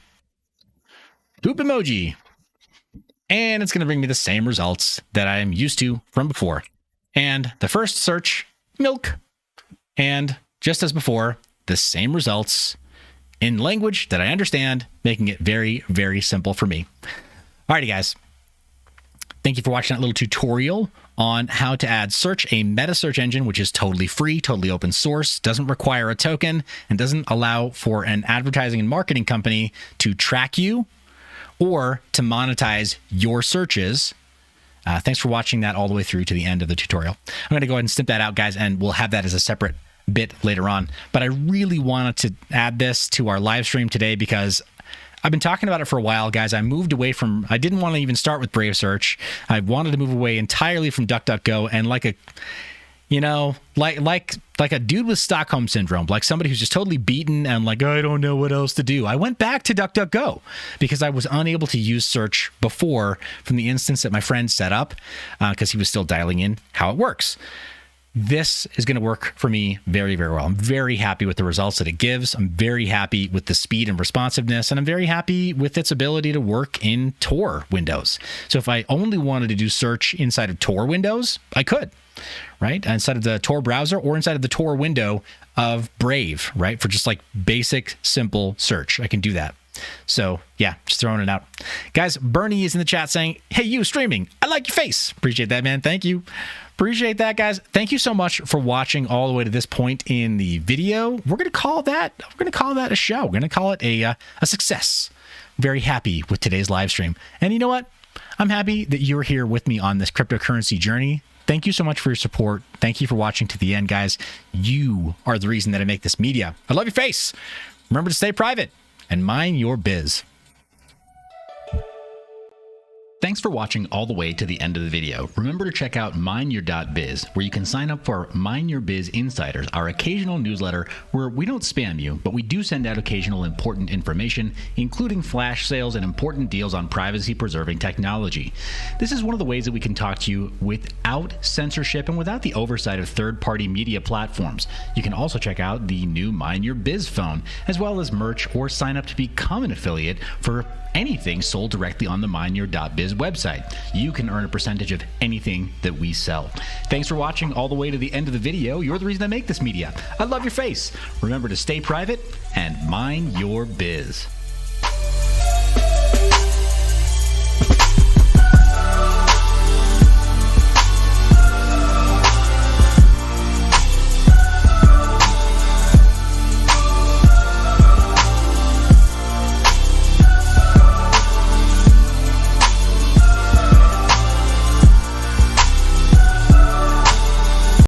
Poop emoji. And it's going to bring me the same results that I am used to from before. And the first search, milk. And just as before, the same results in language that I understand, making it very, very simple for me. Alrighty, guys. Thank you for watching that little tutorial on how to add search, a meta search engine, which is totally free, totally open source, doesn't require a token, and doesn't allow for an advertising and marketing company to track you or to monetize your searches. Thanks for watching that all the way through to the end of the tutorial. I'm going to go ahead and snip that out, guys, and we'll have that as a separate bit later on. But I really wanted to add this to our live stream today because I've been talking about it for a while, guys. I moved away from, I didn't want to even start with Brave Search. I wanted to move away entirely from DuckDuckGo, and like a, you know, like a dude with Stockholm Syndrome, like somebody who's just totally beaten and like, I don't know what else to do. I went back to DuckDuckGo because I was unable to use search before from the instance that my friend set up because he was still dialing in how it works. This is going to work for me very, very well. I'm very happy with the results that it gives. I'm very happy with the speed and responsiveness, and I'm very happy with its ability to work in Tor windows. So if I only wanted to do search inside of Tor windows, I could, right? Inside of the Tor browser or inside of the Tor window of Brave, right? For just like basic, simple search, I can do that. So yeah, just throwing it out. Guys, Bernie is in the chat saying, hey, you streaming, I like your face. Appreciate that, man. Thank you. Appreciate that, guys. Thank you so much for watching all the way to this point in the video. We're going to call that a show. We're going to call it a success. very happy with today's live stream. And you know what? I'm happy that you're here with me on this cryptocurrency journey. Thank you so much for your support. Thank you for watching to the end, guys. You are the reason that I make this media. I love your face. Remember to stay private and mind your biz. Thanks for watching all the way to the end of the video. Remember to check out mineyourbiz, where you can sign up for Mine Your Biz Insiders, our occasional newsletter where we don't spam you, but we do send out occasional important information, including flash sales and important deals on privacy-preserving technology. This is one of the ways that we can talk to you without censorship and without the oversight of third-party media platforms. You can also check out the new Mine Your Biz phone, as well as merch or sign up to become an affiliate for anything sold directly on the mineyourbiz website. You can earn a percentage of anything that we sell. Thanks for watching all the way to the end of the video. You're the reason I make this media. I love your face. Remember to stay private and mind your biz.